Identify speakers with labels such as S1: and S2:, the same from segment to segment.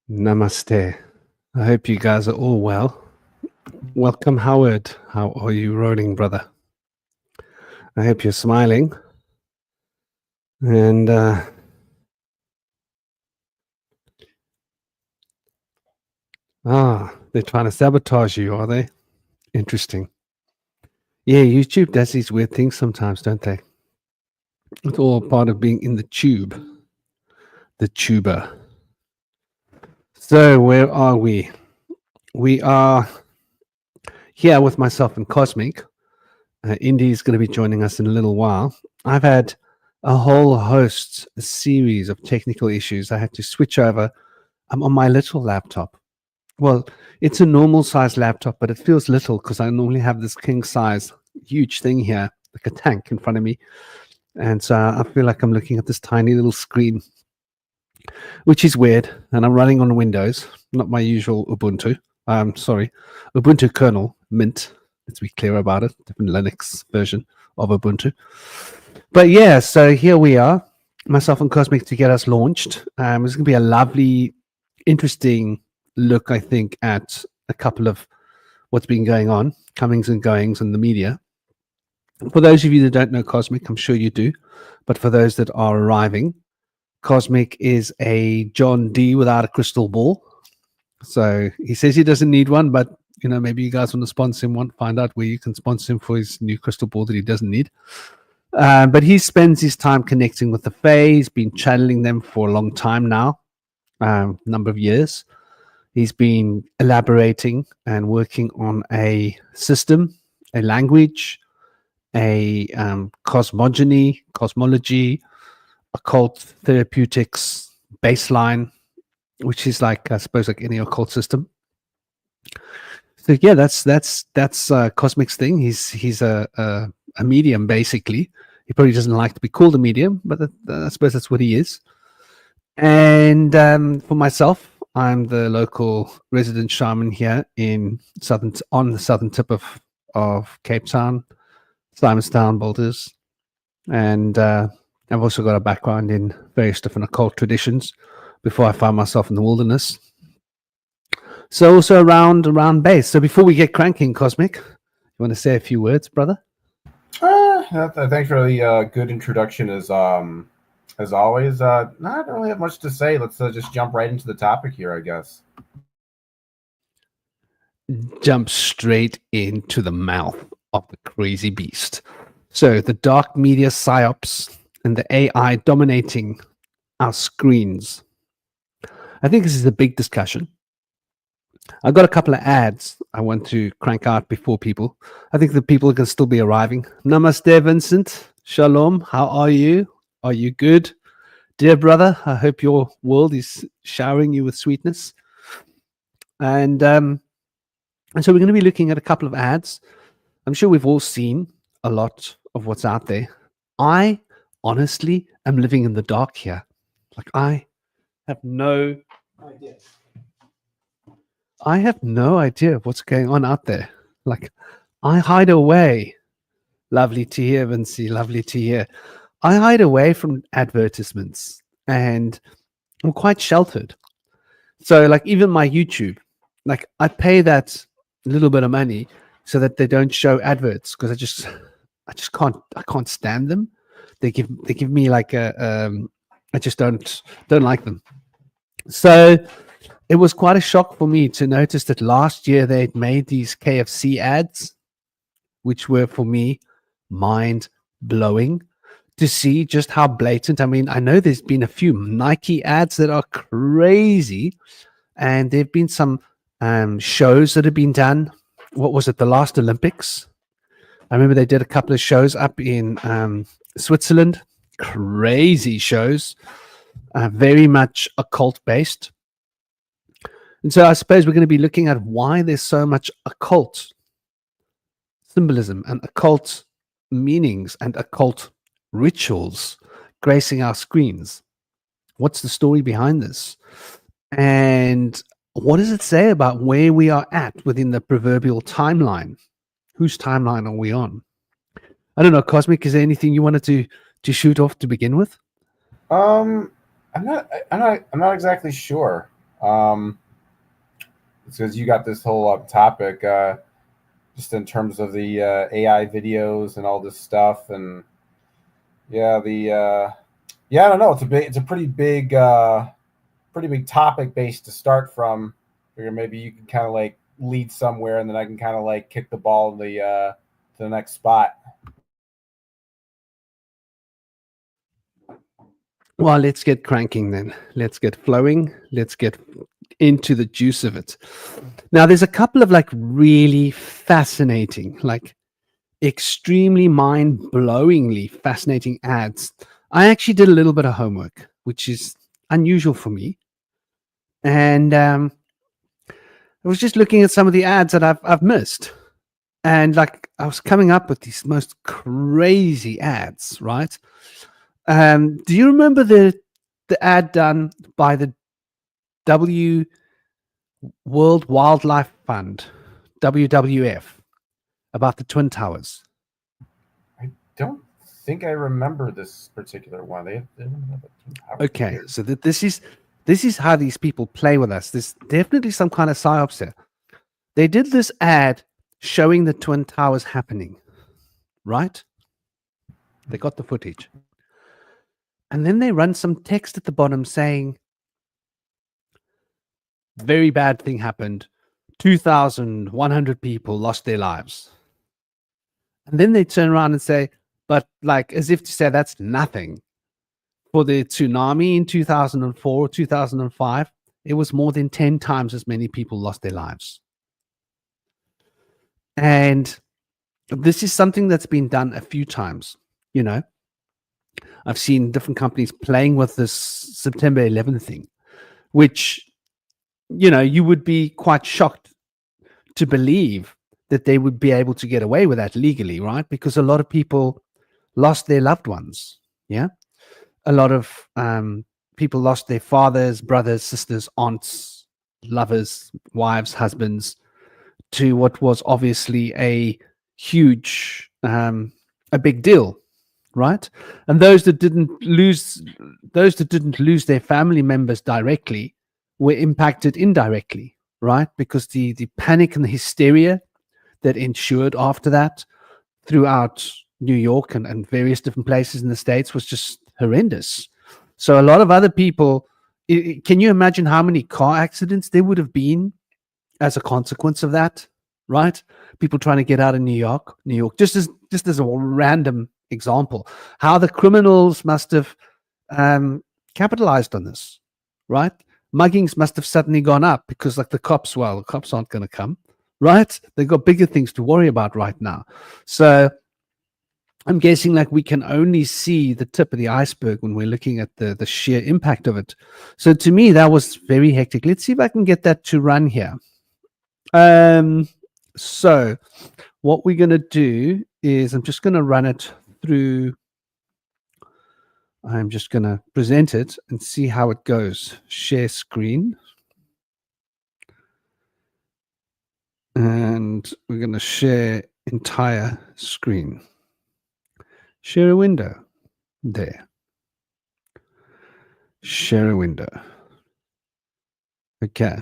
S1: Namaste. I hope you guys are all well. Welcome, Howard. How are you rolling, brother? I hope you're smiling. And they're trying to sabotage you, are they? Interesting. Yeah, YouTube does these weird things sometimes, don't they? It's all part of being in the tube, the tuber. So where are we? We are here with myself and Cosmic. Indy is going to be joining us in a little while. I've had a whole host, a series of technical issues. I had to switch over. I'm on my little laptop. Well, it's a normal size laptop, but it feels little because I normally have this king size huge thing here, like a tank in front of me. And so I feel like I'm looking at this tiny little screen, which is weird. And I'm running on Windows, not my usual Ubuntu. Ubuntu kernel, Mint. Let's be clear about it. Different Linux version of Ubuntu. But yeah, so here we are, myself and Cosmic, to get us launched. It's going to be a lovely, interesting look, I think, at a couple of what's been going on, comings and goings in the media. For those of you that don't know Cosmic, I'm sure you do, but for those that are arriving, Cosmic is a John D without a crystal ball. So he says he doesn't need one, but maybe you guys want to sponsor him one, find out where you can sponsor him for his new crystal ball that he doesn't need. But he spends his time connecting with the Fae. He's been channeling them for a long time now, number of years. He's been elaborating and working on a system, a language, a cosmology, occult therapeutics baseline, which is like, I suppose, like any occult system. So yeah, that's Cosmic's thing. He's a medium, basically. He probably doesn't like to be called a medium, but I suppose that's what he is. And for myself, I'm the local resident shaman here on the southern tip of Cape Town, Simonstown, Boulders. And I've also got a background in various different occult traditions before I found myself in the wilderness. So also around base. So before we get cranking, Cosmic, you want to say a few words, brother?
S2: Thanks for the good introduction as always. I don't really have much to say. Let's just jump right into the topic here, I guess.
S1: Jump straight into the mouth of the crazy beast. So the dark media PSYOPs and the AI dominating our screens. I think this is a big discussion. I've got a couple of ads I want to crank out before people. I think the people can still be arriving. Namaste, Vincent. Shalom. How are you? Are you good? Dear brother, I hope your world is showering you with sweetness. And so we're going to be looking at a couple of ads. I'm sure we've all seen a lot of what's out there. I honestly am living in the dark here. Like, I have no idea. I have no idea what's going on out there. Like, I hide away. Lovely to hear, Vinci. Lovely to hear. I hide away from advertisements and I'm quite sheltered. So, like, even my YouTube, like, I pay that little bit of money so that they don't show adverts because I can't stand them. They give me like I just don't like them. So it was quite a shock for me to notice that last year they'd made these KFC ads, which were for me mind-blowing to see just how blatant. I mean, I know there's been a few Nike ads that are crazy, and there have been some shows that have been done. What was it? The last Olympics. I remember they did a couple of shows up in Switzerland. Crazy shows, very much occult-based. And so I suppose we're going to be looking at why there's so much occult symbolism and occult meanings and occult rituals gracing our screens. What's the story behind this? And what does it say about where we are at within the proverbial timeline? Whose timeline are we on? I don't know, Cosmic, is there anything you wanted to shoot off to begin with?
S2: I'm not exactly sure. Because you got this whole topic just in terms of the AI videos and all this stuff, and yeah, yeah, I don't know. It's a pretty big topic base to start from. Figure maybe you can kind of like lead somewhere, and then I can kind of like kick the ball in to the next spot.
S1: Well, let's get cranking then. Let's get flowing. Let's get into the juice of it. Now, there's a couple of like really fascinating, like extremely mind-blowingly fascinating ads. I actually did a little bit of homework, which is unusual for me. And I was just looking at some of the ads that I've missed. And like I was coming up with these most crazy ads, right? Do you remember the ad done by the World Wildlife Fund, WWF, about the Twin Towers?
S2: I don't think I remember this particular one. They
S1: Okay, so this is how these people play with us. There's definitely some kind of PSYOPs here. They did this ad showing the Twin Towers happening, right? They got the footage. And then they run some text at the bottom saying, very bad thing happened. 2,100 people lost their lives. And then they turn around and say, but like as if to say that's nothing. For the tsunami in 2004 or 2005, it was more than 10 times as many people lost their lives. And this is something that's been done a few times. You know, I've seen different companies playing with this September 11th thing, which, you know, you would be quite shocked to believe that they would be able to get away with that legally, right? Because a lot of people lost their loved ones. Yeah. A lot of people lost their fathers, brothers, sisters, aunts, lovers, wives, husbands to what was obviously a huge, a big deal, right? And those that didn't lose their family members directly were impacted indirectly, right? Because the panic and the hysteria that ensued after that throughout New York and various different places in the States was just horrendous. So a lot of other people, can you imagine how many car accidents there would have been as a consequence of that, right? People trying to get out of New York, just as a random example, how the criminals must have capitalized on this, right? Muggings must have suddenly gone up because like the cops aren't going to come, right? They've got bigger things to worry about right now. So I'm guessing like we can only see the tip of the iceberg when we're looking at the sheer impact of it. So to me, that was very hectic. Let's see if I can get that to run here. So what we're going to do is I'm just going to run it through. I'm just going to present it and see how it goes. Share screen. And we're going to share entire screen. Share a window. There. Share a window. Okay.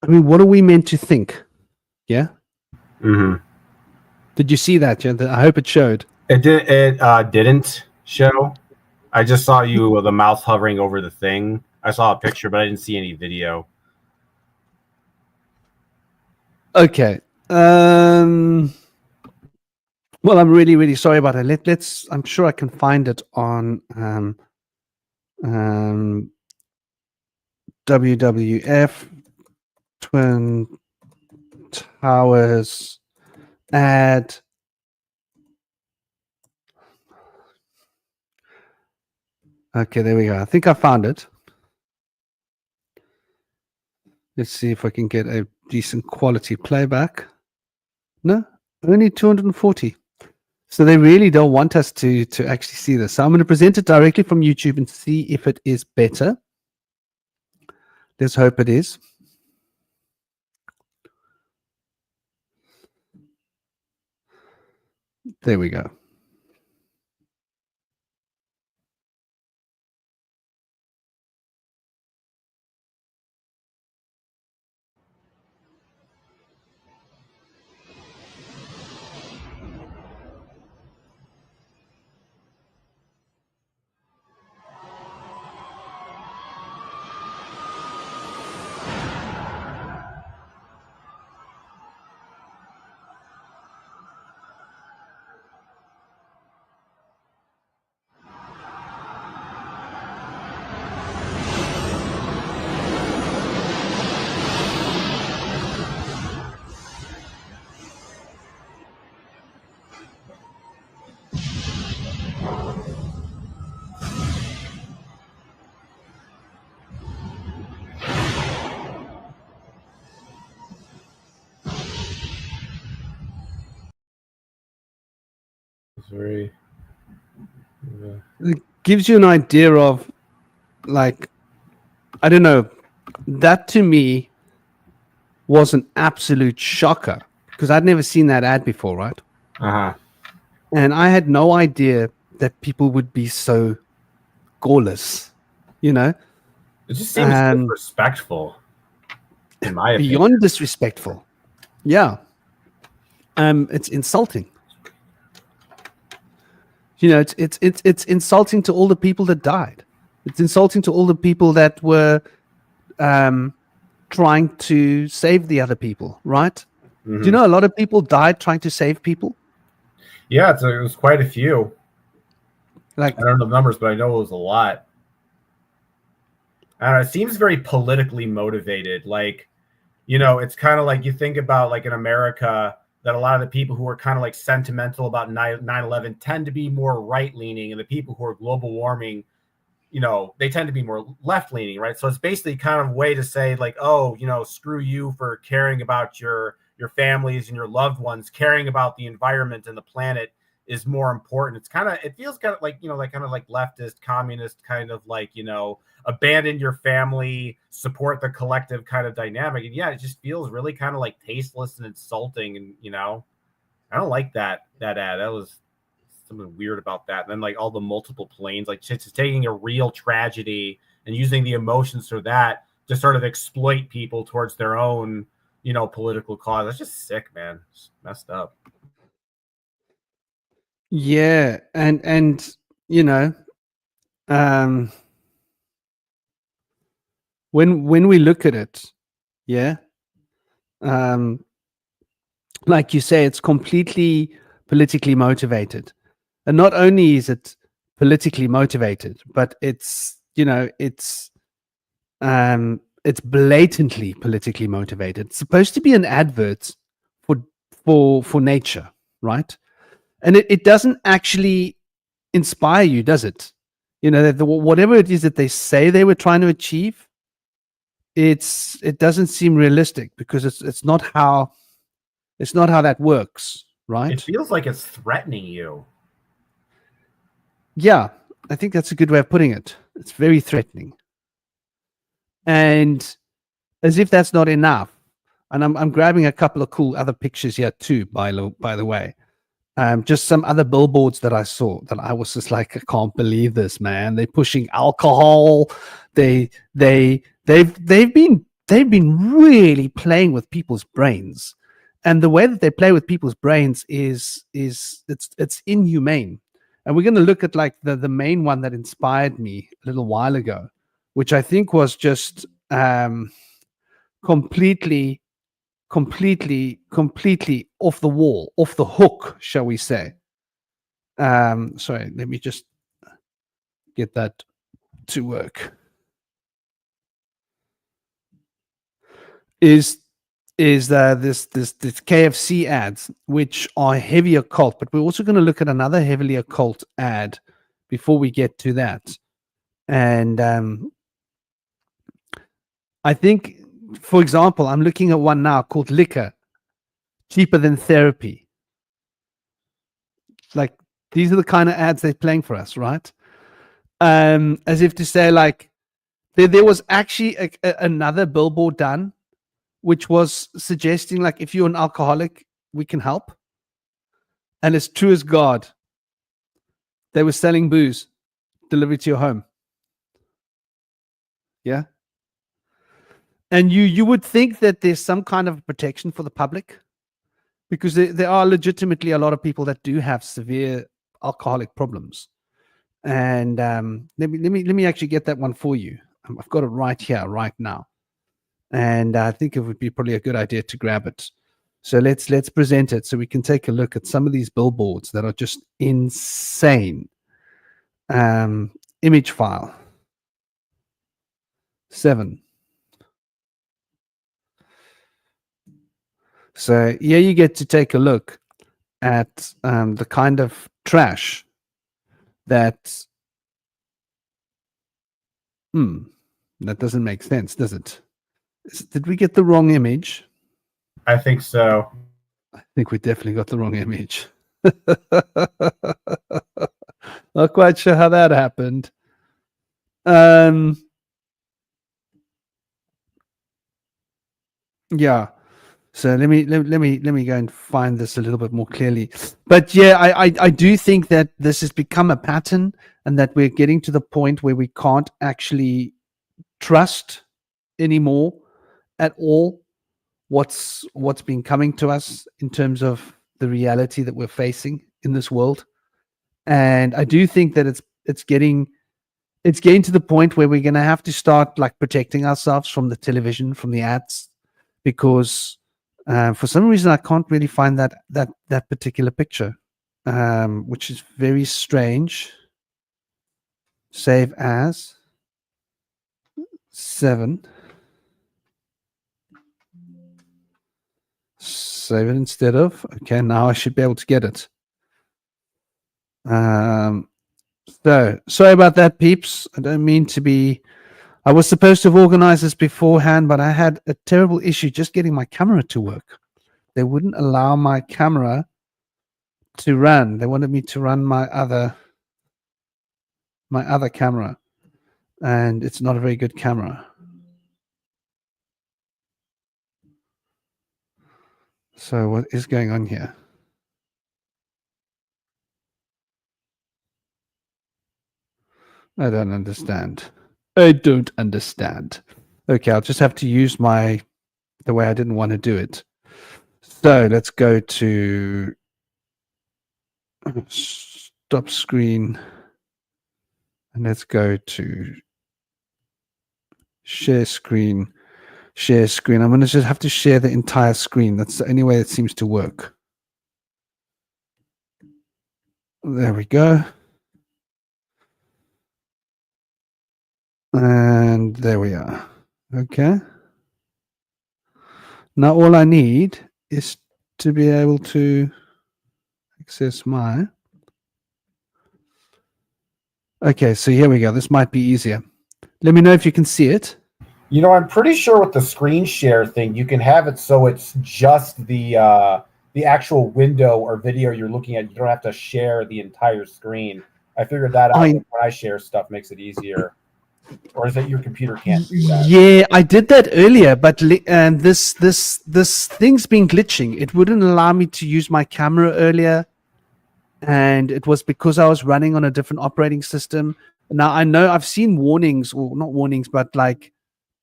S1: I mean, what are we meant to think? Yeah.
S2: Mm-hmm.
S1: Did you see that, Jen? I hope it showed.
S2: It didn't show. I just saw you with the mouse hovering over the thing. I saw a picture, but I didn't see any video.
S1: Okay. Well, I'm really, really sorry about it. Let's. I'm sure I can find it on WWF Twin Towers ad. Okay, there we go. I think I found it. Let's see if I can get a decent quality playback. No, only 240. So they really don't want us to actually see this. So I'm going to present it directly from YouTube and see if it is better. Let's hope it is. There we go.
S2: It's very.
S1: It gives you an idea of, like, I don't know, that to me was an absolute shocker because I'd never seen that ad before, right?
S2: Uh-huh.
S1: And I had no idea that people would be so gorgeous, you know?
S2: It just seems disrespectful, in my opinion.
S1: Beyond disrespectful. Yeah. It's insulting. You know, it's insulting to all the people that died. It's insulting to all the people that were trying to save the other people, right?
S2: Mm-hmm.
S1: Do you know a lot of people died trying to save people?
S2: Yeah, it was quite a few.
S1: Like,
S2: I don't know the numbers, but I know it was a lot. I don't know, it seems very politically motivated. Like, you know, it's kind of like you think about, like, in America, that a lot of the people who are kind of like sentimental about 9/11 tend to be more right-leaning, and the people who are global warming, you know, they tend to be more left-leaning, right? So it's basically kind of a way to say, like, oh, you know, screw you for caring about your families and your loved ones. Caring about the environment and the planet is more important. It feels kind of like, you know, like kind of like leftist, communist kind of like, you know, abandon your family, support the collective kind of dynamic. And yeah, it just feels really kind of like tasteless and insulting. And, you know, I don't like that ad. That was something weird about that. And then, like, all the multiple planes, like, just taking a real tragedy and using the emotions for that to sort of exploit people towards their own, you know, political cause. That's just sick, man. It's messed up.
S1: yeah, and you know, when we look at it, yeah, like you say, it's completely politically motivated. And not only is it politically motivated, but it's, you know, it's blatantly politically motivated. It's supposed to be an advert for nature, right? And it doesn't actually inspire you, does it? You know, whatever it is that they say they were trying to achieve, it doesn't seem realistic because it's not how that works, right?
S2: It feels like it's threatening you.
S1: Yeah, I think that's a good way of putting it. It's very threatening. And as if that's not enough, and I'm grabbing a couple of cool other pictures here too, by the way. Just some other billboards that I saw that I was just like, I can't believe this, man. They're pushing alcohol. They've been really playing with people's brains. And the way that they play with people's brains is it's inhumane. And we're going to look at, like, the main one that inspired me a little while ago, which I think was just completely off the wall, off the hook, shall we say. Sorry, let me just get that to work. is this KFC ads, which are heavy occult, but we're also going to look at another heavily occult ad before we get to that. And I think, for example, I'm looking at one now called Liquor, Cheaper Than Therapy. Like, these are the kind of ads they're playing for us, right? As if to say, like, there was actually another billboard done, which was suggesting, like, if you're an alcoholic, we can help. And as true as God, they were selling booze delivered to your home. Yeah. And you would think that there's some kind of protection for the public, because there are legitimately a lot of people that do have severe alcoholic problems. And let me actually get that one for you. I've got it right here, right now. And I think it would be probably a good idea to grab it. So let's present it so we can take a look at some of these billboards that are just insane. Image file 7. So here you get to take a look at the kind of trash that that doesn't make sense, does it? Did we get the wrong image?
S2: I think so.
S1: I think we definitely got the wrong image. Not quite sure how that happened. Yeah. So let me go and find this a little bit more clearly. But yeah, I do think that this has become a pattern, and that we're getting to the point where we can't actually trust anymore at all what's been coming to us in terms of the reality that we're facing in this world. And I do think that it's getting to the point where we're going to have to start, like, protecting ourselves from the television, from the ads, because for some reason I can't really find that particular picture, which is very strange. Save as 7. Save it instead of. Okay, now I should be able to get it. So sorry about that, peeps. I don't mean to be. I was supposed to have organized this beforehand, but I had a terrible issue just getting my camera to work. They wouldn't allow my camera to run. They wanted me to run my other camera, and it's not a very good camera. So what is going on here? I don't understand. Okay, I'll just have to use the way I didn't want to do it. So let's go to stop screen, and let's go to share screen. I'm going to just have to share the entire screen. That's the only way it seems to work. There we go. And there we are. Okay. Now all I need is to be able to access my. Okay, so here we go. This might be easier. Let me know if you can see it.
S2: You know, I'm pretty sure with the screen share thing, you can have it so it's just the actual window or video you're looking at. You don't have to share the entire screen. I figured that out when I share stuff, makes it easier. Or is it your computer can't do that?
S1: Yeah, I did that earlier, but this thing's been glitching. It wouldn't allow me to use my camera earlier, and it was because I was running on a different operating system. Now I know I've seen warnings, or not warnings, but like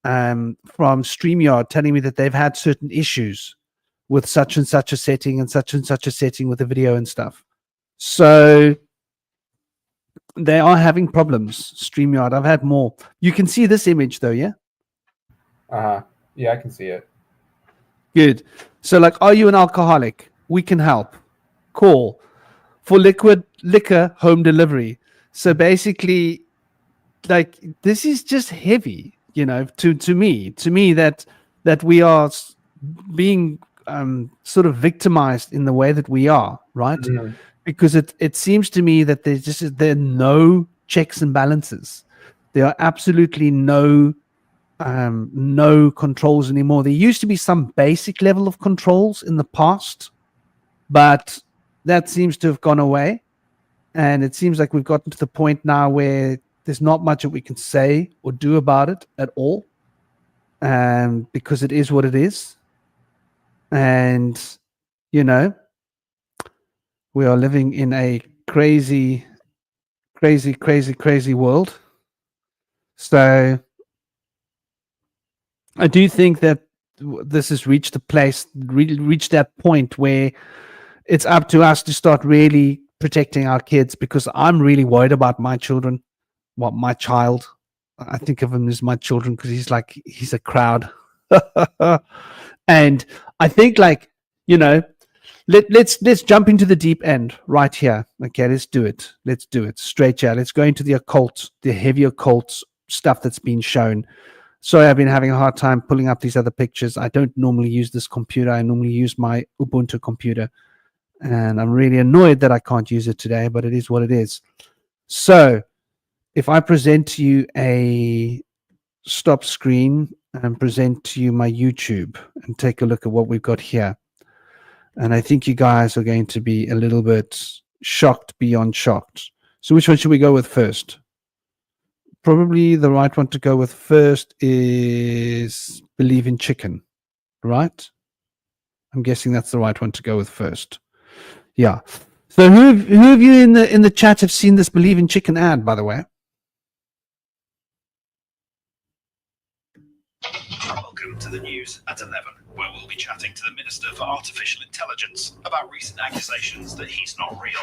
S1: from StreamYard telling me that they've had certain issues with such and such a setting and such a setting with the video and stuff. So they are having problems. StreamYard, I've had more. You can see this image though, yeah?
S2: Yeah, I can see it.
S1: Good. So, like, are you an alcoholic? We can help. Call for liquor home delivery. So basically, like, this is just heavy, you know, to me that that we are being sort of victimized in the way that we are, right?
S2: Mhm.
S1: Because it seems to me that there are no checks and balances. There are absolutely no controls anymore. There used to be some basic level of controls in the past, but that seems to have gone away. And it seems like we've gotten to the point now where there's not much that we can say or do about it at all, because it is what it is. And, you know, we are living in a crazy, crazy, crazy, crazy world. So I do think that this has reached a place, reached that point where it's up to us to start really protecting our kids, because I'm really worried about my children. What my child, I think of him as my children because he's a crowd. And I think, like, you know, let's jump into the deep end right here. Okay, let's do it straight here. Let's go into the occult, the heavy occult stuff that's been shown. Sorry, I've been having a hard time pulling up these other pictures. I don't normally use this computer. I normally use my Ubuntu computer, and I'm really annoyed that I can't use it today, but it is what it is. So if I present to you a stop screen and present to you my YouTube and take a look at what we've got here, and I think you guys are going to be a little bit shocked beyond shocked. So which one should we go with first? Probably the right one to go with first is Believe in Chicken, right? I'm guessing that's the right one to go with first. Yeah. So who of you in the chat have seen this Believe in Chicken ad, by the way?
S3: Welcome to the news at 11, where we'll be chatting to the Minister for Artificial Intelligence about recent accusations that he's not real.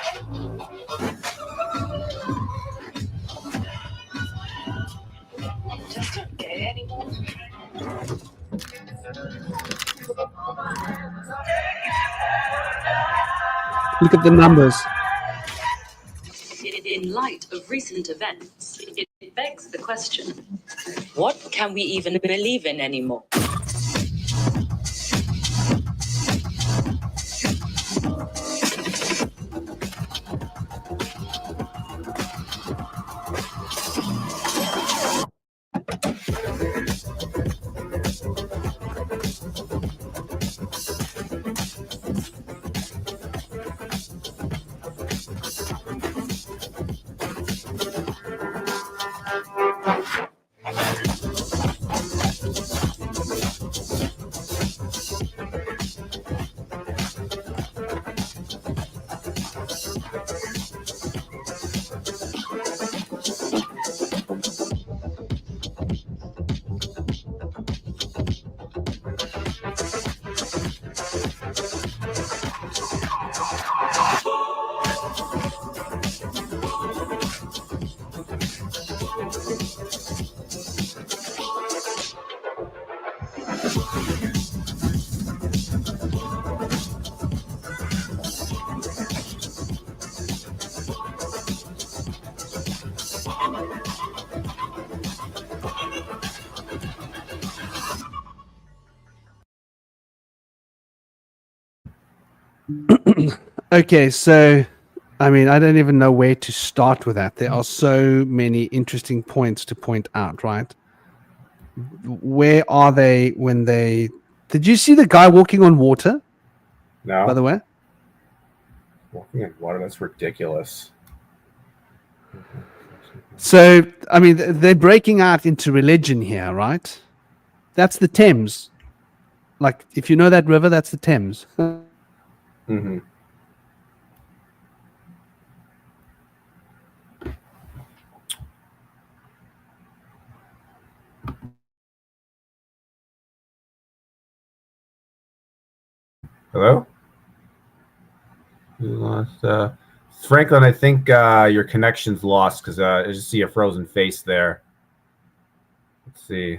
S4: Just don't get it anymore.
S1: Look at the numbers.
S4: In light of recent events, it begs the question, what can we even believe in anymore?
S1: Okay, so I mean, I don't even know where to start with that. There are so many interesting points to point out, right? Where are they when they... Did you see the guy walking on water,
S2: No.
S1: by the way?
S2: Walking in water, that's ridiculous.
S1: So, I mean, they're breaking out into religion here, right? That's the Thames. Like, if you know that river, that's the Thames.
S2: Mm-hmm. Hello? You lost, Franklin, I think your connection's lost because I just see a frozen face there. Let's see.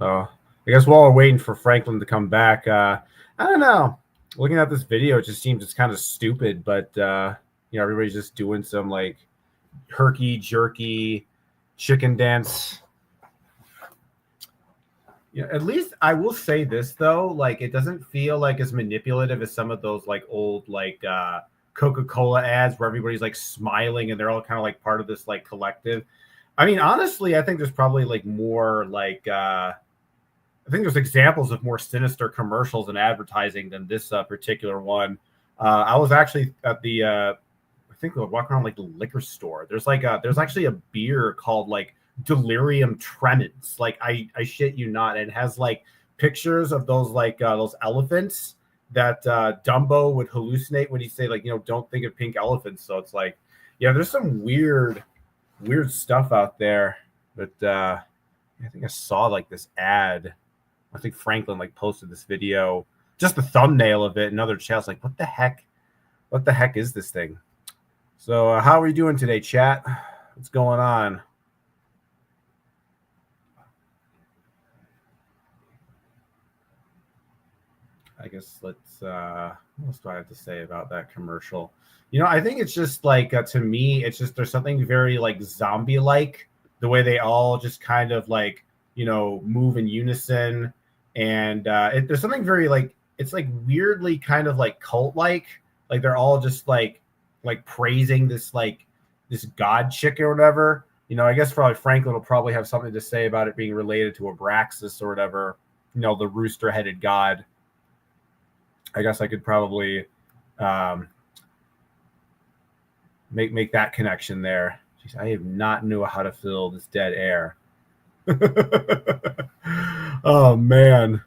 S2: Oh, I guess while we're waiting for Franklin to come back, I don't know. Looking at this video, it just seems it's kind of stupid, but you know, everybody's just doing some like herky jerky chicken dance.
S5: Yeah, at least I will say this though, like it doesn't feel like as manipulative as some of those like old like Coca-Cola ads where everybody's like smiling and they're all kind of like part of this like collective. I mean, honestly, I think there's probably like more like I think there's examples of more sinister commercials and advertising than this particular one. I was actually at the I think we were walking around like the liquor store. There's like there's actually a beer called like Delirium Tremens. Like I shit you not. And it has like pictures of those like those elephants that Dumbo would hallucinate when he say like, you know, don't think of pink elephants. So it's like, yeah, there's some weird stuff out there. But I think I saw like this ad. I think Franklin like posted this video, just the thumbnail of it, and other chats like, what the heck is this thing? So how are we doing today, chat? What's going on? I guess let's what else do I have to say about that commercial? You know, I think it's just like to me, it's just there's something very like zombie like the way they all just kind of like, you know, move in unison, and there's something very like it's like weirdly kind of like cult like they're all just like praising this like this god chick or whatever. You know, I guess probably Franklin will probably have something to say about it being related to Abraxas or whatever, you know, the rooster headed god. I guess I could probably make that connection there. Jeez, I have not knew how to fill this dead air. Oh man,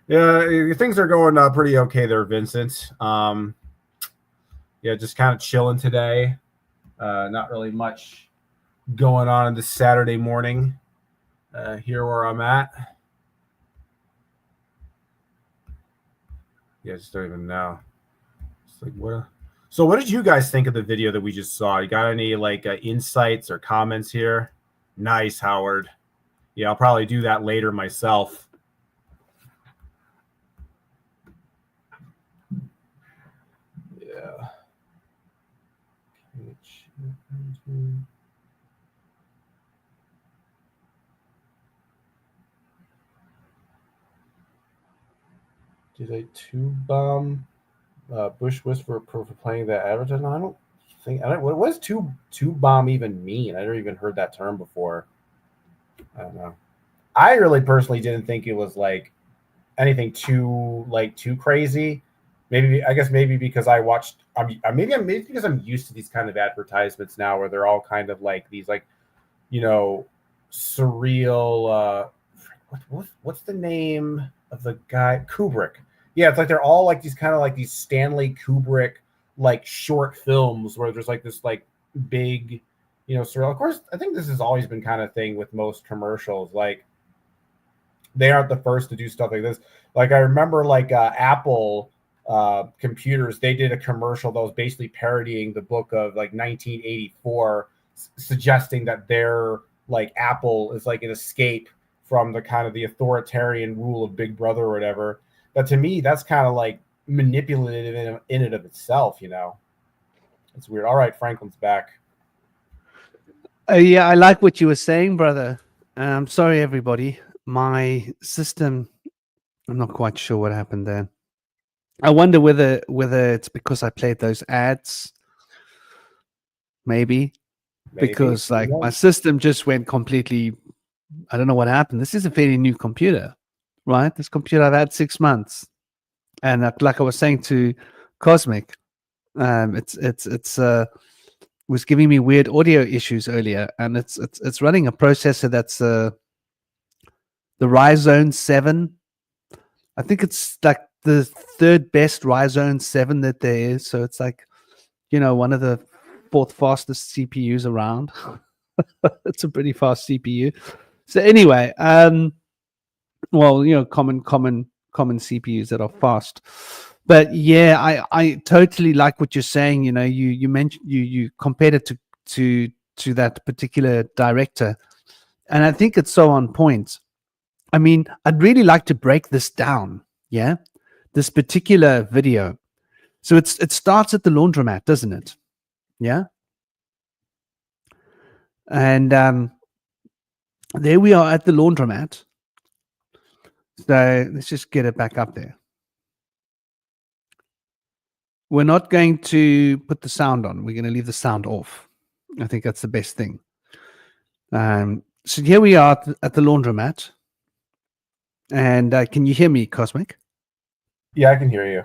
S5: yeah, things are going pretty okay there, Vincent. Yeah, just kind of chilling today. Not really much going on this Saturday morning here where I'm at. Yeah, I just don't even know. It's like what? So, what did you guys think of the video that we just saw? You got any like insights or comments here? Nice, Howard. Yeah, I'll probably do that later myself. Yeah. Did I tube bomb Bush Whisperer for playing that advertisement? I don't think. What does tube bomb even mean? I never even heard that term before. I don't know. I really personally didn't think it was like anything too crazy. Maybe because I watched. Maybe because I'm used to these kind of advertisements now, where they're all kind of like these like, you know, surreal. What's the name of the guy? Kubrick. Yeah, it's like they're all like these kind of like these Stanley Kubrick like short films where there's like this like big, you know, surreal. Of course, I think this has always been kind of thing with most commercials. Like they aren't the first to do stuff like this. Like I remember like Apple computers, they did a commercial that was basically parodying the book of like 1984, suggesting that their like Apple is like an escape from the kind of the authoritarian rule of Big Brother or whatever. But to me, that's kind of like manipulative in and of itself, you know. It's weird. All right, Franklin's back.
S1: Yeah, I like what you were saying, brother. Sorry, everybody. My system, I'm not quite sure what happened there. I wonder whether it's because I played those ads. Maybe. Because like my system just went completely. I don't know what happened. This is a fairly new computer, right? This computer I've had 6 months, and like I was saying to Cosmic, it's was giving me weird audio issues earlier, and it's running a processor that's the Ryzen 7. I think it's like the third best Ryzen 7 that there is. So it's like, you know, one of the fourth fastest CPUs around. It's a pretty fast CPU. So anyway, well, you know, common CPUs that are fast. But yeah, I totally like what you're saying. You know, you mentioned you compared it to that particular director, and I think it's so on point. I mean, I'd really like to break this down. Yeah, this particular video. So it starts at the laundromat, doesn't it? Yeah. And there we are at the laundromat, So let's just get it back up there. We're not going to put the sound on. We're going to leave the sound off. I think that's the best thing. So here we are at the laundromat. And can you hear me, Cosmic?
S2: Yeah, I can hear you.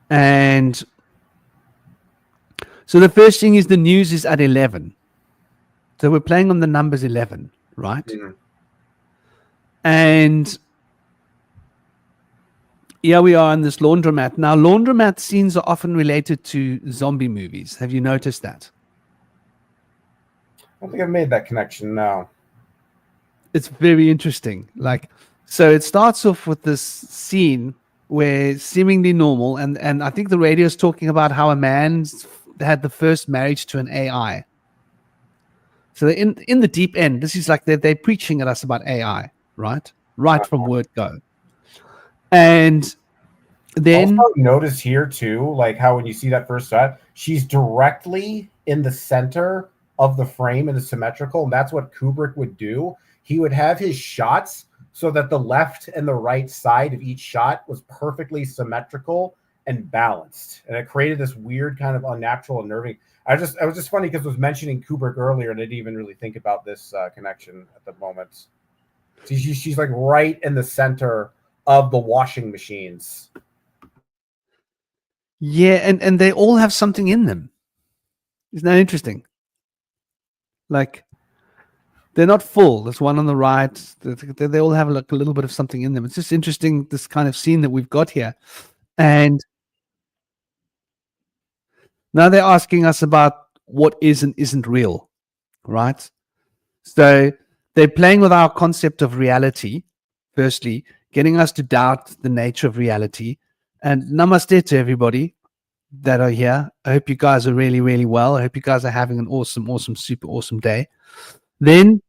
S1: And so the first thing is the news is at 11. So we're playing on the numbers 11, right?
S2: Mhm.
S1: And here we are in this laundromat. Now, laundromat scenes are often related to zombie movies. Have you noticed that?
S2: I don't think I've made that connection. No.
S1: It's very interesting. Like, so it starts off with this scene where seemingly normal, and I think the radio is talking about how a man had the first marriage to an AI. So in the deep end, this is like they're preaching at us about AI, right? Right from word go. And then
S2: Also notice here too, like how when you see that first shot, she's directly in the center of the frame and it's symmetrical, and that's what Kubrick would do. He would have his shots so that the left and the right side of each shot was perfectly symmetrical and balanced, and it created this weird kind of unnatural, unnerving. I was just funny because I was mentioning Kubrick earlier, and I didn't even really think about this connection at the moment. She's like right in the center of the washing machines.
S1: yeah, and they all have something in them. Isn't that interesting? Like, they're not full. There's one on the right. They all have like a little bit of something in them. It's just interesting, this kind of scene that we've got here. And now they're asking us about what is and isn't real, right? So they're playing with our concept of reality, firstly, getting us to doubt the nature of reality. And namaste to everybody that are here. I hope you guys are really, really well. I hope you guys are having an awesome, awesome, super awesome day. Then,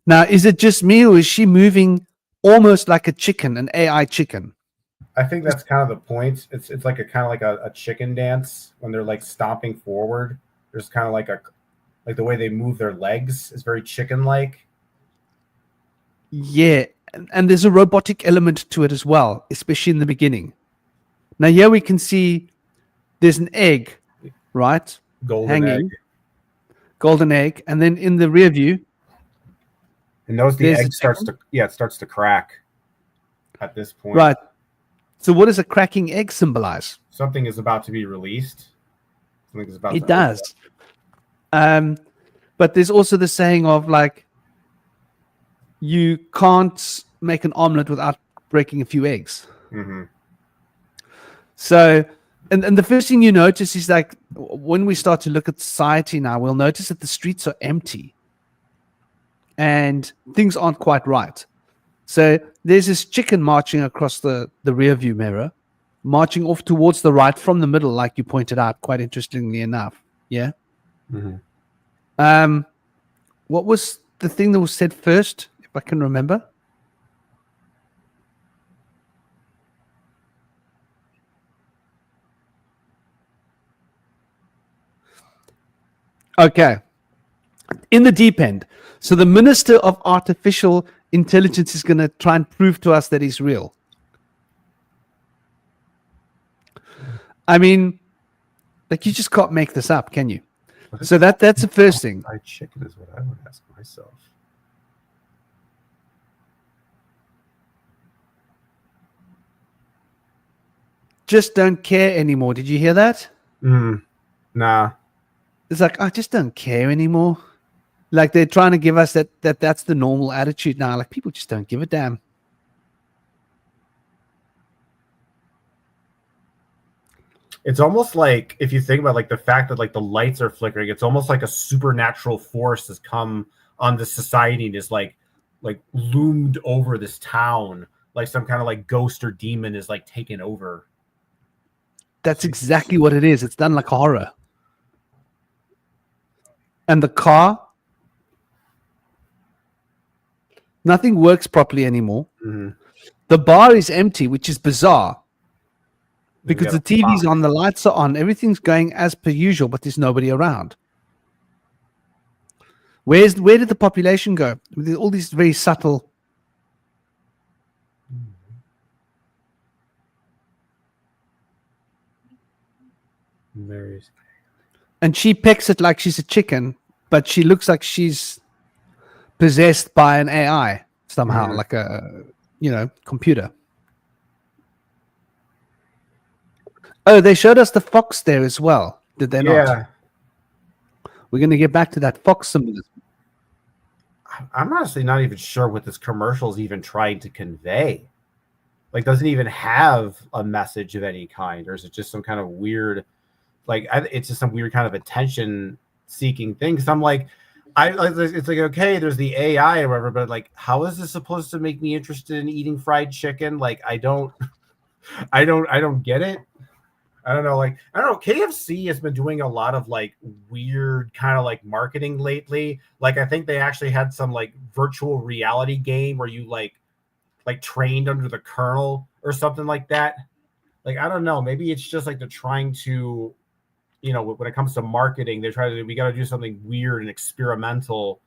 S1: now, is it just me or is she moving almost like a chicken, an AI chicken?
S2: I think that's kind of the point. It's like a kind of like a chicken dance when they're like stomping forward. There's kind of like the way they move their legs is very chicken-like.
S1: Yeah, and there's a robotic element to it as well, especially in the beginning. Now, here we can see there's an egg, right?
S2: Golden
S1: Hanging.
S2: egg.
S1: Golden egg. And then in the rear view,
S2: And notice the
S1: There's
S2: egg
S1: a
S2: starts to crack at this point.
S1: right. So what does a cracking egg symbolize?
S2: Something is about to be released. Something is about
S1: It
S2: to
S1: does. But there's also the saying of like, you can't make an omelet without breaking a few eggs.
S2: Mm-hmm.
S1: So, and the first thing you notice is like when we start to look at society now, we'll notice that the streets are empty and things aren't quite right. So there's this chicken marching across the rear view mirror, marching off towards the right from the middle, like you pointed out, quite interestingly enough. Yeah.
S2: Mm-hmm.
S1: What was the thing that was said first, if I can remember? Okay. In the deep end. So the Minister of Artificial Intelligence is going to try and prove to us that he's real. I mean, like, you just can't make this up, can you? So that's the first thing.
S2: Fried chicken is what I would ask myself.
S1: Just don't care anymore. Did you hear that?
S2: Nah.
S1: It's like, I just don't care anymore. Like, they're trying to give us that's the normal attitude now. Like, people just don't give a damn.
S2: It's almost like, if you think about like the fact that like the lights are flickering, it's almost like a supernatural force has come on the society and is like loomed over this town, like some kind of like ghost or demon is like taken over.
S1: That's exactly what it is. It's done like horror. And the car, nothing works properly anymore.
S2: Mm-hmm.
S1: The bar is empty, which is bizarre because the TV's
S2: box.
S1: on, the lights are on, everything's going as per usual, but there's nobody around. Where did the population go? With all these very subtle. And she pecks it like she's a chicken, but she looks like she's possessed by an AI somehow, like a computer. Oh, they showed us the fox there as well, did they not? We're going to get back to that fox symbolism.
S5: I'm honestly not even sure what this commercial is even trying to convey. Like, doesn't even have a message of any kind, or is it just some kind of weird, it's just some weird kind of attention-seeking thing? Because I'm like, it's like, okay, there's the AI or whatever, but like, how is this supposed to make me interested in eating fried chicken? Like, I don't get it. I don't know. Like, I don't know. KFC has been doing a lot of like weird kind of like marketing lately. Like, I think they actually had some like virtual reality game where you like trained under the kernel or something like that. Like, I don't know. Maybe it's just like they're trying to, when it comes to marketing, we got to do something weird and experimental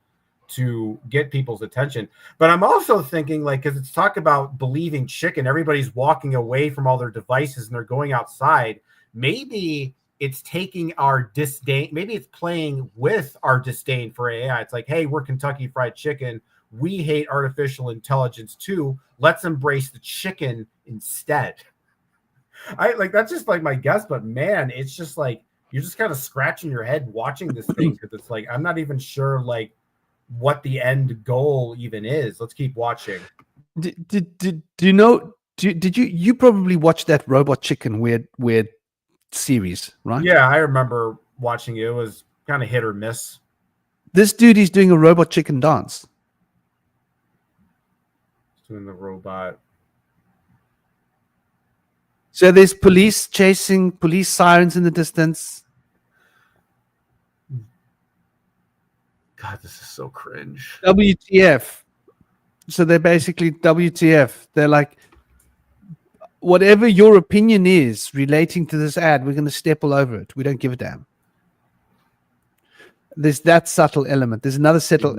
S5: to get people's attention. But I'm also thinking, like, because it's talk about believing chicken, everybody's walking away from all their devices and they're going outside. Maybe it's taking our disdain. Maybe it's playing with our disdain for AI. It's like, hey, we're Kentucky Fried Chicken. We hate artificial intelligence too. Let's embrace the chicken instead. That's just like my guess, but man, it's just like you're just kind of scratching your head watching this thing, because it's like I'm not even sure like what the end goal even is. Let's keep watching.
S1: Do you know? Did you probably watch that Robot Chicken weird series, right?
S5: Yeah, I remember watching it. It was kind of hit or miss.
S1: This dude is doing a robot chicken dance.
S5: Doing the robot.
S1: So there's police sirens in the distance.
S5: God, this is so cringe.
S1: WTF. So they're basically WTF. They're like, whatever your opinion is relating to this ad, we're going to step all over it. We don't give a damn. There's that subtle element. There's another subtle,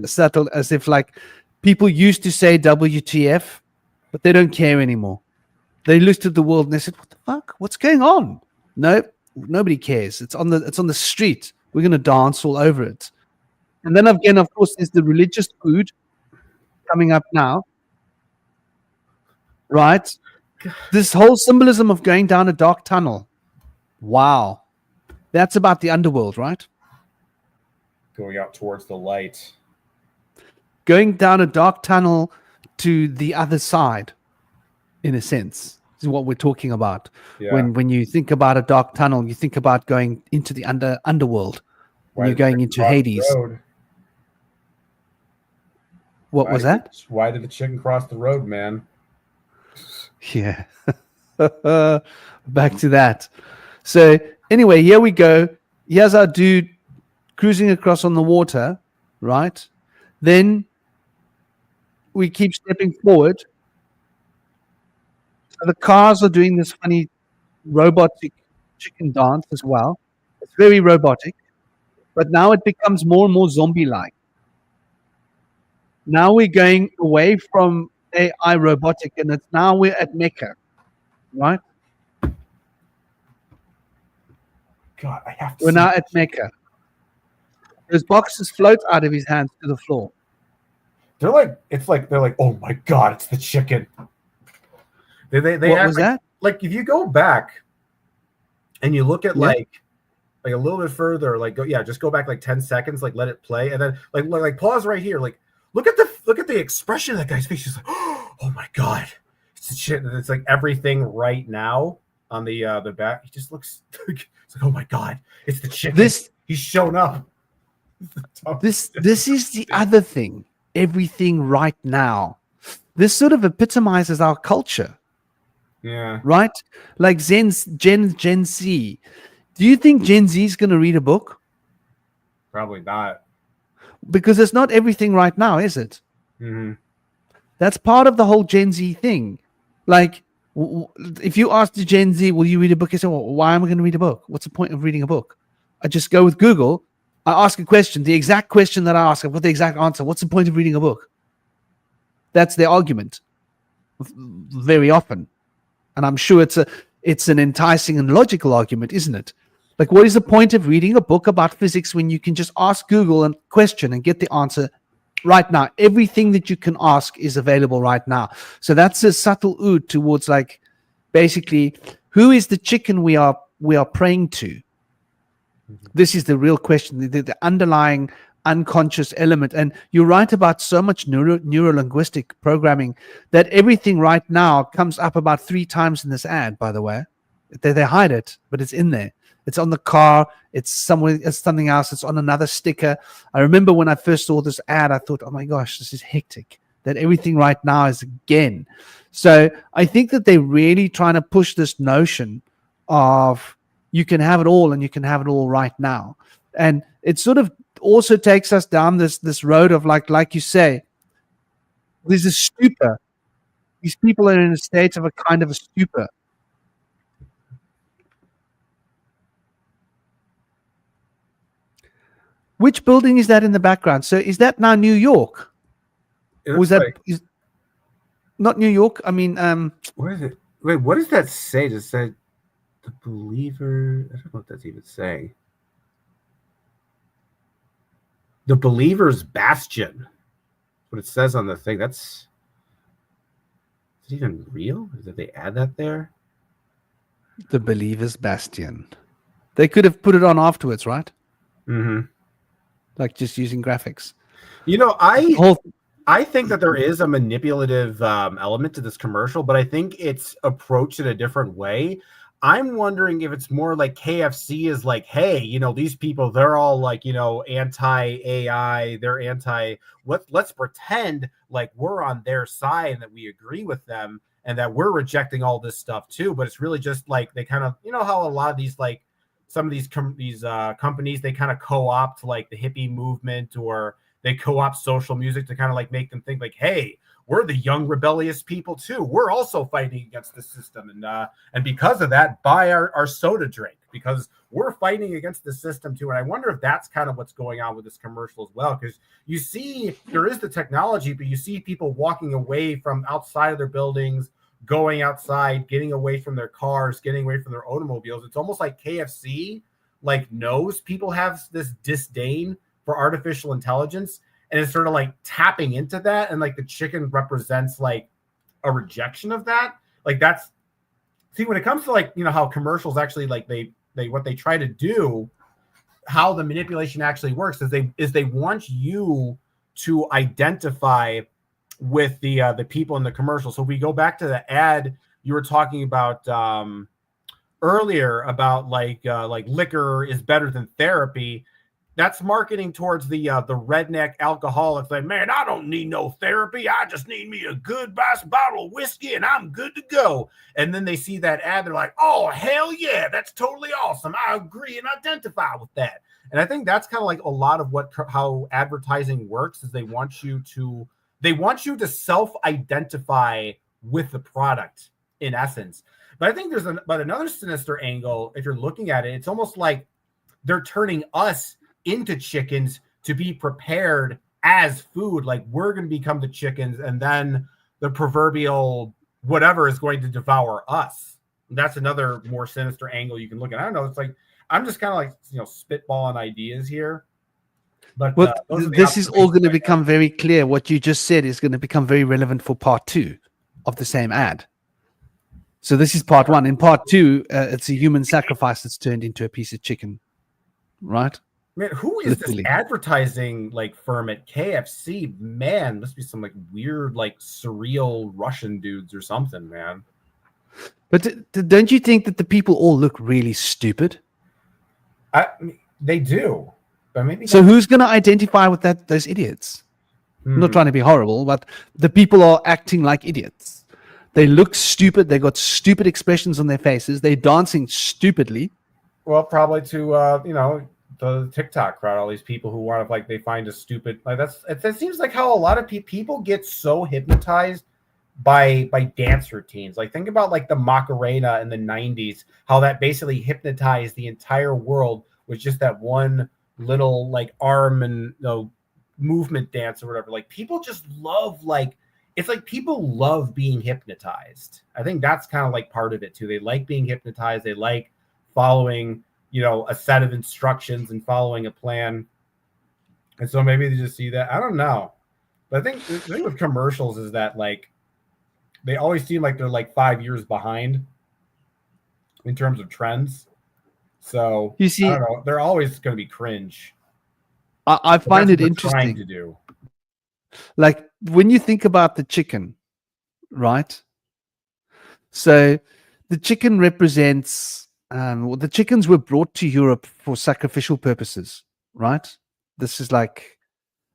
S1: as if like people used to say WTF, but they don't care anymore. They looked at the world and they said, "What the fuck? What's going on?" No, nobody cares. It's on the street. We're going to dance all over it. And then again, of course, there's the religious food coming up now, right? This whole symbolism of going down a dark tunnel. Wow. That's about the underworld, right?
S5: Going out towards the light.
S1: Going down a dark tunnel to the other side, in a sense, is what we're talking about.
S5: Yeah.
S1: When you think about a dark tunnel, you think about going into the underworld. When you're going into Hades. What was that?
S5: Why did the chicken cross the road, man?
S1: Yeah. Back to that. So anyway, here we go. Here's our dude cruising across on the water, right? Then we keep stepping forward. So the cars are doing this funny robotic chicken dance as well. It's very robotic. But now it becomes more and more zombie-like. Now we're going away from AI robotic, and now we're at Mecca, right?
S5: God, I have to.
S1: We're now at Mecca. Those boxes float out of his hands to the floor.
S5: They're like, oh my God, it's the chicken. They
S1: What was that?
S5: Like, if you go back and you look at like a little bit further, just go back like 10 seconds, like let it play, and then like pause right here, like look at the expression of that guy's face. He's like, oh my God, it's the shit. And it's like everything right now on the back. He just looks it's like, oh my God, it's the chicken. He's shown up.
S1: This is the other thing. Everything right now. This sort of epitomizes our culture.
S5: Yeah.
S1: Right? Like Gen Z. Do you think Gen Z is going to read a book?
S5: Probably not.
S1: Because it's not everything right now, is it?
S5: Mm-hmm.
S1: That's part of the whole Gen Z thing. Like, if you ask the Gen Z, will you read a book? They say, well, why am I going to read a book? What's the point of reading a book? I just go with Google I ask a question, the exact question that I ask, I've got the exact answer. What's the point of reading a book? That's their argument very often. And I'm sure it's an enticing and logical argument, isn't it? Like, what is the point of reading a book about physics when you can just ask Google a question and get the answer right now? Everything that you can ask is available right now. So that's a subtle ode towards, like, basically, who is the chicken we are praying to? This is the real question, the underlying unconscious element. And you're right about so much neuro-linguistic programming that everything right now comes up about 3 times in this ad, by the way. They hide it, but it's in there. It's on the car. It's somewhere. It's something else. It's on another sticker. I remember when I first saw this ad, I thought, oh my gosh, this is hectic. That everything right now is again. So I think that they're really trying to push this notion of you can have it all and you can have it all right now. And it sort of also takes us down this road of like you say, there's a stupor. These people are in a state of a kind of a stupor. Which building is that in the background? So is that now New York? Was that not New York? I mean,
S5: what is it? Wait, what does that say? Does that the believer? I don't know what that's even saying. The believer's bastion. What it says on the thing. Is it even real? Did they add that there?
S1: The believer's bastion. They could have put it on afterwards, right?
S5: Mm-hmm.
S1: Like just using graphics.
S5: You know, I think that there is a manipulative element to this commercial, but I think it's approached in a different way. I'm wondering if it's more like KFC is like, hey, you know, these people, they're all like, you know, anti-AI, they're anti, let's pretend like we're on their side and that we agree with them and that we're rejecting all this stuff too. But it's really just like they kind of, you know, how a lot of these, like some of these companies, they kind of co-opt like the hippie movement, or they co-opt social music to kind of like make them think like, hey, we're the young rebellious people too. We're also fighting against the system, and because of that, buy our soda drink because we're fighting against the system too. And I wonder if that's kind of what's going on with this commercial as well, because you see there is the technology, but you see people walking away from outside of their buildings, going outside, getting away from their cars, getting away from their automobiles. It's almost like KFC like knows people have this disdain for artificial intelligence, and it's sort of like tapping into that, and like the chicken represents like a rejection of that. Like that's, see, when it comes to like, you know, how commercials actually like they what they try to do, how the manipulation actually works is they want you to identify with the people in the commercial. So if we go back to the ad you were talking about earlier about like liquor is better than therapy, that's marketing towards the redneck alcoholics. Like, man, I don't need no therapy. I just need me a good bottle of whiskey and I'm good to go. And then they see that ad, they're like, oh, hell yeah, that's totally awesome. I agree and identify with that. And I think that's kind of like a lot of how advertising works is they want you to self-identify with the product in essence. But I think there's another sinister angle. If you're looking at it, it's almost like they're turning us into chickens to be prepared as food. Like we're going to become the chickens, and then the proverbial whatever is going to devour us. That's another more sinister angle you can look at. I don't know. It's like I'm just kind of like, you know, spitballing ideas here. But
S1: this is all going to become very clear. What you just said is going to become very relevant for part 2 of the same ad. So this is part 1. In part 2, it's a human sacrifice that's turned into a piece of chicken, right?
S5: Man, who is this advertising like firm at KFC? Man, must be some like weird, like surreal Russian dudes or something, man.
S1: But don't you think that the people all look really stupid?
S5: They do. But maybe
S1: so who's going to identify with those idiots? I'm not trying to be horrible, but the people are acting like idiots. They look stupid. They got stupid expressions on their faces. They're dancing stupidly.
S5: Well, probably to you know, the TikTok crowd, all these people who want to like they find a stupid like it seems like how a lot of people get so hypnotized by dance routines. Like think about like the Macarena in the 90s, how that basically hypnotized the entire world with just that one little like arm and movement dance or whatever. Like people just love it's like people love being hypnotized. I think that's kind of like part of it too. They like being hypnotized. They like following, a set of instructions and following a plan. And so maybe they just see that. I don't know. But I think the thing with commercials is that like they always seem like they're like 5 years behind in terms of trends. So
S1: You see,
S5: I don't know. They're always going to be cringe.
S1: I find it interesting.
S5: Trying to do.
S1: Like when you think about the chicken, right? So the chicken represents, the chickens were brought to Europe for sacrificial purposes, right? This is like,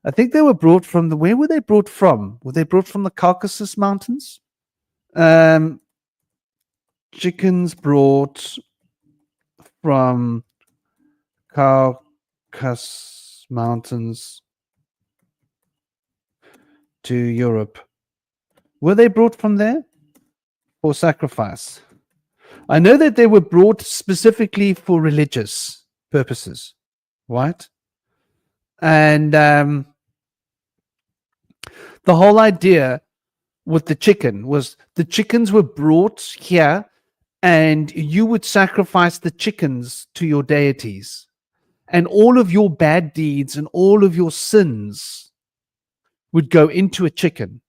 S1: I think they were brought from where were they brought from? Were they brought from the Caucasus Mountains? Chickens brought from Caucasus Mountains to Europe. Were they brought from there for sacrifice? I know that they were brought specifically for religious purposes, right? And the whole idea with the chicken was the chickens were brought here and you would sacrifice the chickens to your deities. And all of your bad deeds and all of your sins would go into a chicken.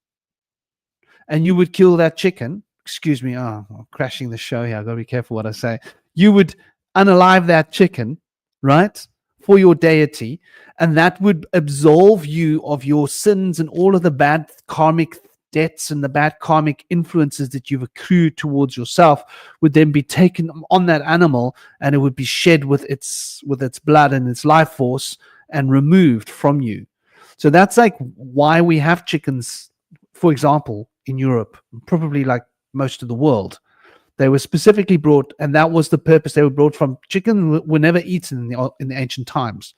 S1: And you would kill that chicken. Excuse me, I'm crashing the show here. I've got to be careful what I say. You would unalive that chicken, right, for your deity. And that would absolve you of your sins and all of the bad karmic debts and the bad karmic influences that you've accrued towards yourself would then be taken on that animal, and it would be shed with its blood and its life force and removed from you. So that's like why we have chickens, for example, in Europe, probably like most of the world. They were specifically brought, and that was the purpose they were brought from. Chicken were never eaten in the ancient times.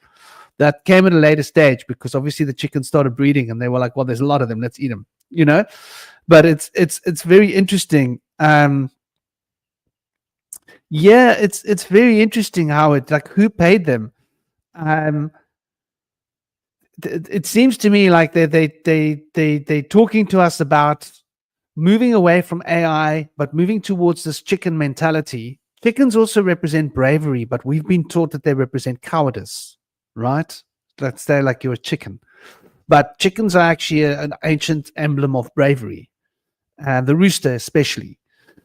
S1: That came at a later stage because obviously the chickens started breeding and they were like, well, there's a lot of them, let's eat them, But it's very interesting. Yeah, it's very interesting how it, like, who paid them. It seems to me like they talking to us about moving away from AI, but moving towards this chicken mentality. Chickens also represent bravery, but we've been taught that they represent cowardice, right? Let's say like you're a chicken. But chickens are actually an ancient emblem of bravery, and the rooster especially.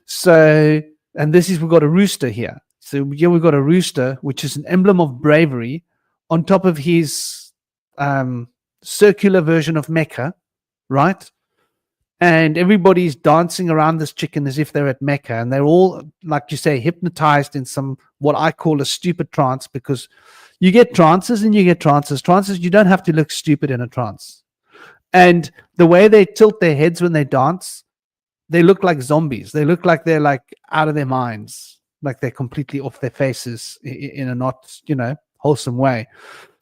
S1: So, and we've got a rooster here. So here we've got a rooster, which is an emblem of bravery on top of his circular version of Mecca, right? And everybody's dancing around this chicken as if they're at Mecca, and they're all, like you say, hypnotized in some, what I call a stupid trance, because you get trances and you get trances. Trances, you don't have to look stupid in a trance. And the way they tilt their heads when they dance, they look like zombies. They look like they're like out of their minds, like they're completely off their faces in a not, wholesome way.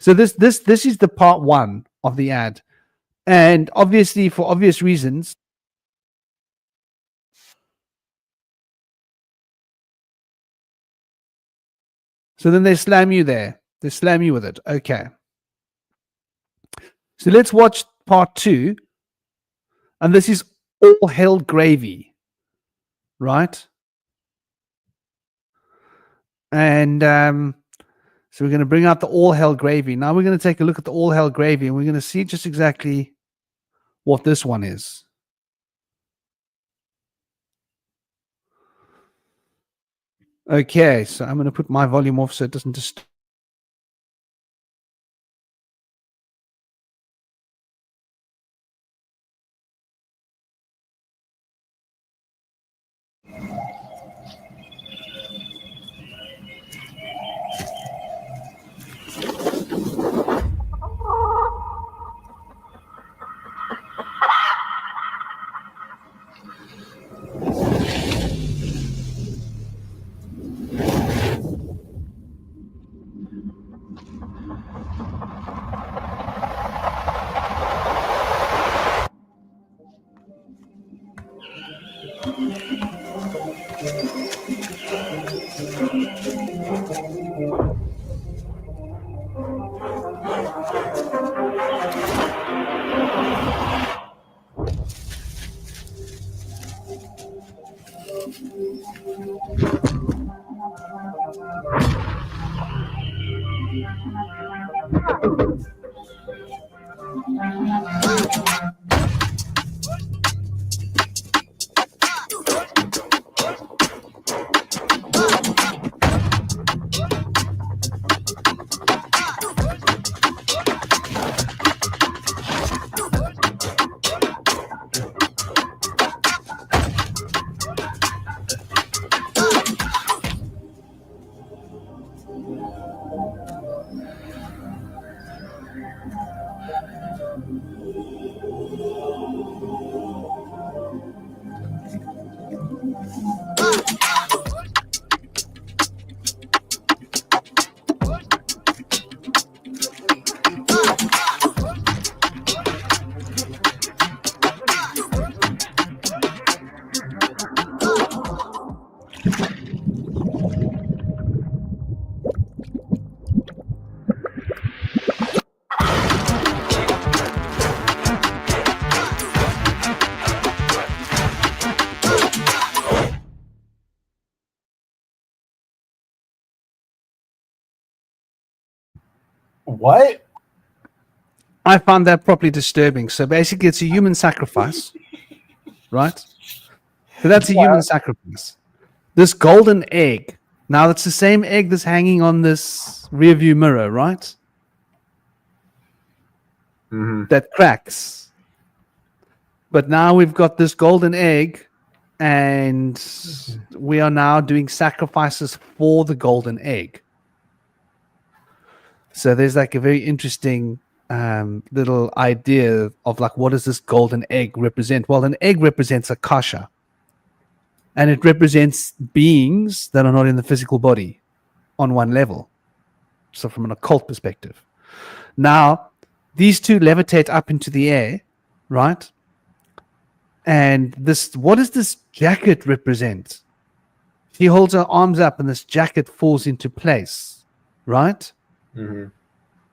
S1: So this is the part one of the ad. And obviously, for obvious reasons, so then they slam you there. They slam you with it. Okay. So let's watch part two. And this is all hell gravy, right? And so we're going to bring out the all hell gravy. Now we're going to take a look at the all hell gravy, and we're going to see just exactly what this one is. Okay, so I'm going to put my volume off so it doesn't disturb.
S5: What?
S1: I found that properly disturbing. So basically, it's a human sacrifice, right? So that's a human sacrifice. This golden egg. Now, it's the same egg that's hanging on this rear view mirror, right?
S5: Mm-hmm.
S1: That cracks. But now we've got this golden egg, and we are now doing sacrifices for the golden egg. So there's like a very interesting little idea of like, what does this golden egg represent? Well, an egg represents akasha, and it represents beings that are not in the physical body on one level. So from an occult perspective. Now, these two levitate up into the air, right? And this, what does this jacket represent? She holds her arms up and this jacket falls into place, right?
S5: Mm-hmm.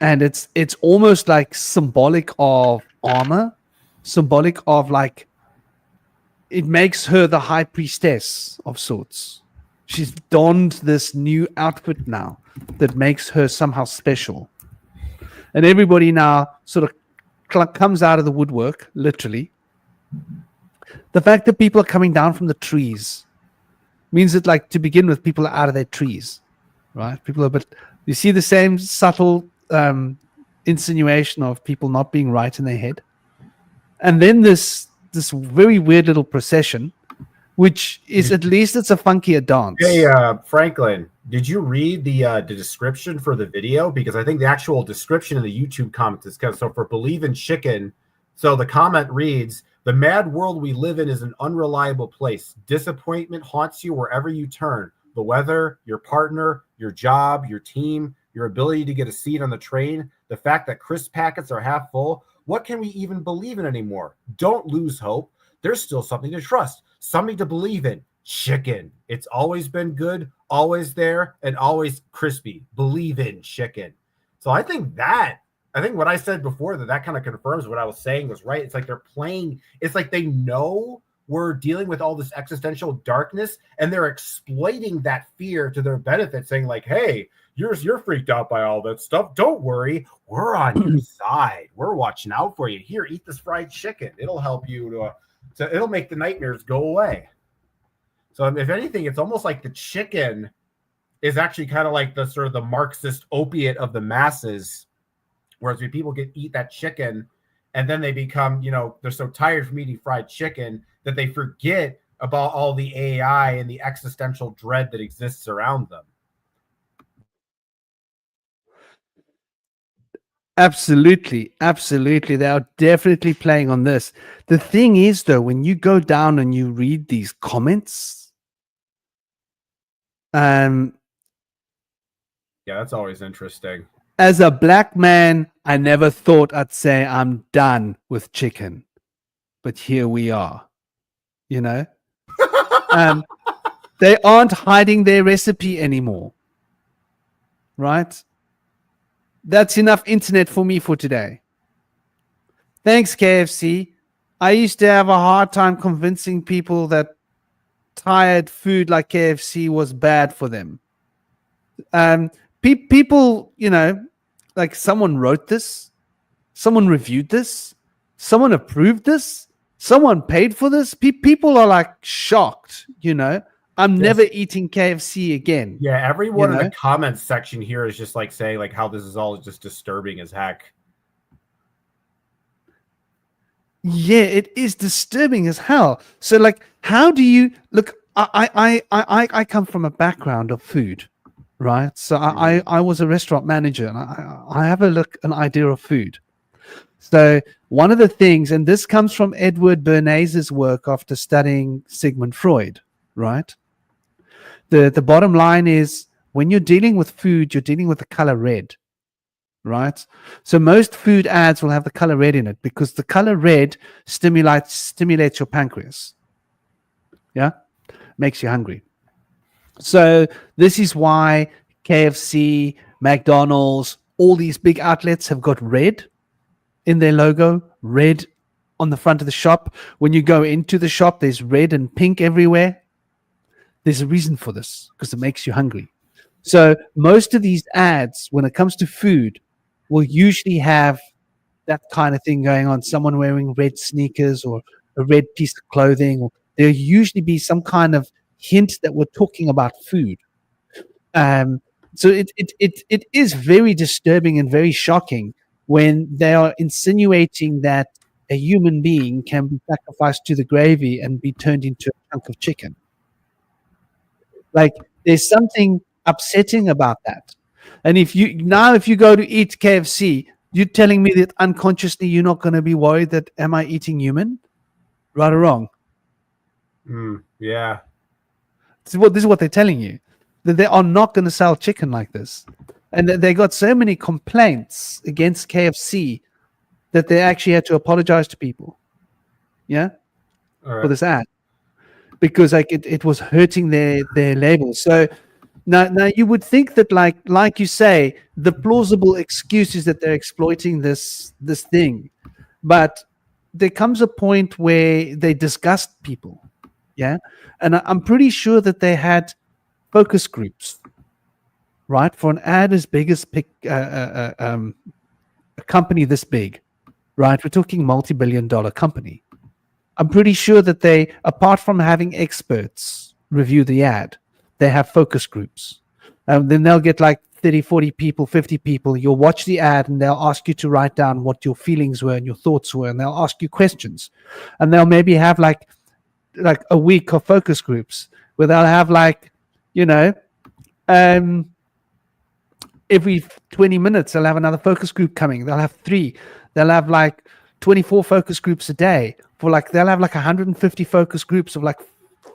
S1: And it's almost like symbolic of armor, symbolic of like, it makes her the high priestess of sorts. She's donned this new outfit now that makes her somehow special. And everybody now sort of comes out of the woodwork, literally. The fact that people are coming down from the trees means that, like, to begin with, people are out of their trees, right? People are, but you see the same subtle insinuation of people not being right in their head. And then this very weird little procession, which is, at least it's a funkier dance.
S5: Hey, Franklin, did you read the description for the video? Because I think the actual description in the YouTube comments is so for Believe in Chicken. So the comment reads, "The mad world we live in is an unreliable place. Disappointment haunts you wherever you turn. The weather, your partner, your job, your team, your ability to get a seat on the train, the fact that crisp packets are half full. What can we even believe in anymore? Don't lose hope. There's still something to trust, something to believe in. Chicken. It's always been good, always there, and always crispy. Believe in chicken." So I think what I said before, that kind of confirms what I was saying was right. It's like they're playing, it's like they know we're dealing with all this existential darkness, and they're exploiting that fear to their benefit, saying like, hey, you're freaked out by all that stuff. Don't worry. We're on your side. We're watching out for you. Here, eat this fried chicken. It'll help you it'll make the nightmares go away. So if anything, it's almost like the chicken is actually kind of like the sort of the Marxist opiate of the masses. Whereas when people eat that chicken and then they become, they're so tired from eating fried chicken that they forget about all the AI and the existential dread that exists around them.
S1: Absolutely. They are definitely playing on this. The thing is, though, when you go down and you read these comments,
S5: yeah, that's always interesting.
S1: As a black man, I never thought I'd say I'm done with chicken, but here we are. They aren't hiding their recipe anymore, right? That's enough internet for me for today. Thanks, KFC. I used to have a hard time convincing people that tired food like KFC was bad for them. People, like someone wrote this, someone reviewed this, someone approved this, someone paid for this. People are like shocked. I'm
S5: Yes.
S1: never eating KFC again.
S5: Yeah, everyone in
S1: know?
S5: the comments section here is just like saying like how this is all just disturbing as heck.
S1: Yeah, it is disturbing as hell. So, like, how do you look? I come from a background of food, right? So I was a restaurant manager, and I have an idea of food. So one of the things, and this comes from Edward Bernays' work after studying Sigmund Freud, right? The bottom line is when you're dealing with food, you're dealing with the color red, right? So most food ads will have the color red in it because the color red stimulates your pancreas. Yeah, makes you hungry. So this is why KFC, McDonald's, all these big outlets have got red in their logo, red on the front of the shop. When you go into the shop, there's red and pink everywhere. There's a reason for this because it makes you hungry. So most of these ads, when it comes to food, will usually have that kind of thing going on. Someone wearing red sneakers or a red piece of clothing, or there'll usually be some kind of hint that we're talking about food. So it is very disturbing and very shocking when they are insinuating that a human being can be sacrificed to the gravy and be turned into a chunk of chicken. Like, there's something upsetting about that. And if you go to eat KFC, you're telling me that unconsciously you're not going to be worried that am I eating human? Right or wrong?
S5: Yeah.
S1: This is what they're telling you, that they are not going to sell chicken like this. And that they got so many complaints against KFC that they actually had to apologize to people. Yeah.
S5: All right.
S1: For this ad. Because like it was hurting their label. So now you would think that like you say, the plausible excuse is that they're exploiting this thing, but there comes a point where they disgust people, yeah. And I'm pretty sure that they had focus groups, right, for an ad as big as a company this big, right? We're talking multi-billion-dollar company. I'm pretty sure that they, apart from having experts review the ad, they have focus groups. Then they'll get like 30, 40 people, 50 people. You'll watch the ad and they'll ask you to write down what your feelings were and your thoughts were. And they'll ask you questions. And they'll maybe have like a week of focus groups where they'll have every 20 minutes, they'll have another focus group coming. They'll have 3. They'll have like 24 focus groups a day. They'll have like 150 focus groups of like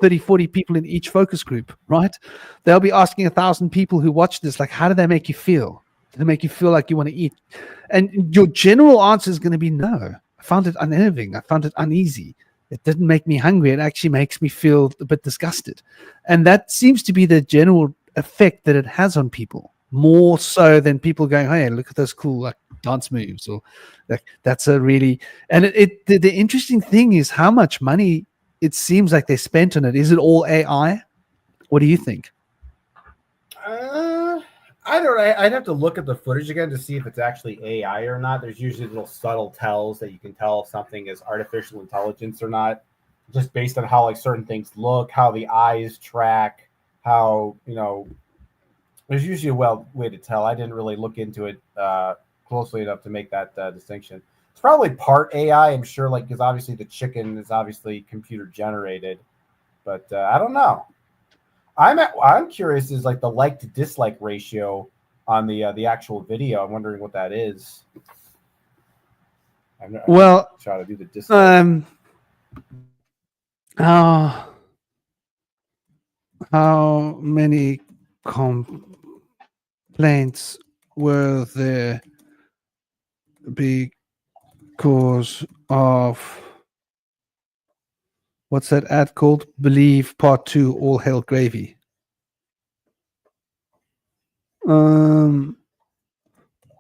S1: 30, 40 people in each focus group, right? They'll be asking 1,000 people who watch this, like, how do they make you feel? Do they make you feel like you want to eat? And your general answer is going to be no. I found it unnerving. I found it uneasy. It didn't make me hungry. It actually makes me feel a bit disgusted. And that seems to be the general effect that it has on people, more so than people going, hey, look at those cool like dance moves, or like that's a really. And the interesting thing is how much money it seems like they spent on it. Is it all AI? What do you think?
S5: I don't know. I'd have to look at the footage again to see if it's actually AI or not. There's usually little subtle tells that you can tell if something is artificial intelligence or not, just based on how like certain things look, how the eyes track, how there's usually a way to tell. I didn't really look into it closely enough to make that distinction. It's probably part AI, I'm sure, like because obviously the chicken is obviously computer generated, but I don't know. I'm curious is like the like to dislike ratio on the actual video. I'm wondering what that is. I'm try to do the dislike.
S1: How many complaints were there because of what's that ad called? Believe Part 2, All Hail Gravy.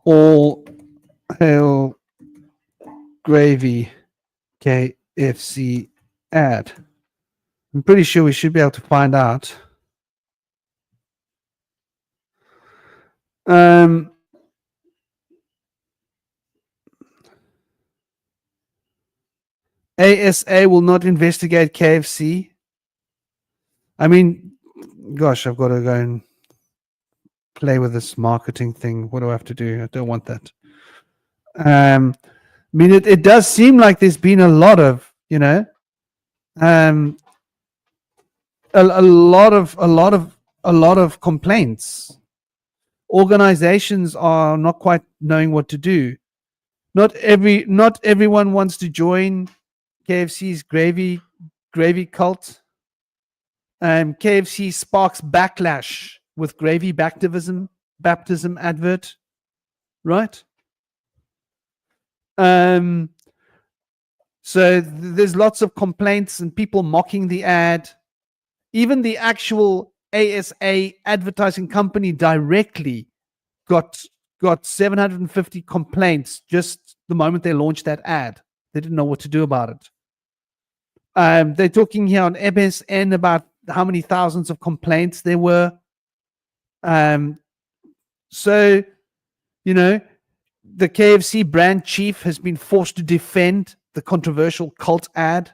S1: All Hail Gravy KFC ad. I'm pretty sure we should be able to find out. ASA will not investigate KFC. I mean, gosh, I've got to go and play with this marketing thing. What do I have to do? I don't want that. I mean, it does seem like there's been a lot of, a lot of complaints. Organizations are not quite knowing what to do. Not everyone wants to join KFC's gravy cult. KFC sparks backlash with gravy baptism advert, right? So there's lots of complaints and people mocking the ad. Even the actual ASA advertising company directly got 750 complaints just the moment they launched that ad. They didn't know what to do about it. They're talking here on MSN about how many thousands of complaints there were. So, the KFC brand chief has been forced to defend the controversial cult ad.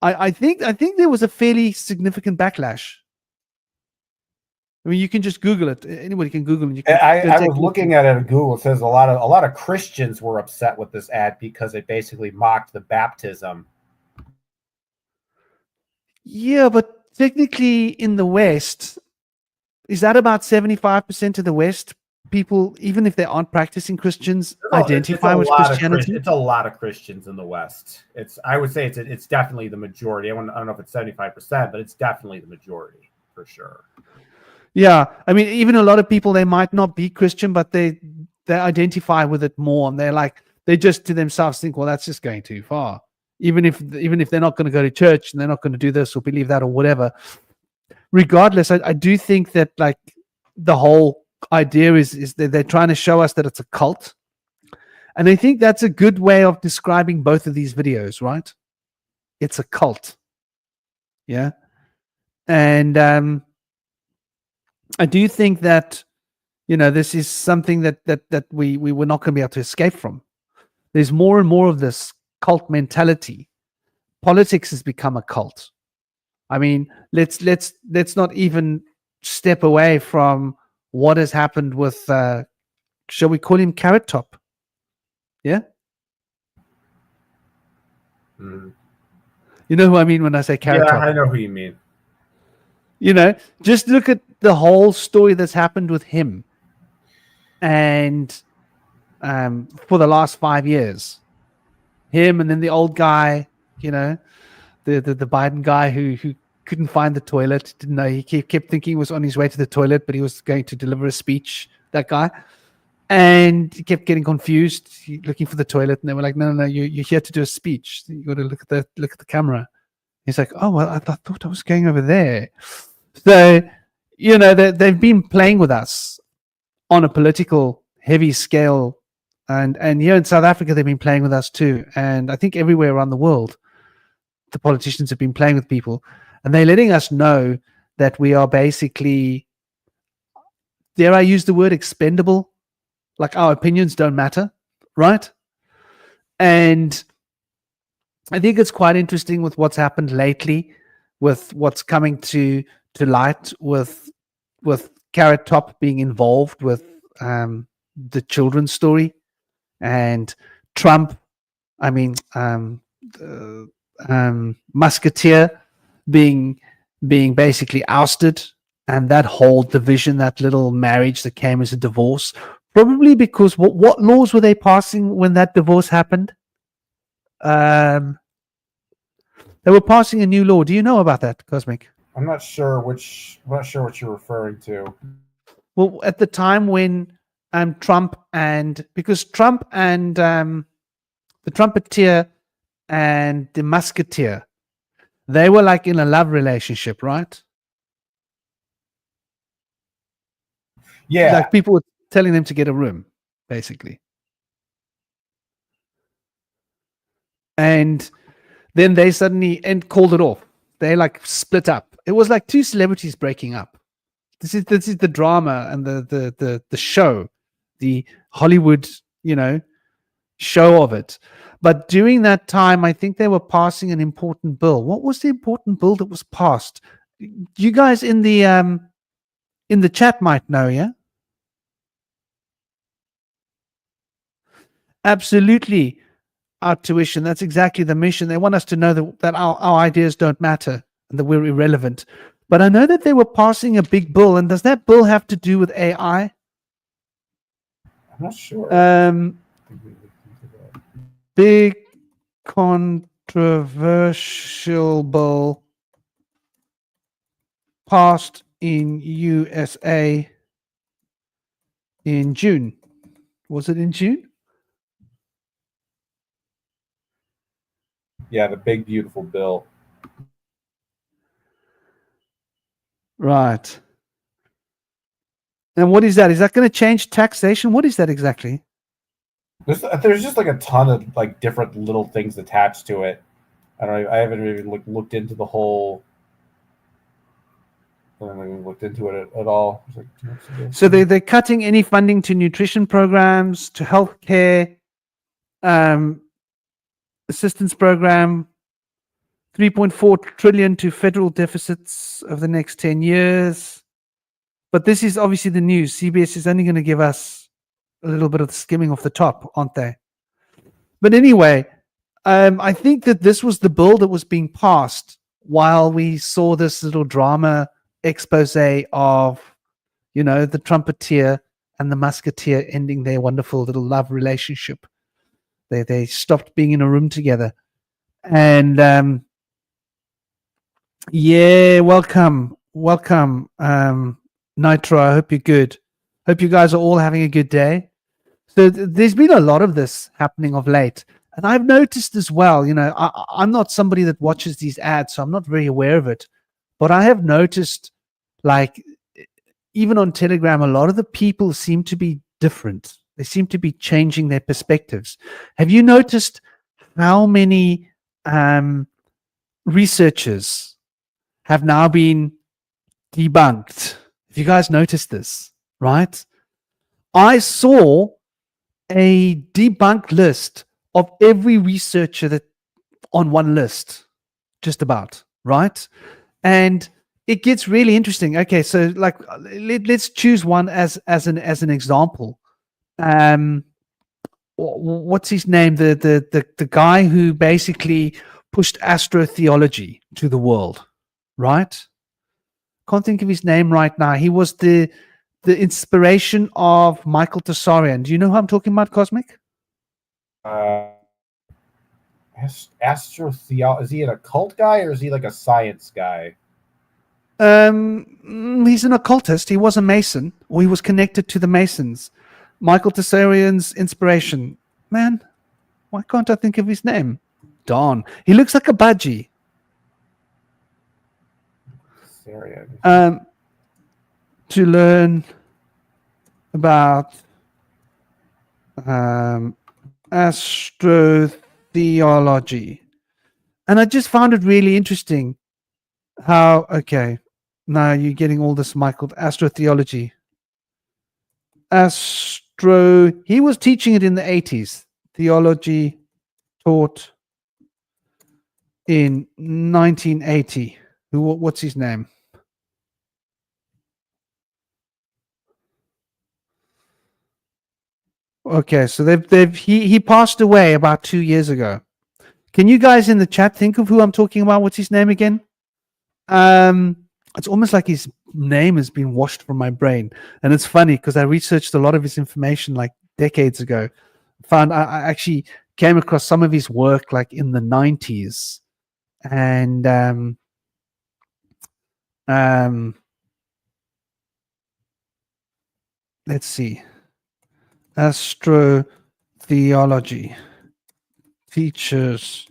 S1: I think there was a fairly significant backlash. I mean, you can just Google it. Anybody can Google it. You can
S2: I was looking at it at Google. It says a lot of Christians were upset with this ad because it basically mocked the baptism.
S1: Yeah, but technically in the West, is that about 75% of the West people, even if they aren't practicing Christians, identify with Christianity?
S2: It's a lot of Christians in the West. I would say it's definitely the majority. I don't know if it's 75%, but it's definitely the majority for sure.
S1: Yeah, I mean, even a lot of people, they might not be Christian, but they identify with it more, and they just to themselves think, well, that's just going too far. Even if they're not going to go to church and they're not going to do this or believe that or whatever. Regardless, I do think that like the whole idea is that they're trying to show us that it's a cult, and I think that's a good way of describing both of these videos, right? It's a cult, yeah, and I do think that this is something that we were not going to be able to escape from. There's more and more of this cult mentality. Politics has become a cult. I mean, let's not even step away from what has happened with shall we call him Carrot Top? Yeah. You know who I mean when I say Carrot Top?
S2: Yeah, I know who you mean.
S1: Just look at the whole story that's happened with him, and for the last 5 years, him and then the old guy, the Biden guy who couldn't find the toilet, didn't know, he kept thinking he was on his way to the toilet, but he was going to deliver a speech, that guy, and he kept getting confused, looking for the toilet, and they were like, no, you're here to do a speech, you got to look at the camera. He's like, oh well, I thought I was going over there. So they've been playing with us on a political heavy scale, and here in South Africa they've been playing with us too, and I think everywhere around the world the politicians have been playing with people, and they're letting us know that we are basically, dare I use the word, expendable, like our opinions don't matter, right? And I think it's quite interesting with what's happened lately, with what's coming to light with Carrot Top being involved with the children's story, and Trump, I mean, Musketeer being basically ousted, and that whole division, that little marriage that came as a divorce, probably because what laws were they passing when that divorce happened? They were passing a new law. Do you know about that, Cosmic?
S2: I'm not sure what you're referring to.
S1: Well, at the time when Trump and the Trumpeteer and the Musketeer, they were like in a love relationship, right?
S2: Yeah.
S1: Like people were telling them to get a room, basically. And then they suddenly called it off. They like split up. It was like two celebrities breaking up. This is the drama and the show, the Hollywood, show of it. But during that time, I think they were passing an important bill. What was the important bill that was passed? You guys in the chat might know, yeah? Absolutely. Our tuition. That's exactly the mission. They want us to know that our ideas don't matter and that we're irrelevant. But I know that they were passing a big bill. And does that bill have to do with AI?
S5: I'm not sure.
S1: Big controversial bill passed in USA in June. Was it in June?
S5: Yeah, the big beautiful bill.
S1: Right. And what is that? Is that going to change taxation? What is that exactly?
S5: There's just like a ton of like different little things attached to it. I don't know. I haven't even looked into the whole. I haven't even looked into it at all.
S1: So they're cutting any funding to nutrition programs, to healthcare, assistance program, 3.4 trillion to federal deficits over the next 10 years. But this is obviously the news. CBS is only going to give us a little bit of the skimming off the top, aren't they? But anyway, I think that this was the bill that was being passed while we saw this little drama expose of, the trumpeter and the musketeer ending their wonderful little love relationship. They stopped being in a room together. And yeah, welcome. Nitro, I hope you're good. Hope you guys are all having a good day. So there's been a lot of this happening of late. And I've noticed as well, I'm not somebody that watches these ads, so I'm not very aware of it. But I have noticed, like, even on Telegram, a lot of the people seem to be different. They seem to be changing their perspectives. Have you noticed how many researchers have now been debunked? Have you guys noticed this, right? I saw a debunked list of every researcher that on one list, just about, right? And it gets really interesting. Okay, so like let's choose one as an example. What's his name? The guy who basically pushed astrotheology to the world, right? Can't think of his name right now. He was the inspiration of Michael Tsarian. Do you know who I'm talking about, Cosmic?
S5: Astrotheology. Is he an occult guy or is he like a science guy?
S1: He's an occultist. He was a Mason, or he was connected to the Masons. Michael Tsarian's inspiration. Man, why can't I think of his name? Darn. He looks like a budgie. To learn about astrotheology. And I just found it really interesting how, okay, now you're getting all this, Michael, astrotheology. He was teaching it in the 80s. Theology taught in 1980. What's his name? Okay, so he passed away about 2 years ago. Can you guys in the chat think of who I'm talking about? What's his name again? It's almost like his name has been washed from my brain. And it's funny because I researched a lot of his information like decades ago. I actually came across some of his work like in the 90s. And let's see. Astrotheology features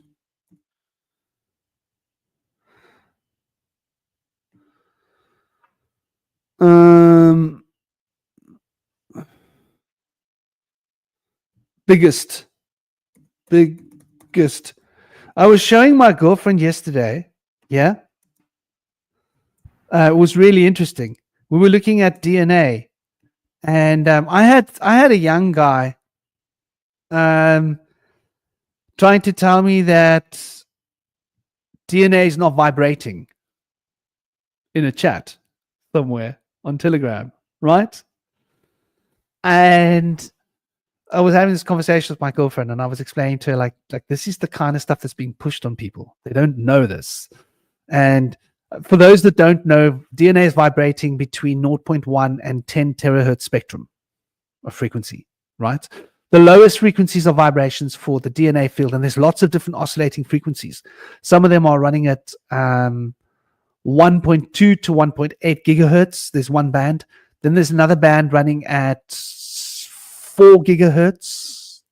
S1: biggest. I was showing my girlfriend yesterday, yeah, was really interesting. We were looking at DNA, and I had a young guy trying to tell me that DNA is not vibrating in a chat somewhere on Telegram, right? And I was having this conversation with my girlfriend, and I was explaining to her, like this is the kind of stuff that's being pushed on people. They don't know this. And for those that don't know, DNA is vibrating between 0.1 and 10 terahertz spectrum of frequency, right? The lowest frequencies of vibrations for the DNA field, and there's lots of different oscillating frequencies. Some of them are running at 1.2 to 1.8 gigahertz. There's one band. Then there's another band running at 4 gigahertz,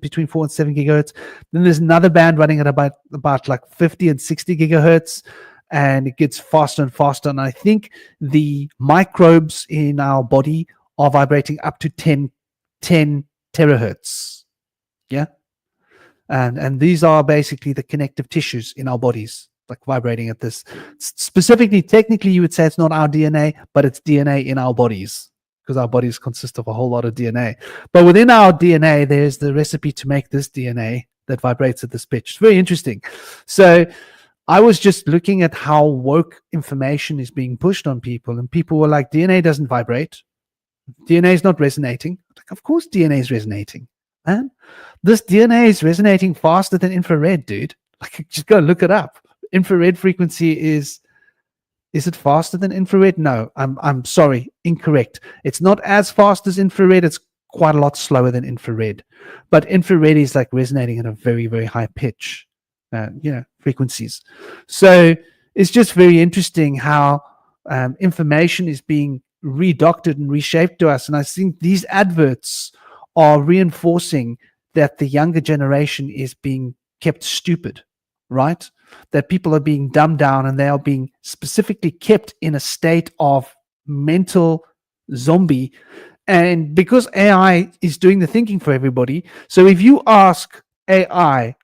S1: between 4 and 7 gigahertz. Then there's another band running at about like 50 and 60 gigahertz, and it gets faster and faster. And I think the microbes in our body are vibrating up to 10 terahertz. Yeah. And these are basically the connective tissues in our bodies, like vibrating at this. Specifically, technically, you would say it's not our DNA, but it's DNA in our bodies, because our bodies consist of a whole lot of DNA. But within our DNA, there's the recipe to make this DNA that vibrates at this pitch. It's very interesting. So I was just looking at how woke information is being pushed on people, and people were like, DNA doesn't vibrate. DNA is not resonating. Like, of course DNA is resonating, man. This DNA is resonating faster than infrared, dude. Like, just go look it up. Infrared frequency is it faster than infrared? No, I'm sorry, incorrect. It's not as fast as infrared. It's quite a lot slower than infrared. But infrared is like resonating at a very, very high pitch, frequencies. So it's just very interesting how information is being redoctored and reshaped to us. And I think these adverts are reinforcing that the younger generation is being kept stupid, right? That people are being dumbed down, and they are being specifically kept in a state of mental zombie. And because AI is doing the thinking for everybody, so if you ask AI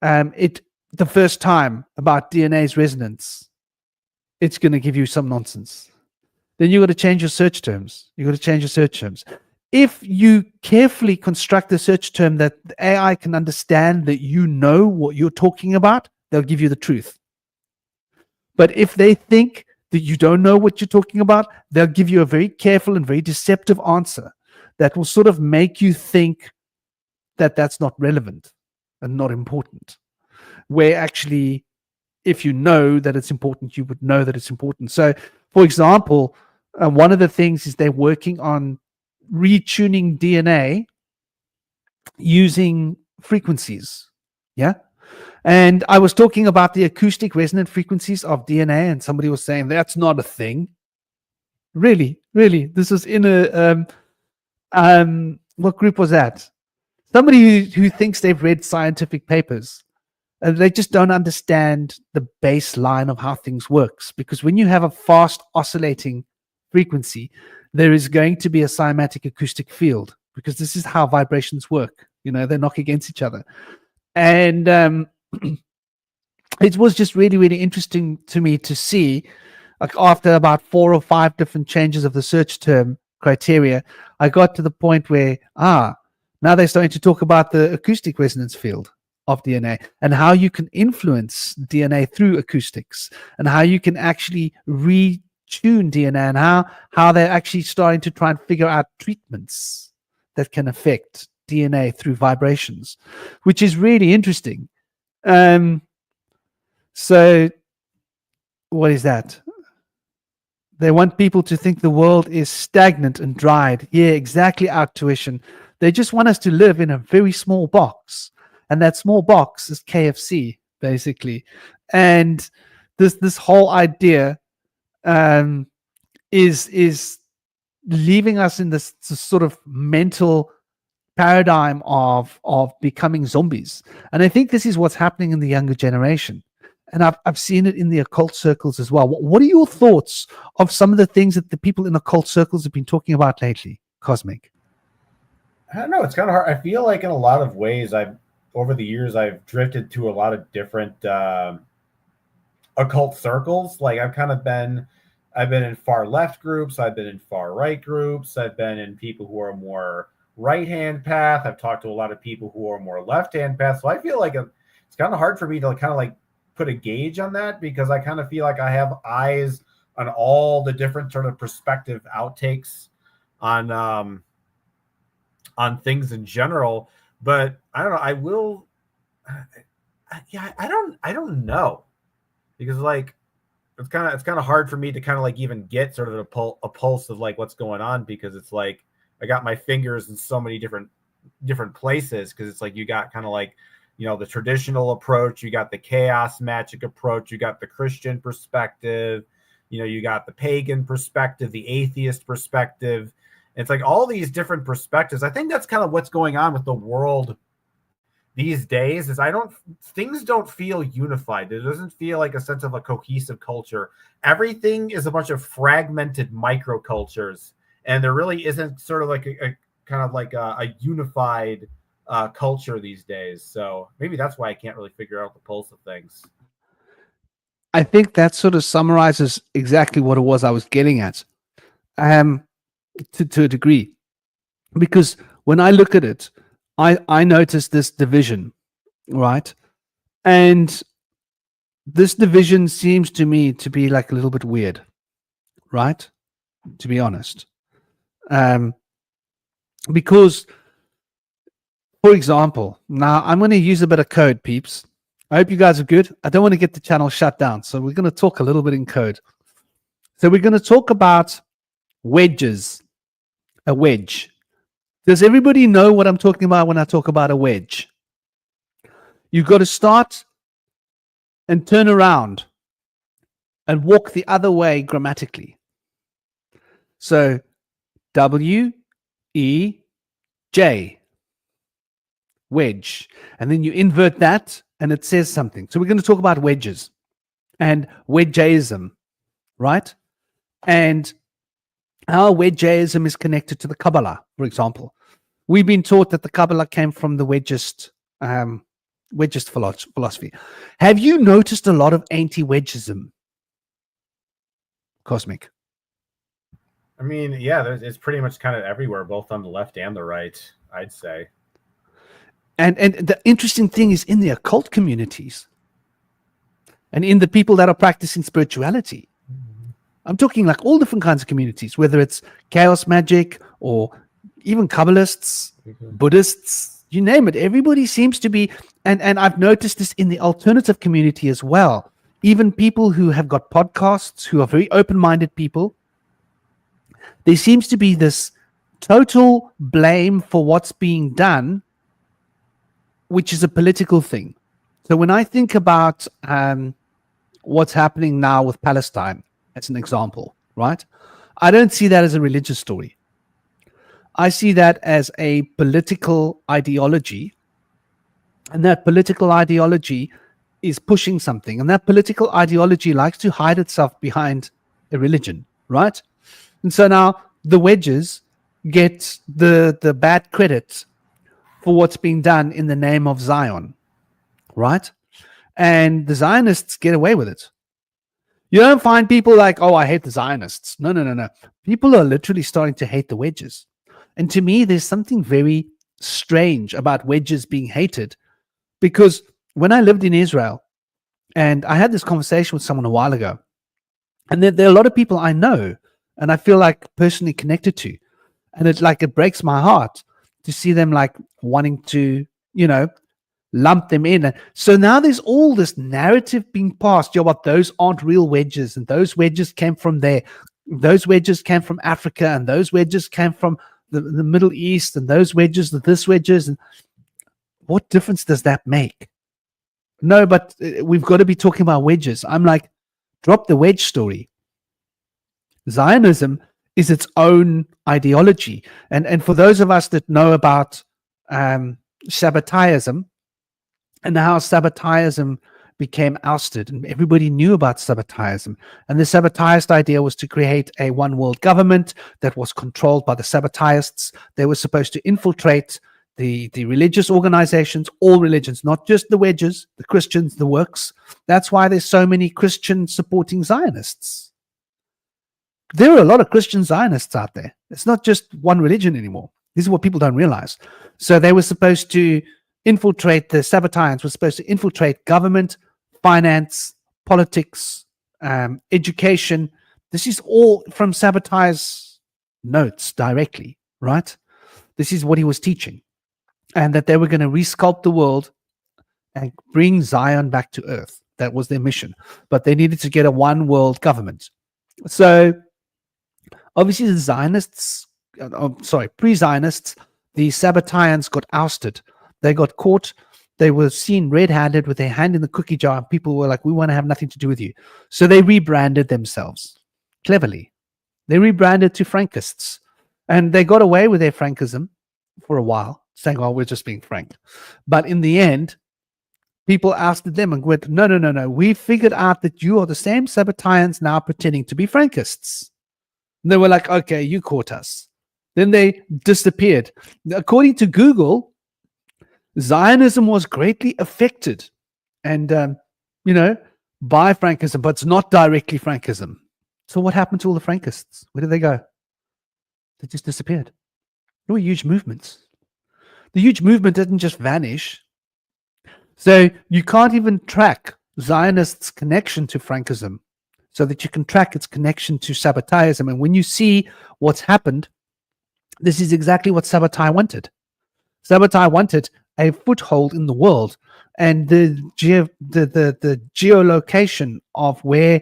S1: the first time about DNA's resonance, it's going to give you some nonsense. Then you got to change your search terms. If you carefully construct the search term that the AI can understand that you know what you're talking about, they'll give you the truth. But if they think that you don't know what you're talking about, they'll give you a very careful and very deceptive answer that will sort of make you think that that's not relevant and not important. Where actually, if you know that it's important, you would know that it's important. So, for example, one of the things is they're working on retuning DNA using frequencies. Yeah. And I was talking about the acoustic resonant frequencies of DNA, and somebody was saying that's not a thing. Really? This was in a what group was that? Somebody who thinks they've read scientific papers. They just don't understand the baseline of how things works. Because when you have a fast oscillating frequency, there is going to be a cymatic acoustic field, because this is how vibrations work. They knock against each other. And it was just really, really interesting to me to see, like, after about 4 or 5 different changes of the search term criteria, I got to the point where, now they're starting to talk about the acoustic resonance field of DNA and how you can influence DNA through acoustics, and how you can actually retune DNA, and how they're actually starting to try and figure out treatments that can affect DNA through vibrations, which is really interesting. So what is that? They want people to think the world is stagnant and dried. Yeah, exactly, our tuition. They just want us to live in a very small box. And that small box is KFC, basically. And this whole idea is leaving us in this sort of mental paradigm of becoming zombies. And I think this is what's happening in the younger generation. And I've seen it in the occult circles as well. What are your thoughts of some of the things that the people in occult circles have been talking about lately, Cosmic?
S5: I don't know. It's kind of hard. I feel like in a lot of ways, over the years, I've drifted to a lot of different occult circles. Like I've been in far left groups, I've been in far right groups, I've been in people who are more right hand path. I've talked to a lot of people who are more left hand path. So I feel like it's kind of hard for me to kind of like put a gauge on that, because I kind of feel like I have eyes on all the different sort of perspective outtakes on things in general. But I don't know. I will. Yeah, I don't know, because like it's kind of hard for me to kind of like even get sort of a pulse of like what's going on, because it's like I got my fingers in so many different places, because it's like you got kind of like, you know, the traditional approach, you got the chaos magic approach, you got the Christian perspective, you know, you got the pagan perspective, the atheist perspective. It's like all these different perspectives. I think that's kind of what's going on with the world these days, is things don't feel unified. It doesn't feel like a sense of a cohesive culture. Everything is a bunch of fragmented microcultures, and there really isn't sort of like a kind of like a unified culture these days. So maybe that's why I can't really figure out the pulse of things.
S1: I think that sort of summarizes exactly what it was I was getting at, to a degree, because when I look at it, I notice this division, right? And this division seems to me to be like a little bit weird, right? To be honest. Because, for example, now I'm going to use a bit of code, peeps. I hope you guys are good. I don't want to get the channel shut down, so we're going to talk a little bit in code. So we're going to talk about wedges. A wedge. Does everybody know what I'm talking about when I talk about a wedge? You've got to start and turn around and walk the other way grammatically. So W, E, J, wedge. And then you invert that and it says something. So we're going to talk about wedges and wedgeism, right? And how wedgeism is connected to the Kabbalah, for example. We've been taught that the Kabbalah came from the wedgist philosophy. Have you noticed a lot of anti-wedgism, Cosmic?
S5: I mean, yeah, it's pretty much kind of everywhere, both on the left and the right, I'd say.
S1: And the interesting thing is in the occult communities and in the people that are practicing spirituality. I'm talking like all different kinds of communities, whether it's chaos magic or even Kabbalists, Buddhists, you name it. Everybody seems to be, and I've noticed this in the alternative community as well. Even people who have got podcasts, who are very open-minded people, there seems to be this total blame for what's being done, which is a political thing. So when I think about what's happening now with Palestine, as an example, right? I don't see that as a religious story. I see that as a political ideology, and that political ideology is pushing something, and that political ideology likes to hide itself behind a religion, right? And so now the wedges get the bad credit for what's being done in the name of Zion, right? And the Zionists get away with it. You don't find people like, oh, I hate the Zionists. No. People are literally starting to hate the wedges. And to me, there's something very strange about wedges being hated, because when I lived in Israel, and I had this conversation with someone a while ago, and there are a lot of people I know and I feel like personally connected to, and it breaks my heart to see them like wanting to, lump them in. And so now there's all this narrative being passed, but those aren't real wedges, and those wedges came from there. Those wedges came from Africa, and those wedges came from the Middle East, and those wedges, this wedges. And what difference does that make? No, but we've got to be talking about wedges. I'm like, drop the wedge story. Zionism is its own ideology. And for those of us that know about Sabbatism, and how Sabbatism became ousted, and everybody knew about Sabbatism. And the Sabbatist idea was to create a one world government that was controlled by the Sabbatists. They were supposed to infiltrate the religious organizations, all religions, not just the wedges, the Christians, the works. That's why there's so many Christian supporting Zionists. There are a lot of Christian Zionists out there. It's not just one religion anymore. This is what people don't realize. So they were supposed to infiltrate, the Sabbateans were supposed to infiltrate government, finance, politics, education. This is all from Sabbatai's notes directly, right? This is what he was teaching. And that they were going to resculpt the world and bring Zion back to earth. That was their mission. But they needed to get a one world government. So obviously the Zionists, pre-Zionists, the Sabbateans got ousted. They got caught. They were seen red-handed with their hand in the cookie jar. And people were like, we want to have nothing to do with you. So they rebranded themselves cleverly. They rebranded to Frankists. And they got away with their Frankism for a while, saying, oh, we're just being frank. But in the end, people ousted them and went, no. We figured out that you are the same Sabbateans now pretending to be Frankists. And they were like, okay, you caught us. Then they disappeared. According to Google, Zionism was greatly affected and, by Frankism, but it's not directly Frankism. So what happened to all the Frankists? Where did they go? They just disappeared. There were huge movements. The huge movement didn't just vanish. So you can't even track Zionists' connection to Frankism so that you can track its connection to Sabbateism. And when you see what's happened, this is exactly what Sabbatai wanted. Sabbatai wanted a foothold in the world, and the geolocation of where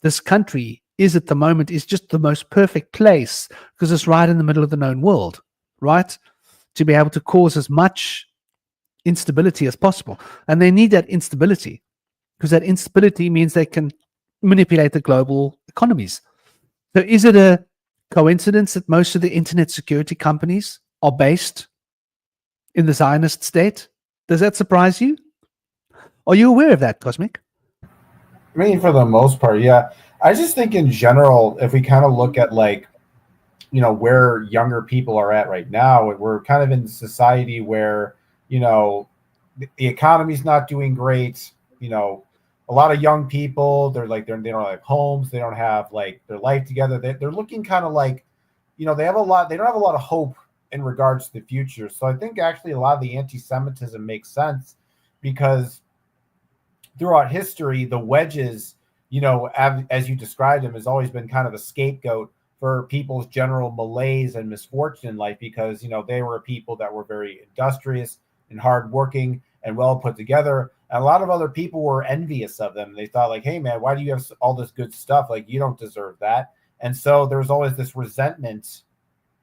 S1: this country is at the moment is just the most perfect place because it's right in the middle of the known world, right? To be able to cause as much instability as possible. And they need that instability because that instability means they can manipulate the global economies. So is it a coincidence that most of the internet security companies are based in the Zionist state? Does that surprise you? Are you aware of that, Cosmic?
S2: I mean, for the most part, yeah. I just think in general, if we kind of look at where younger people are at right now, we're kind of in a society where, the economy's not doing great. A lot of young people, they don't have homes. They don't have their life together. They're looking kind of they don't have a lot of hope in regards to the future. So I think actually a lot of the anti-Semitism makes sense because throughout history, the wedges, as you described him, has always been kind of a scapegoat for people's general malaise and misfortune in life because, they were people that were very industrious and hardworking and well put together. And a lot of other people were envious of them. They thought hey, man, why do you have all this good stuff? You don't deserve that. And so there's always this resentment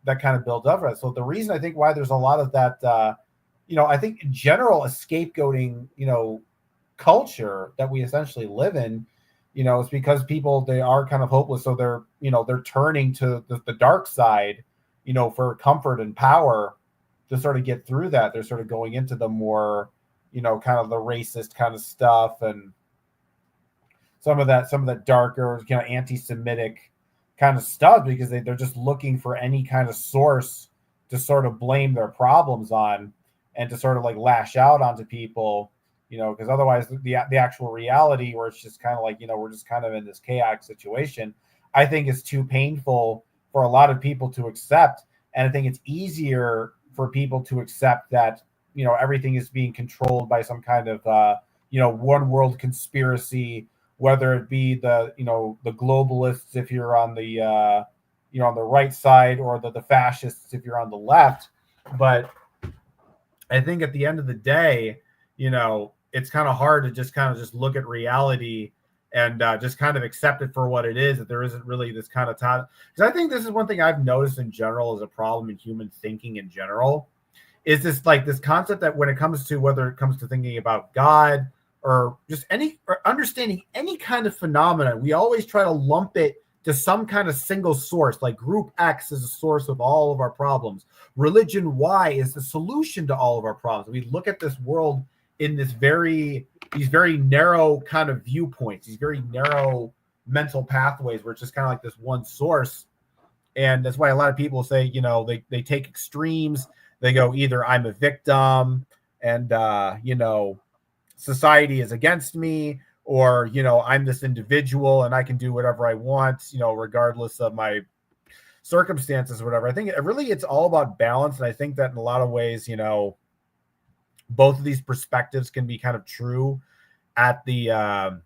S2: that kind of builds up. So the reason I think why there's a lot of that, I think in general, a scapegoating, culture that we essentially live in, it's because people, they are kind of hopeless. So they're turning to the dark side, for comfort and power to sort of get through that. They're sort of going into the more, kind of the racist kind of stuff and some of that darker, anti-Semitic kind of stuff because they're just looking for any kind of source to sort of blame their problems on and to sort of lash out onto people, because otherwise the actual reality where it's just kind of we're just kind of in this chaotic situation, I think is too painful for a lot of people to accept. And I think it's easier for people to accept that, everything is being controlled by some kind of, one world conspiracy, whether it be the globalists, if you're on the, on the right side, or the fascists, if you're on the left. But I think at the end of the day, it's kind of hard to just look at reality and just kind of accept it for what it is, that there isn't really this kind of time. Because I think this is one thing I've noticed in general as a problem in human thinking in general, is this this concept that when it comes to, whether it comes to thinking about God or just or understanding any kind of phenomenon, we always try to lump it to some kind of single source, like group X is the source of all of our problems. Religion Y is the solution to all of our problems. We look at this world in these very narrow kind of viewpoints, these very narrow mental pathways where it's just kind of this one source. And that's why a lot of people say, they take extremes.
S5: They go either I'm a victim and society is against me, or I'm this individual and I can do whatever I want, regardless of my circumstances or whatever. I think it's all about balance, and I think that in a lot of ways, both of these perspectives can be kind of true at the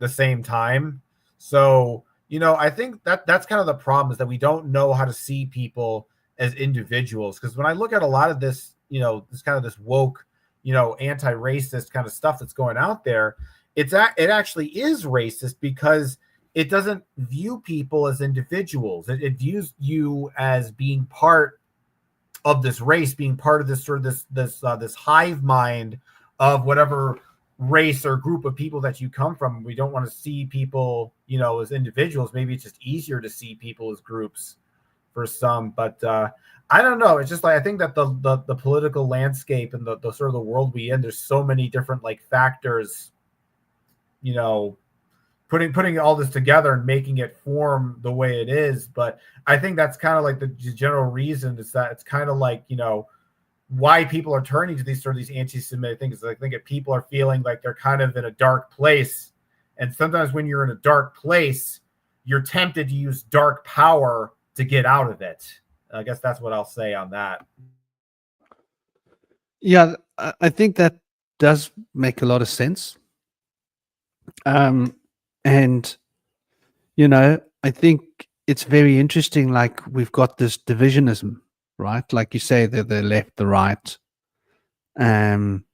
S5: same time. So I think that's kind of the problem, is that we don't know how to see people as individuals. Because when I look at a lot of this, this kind of this woke, anti-racist kind of stuff that's going out there, it actually is racist, because it doesn't view people as individuals. It views you as being part of this race, being part of this sort of this hive mind of whatever race or group of people that you come from. We don't want to see people, as individuals. Maybe it's just easier to see people as groups for some, but I don't know. It's just like, I think that the political landscape and the sort of the world we in, there's so many different like factors, putting all this together and making it form the way it is. But I think that's kind of like the general reason, is that it's kind of like, why people are turning to these anti-Semitic things. I think if people are feeling like they're kind of in a dark place, and sometimes when you're in a dark place, you're tempted to use dark power to get out of it. I guess that's what I'll say on that.
S1: Yeah, I think that does make a lot of sense. And, I think it's very interesting. Like, we've got this divisionism, right? Like you say, the left, the right, and,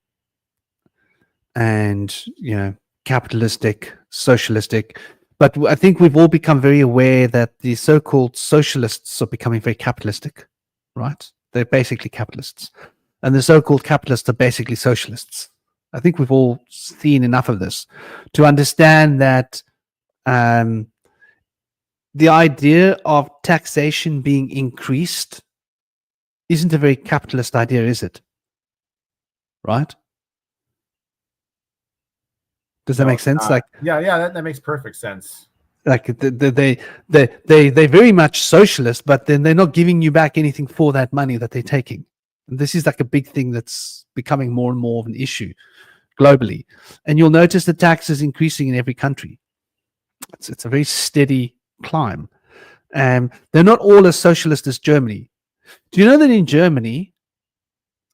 S1: capitalistic, socialistic. But I think we've all become very aware that the so-called socialists are becoming very capitalistic, right? They're basically capitalists. And the so-called capitalists are basically socialists. I think we've all seen enough of this to understand that the idea of taxation being increased isn't a very capitalist idea, is it? Right? Does that make sense? Like,
S5: yeah, that makes perfect sense.
S1: Like they very much socialist, but then they're not giving you back anything for that money that they're taking. And this is like a big thing that's becoming more and more of an issue globally. And you'll notice the tax is increasing in every country. It's a very steady climb. And they're not all as socialist as Germany. Do you know that in Germany,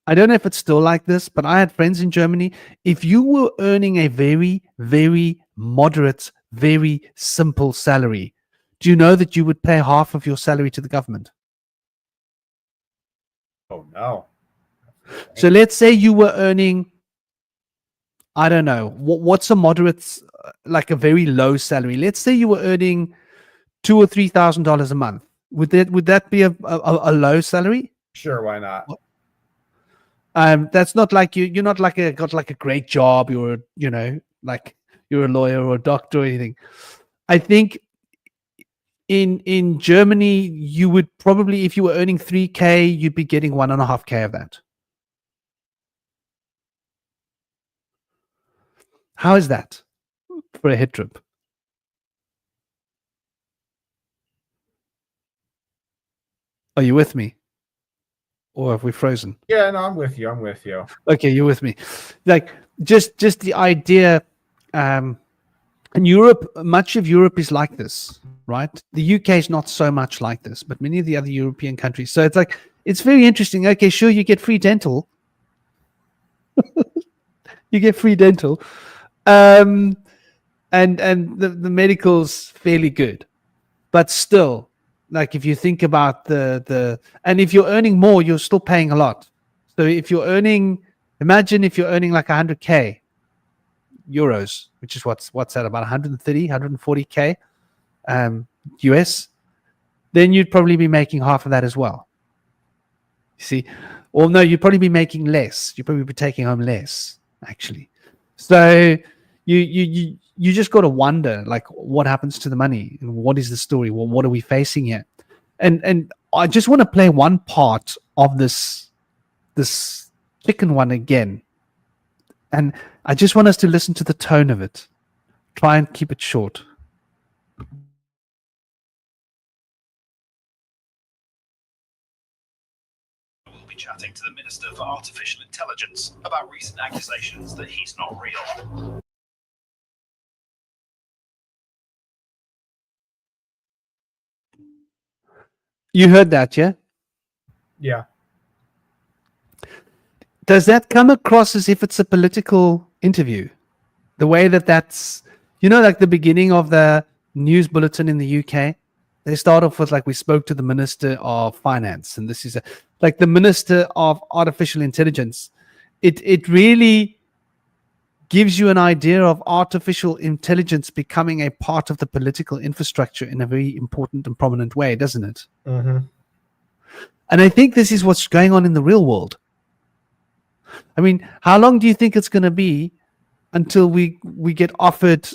S1: I don't know if it's still like this, but I had friends in Germany. If you were earning a very, very moderate, very simple salary, do you know that you would pay half of your salary to the government?
S5: Oh, no.
S1: So let's say you were earning, I don't know, what's a moderate, like a very low salary? Let's say you were earning $2,000 or $3,000 a month. Would that be a low salary?
S5: Sure, why not?
S1: That's not like you're not like got like a great job. You're like you're a lawyer or a doctor or anything. I think in Germany, you would probably, if you were earning 3K, you'd be getting 1.5K of that. How is that for a head trip? Are you with me? Or have we frozen?
S5: Yeah, no, I'm with you.
S1: Okay, you're with me. Like, just the idea, and Europe, much of Europe is like this, right? The UK is not so much like this, but many of the other European countries. So it's like, it's very interesting. Okay, sure, you get free dental. You get free dental. And the medical's fairly good. But still, like, if you think about and if you're earning more, you're still paying a lot. So if you're earning, imagine if you're earning like 100K euros, which is what's that, about 130, 140K US, then you'd probably be making half of that as well. You see? Or no, you'd probably be making less. You'd probably be taking home less, actually. So you just got to wonder, like, what happens to the money and what is the story? Well, what are we facing here? And I just want to play one part of this chicken one again. And I just want us to listen to the tone of it. Try and keep it short.
S3: Will be be chatting to the Minister for Artificial Intelligence about recent accusations that he's not real.
S1: You heard that, yeah?
S5: Yeah.
S1: Does that come across as if it's a political interview? The way that's, like the beginning of the news bulletin in the UK, they start off with like, we spoke to the Minister of Finance, and this is like the Minister of Artificial Intelligence. It really gives you an idea of artificial intelligence becoming a part of the political infrastructure in a very important and prominent way, doesn't it?
S5: Mm-hmm.
S1: And I think this is what's going on in the real world. I mean, how long do you think it's going to be until we get offered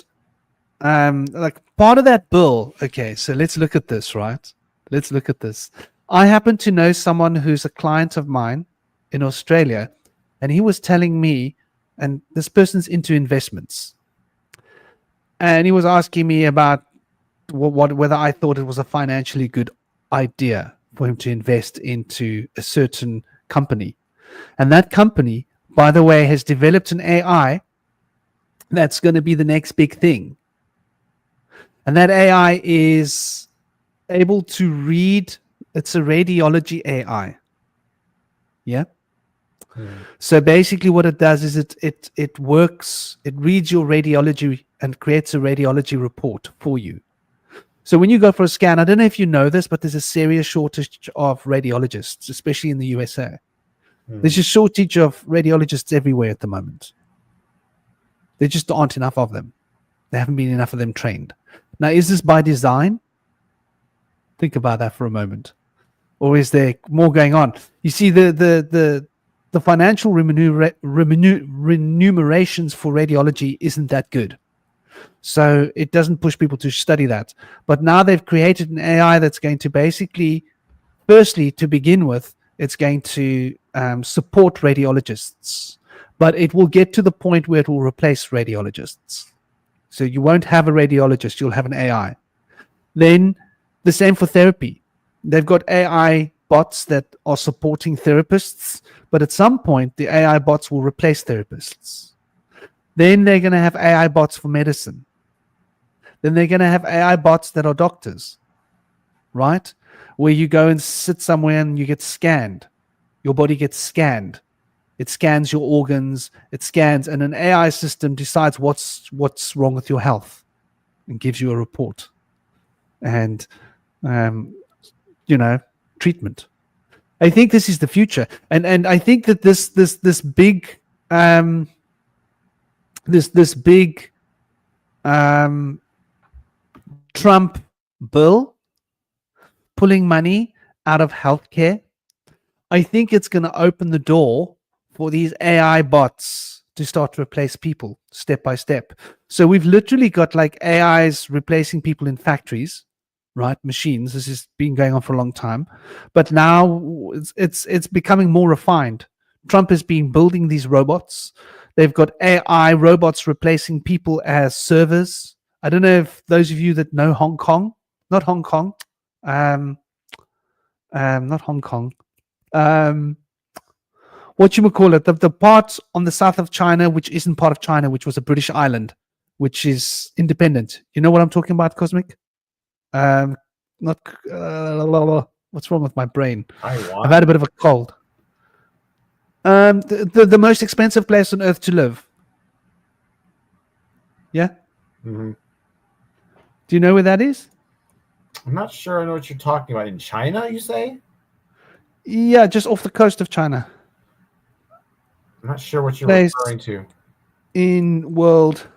S1: like part of that bill? Okay, so let's look at this, right? Let's look at this. I happen to know someone who's a client of mine in Australia, and he was telling me, and this person's into investments, and he was asking me about whether I thought it was a financially good idea for him to invest into a certain company. And that company, by the way, has developed an AI that's going to be the next big thing. And that AI is able to read, it's a radiology AI. Yeah. So basically what it does is it works, it reads your radiology and creates a radiology report for you. So when you go for a scan, I don't know if you know this, but there's a serious shortage of radiologists, especially in the USA. There's a shortage of radiologists everywhere at the moment. There just aren't enough of them. There haven't been enough of them trained. Now, is this by design? Think about that for a moment. Or is there more going on? You see, the financial remunerations for radiology isn't that good. So it doesn't push people to study that. But now they've created an AI that's going to basically, firstly, to begin with, it's going to support radiologists. But it will get to the point where it will replace radiologists. So you won't have a radiologist, you'll have an AI. Then the same for therapy. They've got AI bots that are supporting therapists, but at some point the AI bots will replace therapists. Then they're going to have AI bots for medicine. Then they're going to have AI bots that are doctors, right? Where you go and sit somewhere and you get scanned. Your body gets scanned. It scans your organs, it scans, and an AI system decides what's wrong with your health and gives you a report and, treatment. I think this is the future. And I think that this big Trump bill pulling money out of healthcare, I think it's going to open the door for these AI bots to start to replace people step by step. So we've literally got like AIs replacing people in factories, right? Machines. This has been going on for a long time, but now it's becoming more refined. Trump has been building these robots. They've got AI robots replacing people as servers. I don't know if those of you that know Hong Kong, not Hong Kong, what you would call it, the part on the south of China, which isn't part of China, which was a British island, which is independent. You know what I'm talking about, Cosmic? What's wrong with my brain? I've had a bit of a cold. The most expensive place on earth to live. Yeah?
S5: Mm-hmm.
S1: Do you know where that is?
S5: I'm not sure I know what you're talking about. In China, you say?
S1: Yeah, just off the coast of China.
S5: I'm not sure what you're
S1: Place
S5: referring to.
S1: in world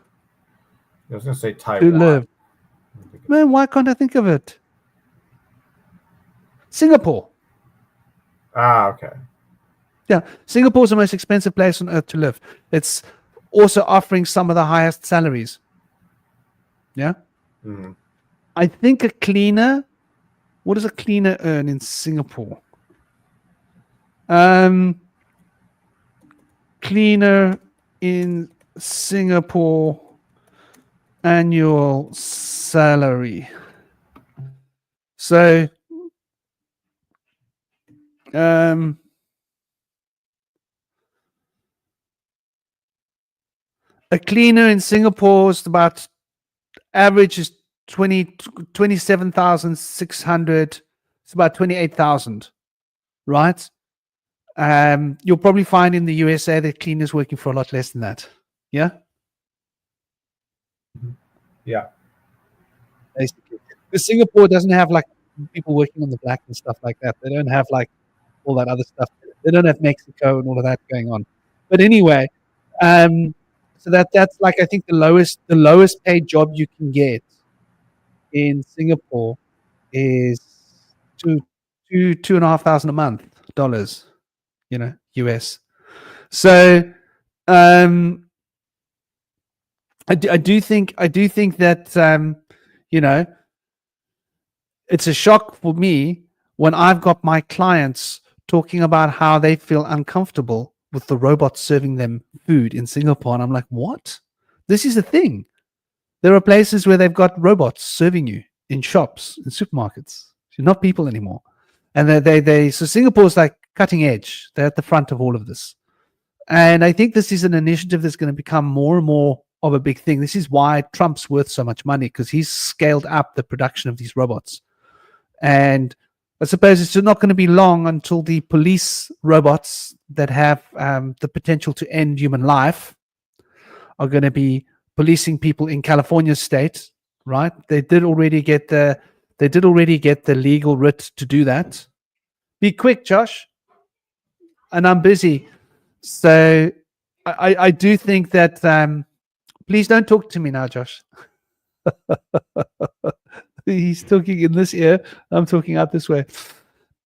S5: I was going to say
S1: to
S5: Taiwan.
S1: live. Man, why can't I think of it? Singapore.
S5: Ah, okay.
S1: Yeah, Singapore is the most expensive place on earth to live. It's also offering some of the highest salaries. Yeah?
S5: Mm-hmm.
S1: I think a cleaner, what does a cleaner earn in Singapore? Cleaner in Singapore annual salary. So, A cleaner in Singapore is about average is 27,600. It's about 28,000, right? You'll probably find in the USA that cleaners working for a lot less than that. Yeah.
S2: Yeah.
S1: Basically, because Singapore doesn't have like people working on the black and stuff like that. They don't have like all that other stuff. They don't have Mexico and all of that going on. But anyway, so that's like I think the lowest paid job you can get in Singapore is two and a half thousand a month dollars, US. So I do think that it's a shock for me when I've got my clients talking about how they feel uncomfortable with the robots serving them food in Singapore, and I'm like, what? This is a thing. There are places where they've got robots serving you in shops, in supermarkets. You're not people anymore. And so Singapore's like cutting edge. They're at the front of all of this. And I think this is an initiative that's going to become more and more of a big thing. This is why Trump's worth so much money, because he's scaled up the production of these robots. And I suppose it's not going to be long until the police robots that have the potential to end human life are going to be policing people in California state, right? They did already get the legal writ to do that. Be quick, Josh. And I'm busy. So I do think that please don't talk to me now, Josh. He's talking in this ear. I'm talking out this way.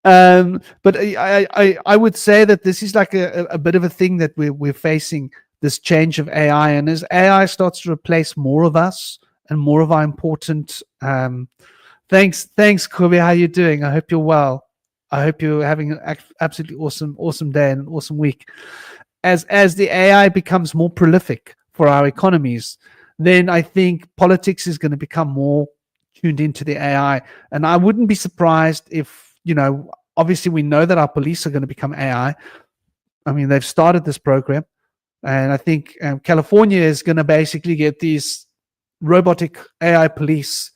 S1: But I would say that this is like a bit of a thing that we're facing, this change of AI. And as AI starts to replace more of us and more of our important thanks, Kobe. How you doing? I hope you're well. I hope you're having an absolutely awesome day and an awesome week. As the AI becomes more prolific for our economies, then I think politics is going to become more tuned into the AI. And I wouldn't be surprised if, obviously we know that our police are going to become AI. I mean, they've started this program. And I think California is going to basically get these robotic AI police,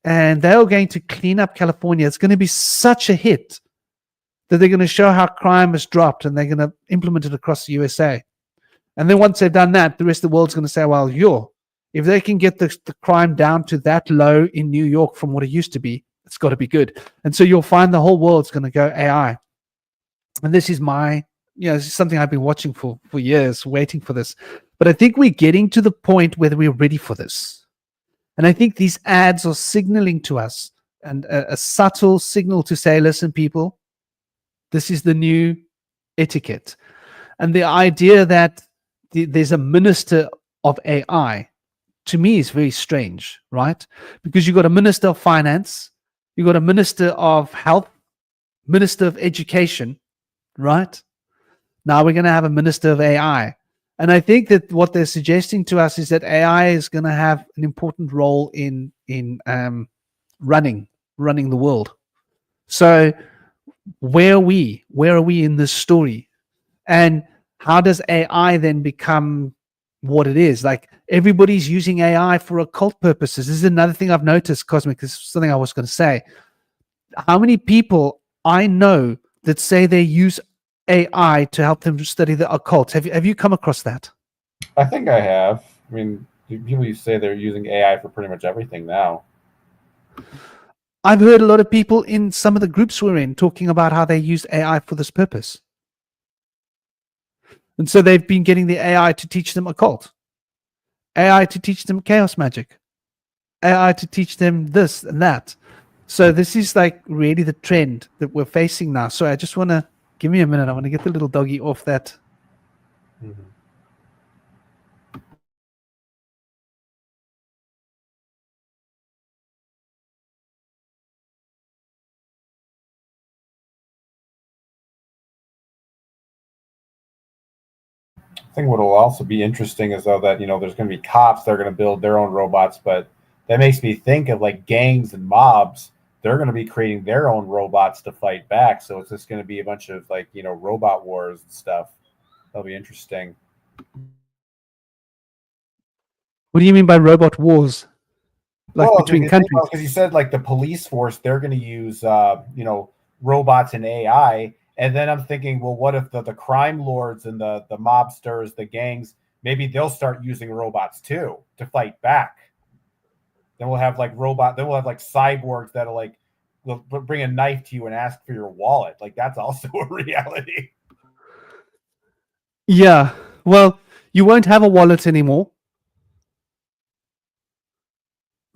S1: and they're going to clean up California. It's going to be such a hit that they're going to show how crime has dropped, and they're going to implement it across the USA. And then once they've done that, the rest of the world's going to say, well, if they can get the crime down to that low in New York from what it used to be, it's got to be good. And so you'll find the whole world's going to go AI. And this is this is something I've been watching for years, waiting for this. But I think we're getting to the point where we're ready for this. And I think these ads are signaling to us, and a subtle signal to say, listen, people, this is the new etiquette. And the idea that there's a minister of AI, to me, is very strange, right? Because you've got a minister of finance, you've got a minister of health, minister of education, right? Now we're going to have a minister of AI. And I think that what they're suggesting to us is that AI is going to have an important role in running the world. So where are we? Where are we in this story? And how does AI then become what it is? Like, everybody's using AI for occult purposes. This is another thing I've noticed, Cosmic. This is something I was going to say. How many people I know that say they use AI to help them study the occult? Have you come across that?
S2: I think I have. I mean, people say they're using AI for pretty much everything now.
S1: I've heard a lot of people in some of the groups we're in talking about how they use AI for this purpose. And so they've been getting the AI to teach them occult, AI to teach them chaos magic, AI to teach them this and that. So this is like really the trend that we're facing now. So I just want to give me a minute. I want to get the little doggy off that.
S2: Mm-hmm. I think what will also be interesting is though that there's going to be cops that are going to build their own robots, but that makes me think of like gangs and mobs. They're going to be creating their own robots to fight back. So it's just going to be a bunch of like robot wars and stuff. That'll be interesting.
S1: What do you mean by robot wars? Like between countries?
S5: Because you said like the police force, they're going to use robots and AI, and then I'm thinking, well, what if the crime lords and the mobsters, the gangs, maybe they'll start using robots too to fight back. Then we'll have like cyborgs that'll like will bring a knife to you and ask for your wallet. Like that's also a reality.
S1: Yeah. Well, you won't have a wallet anymore.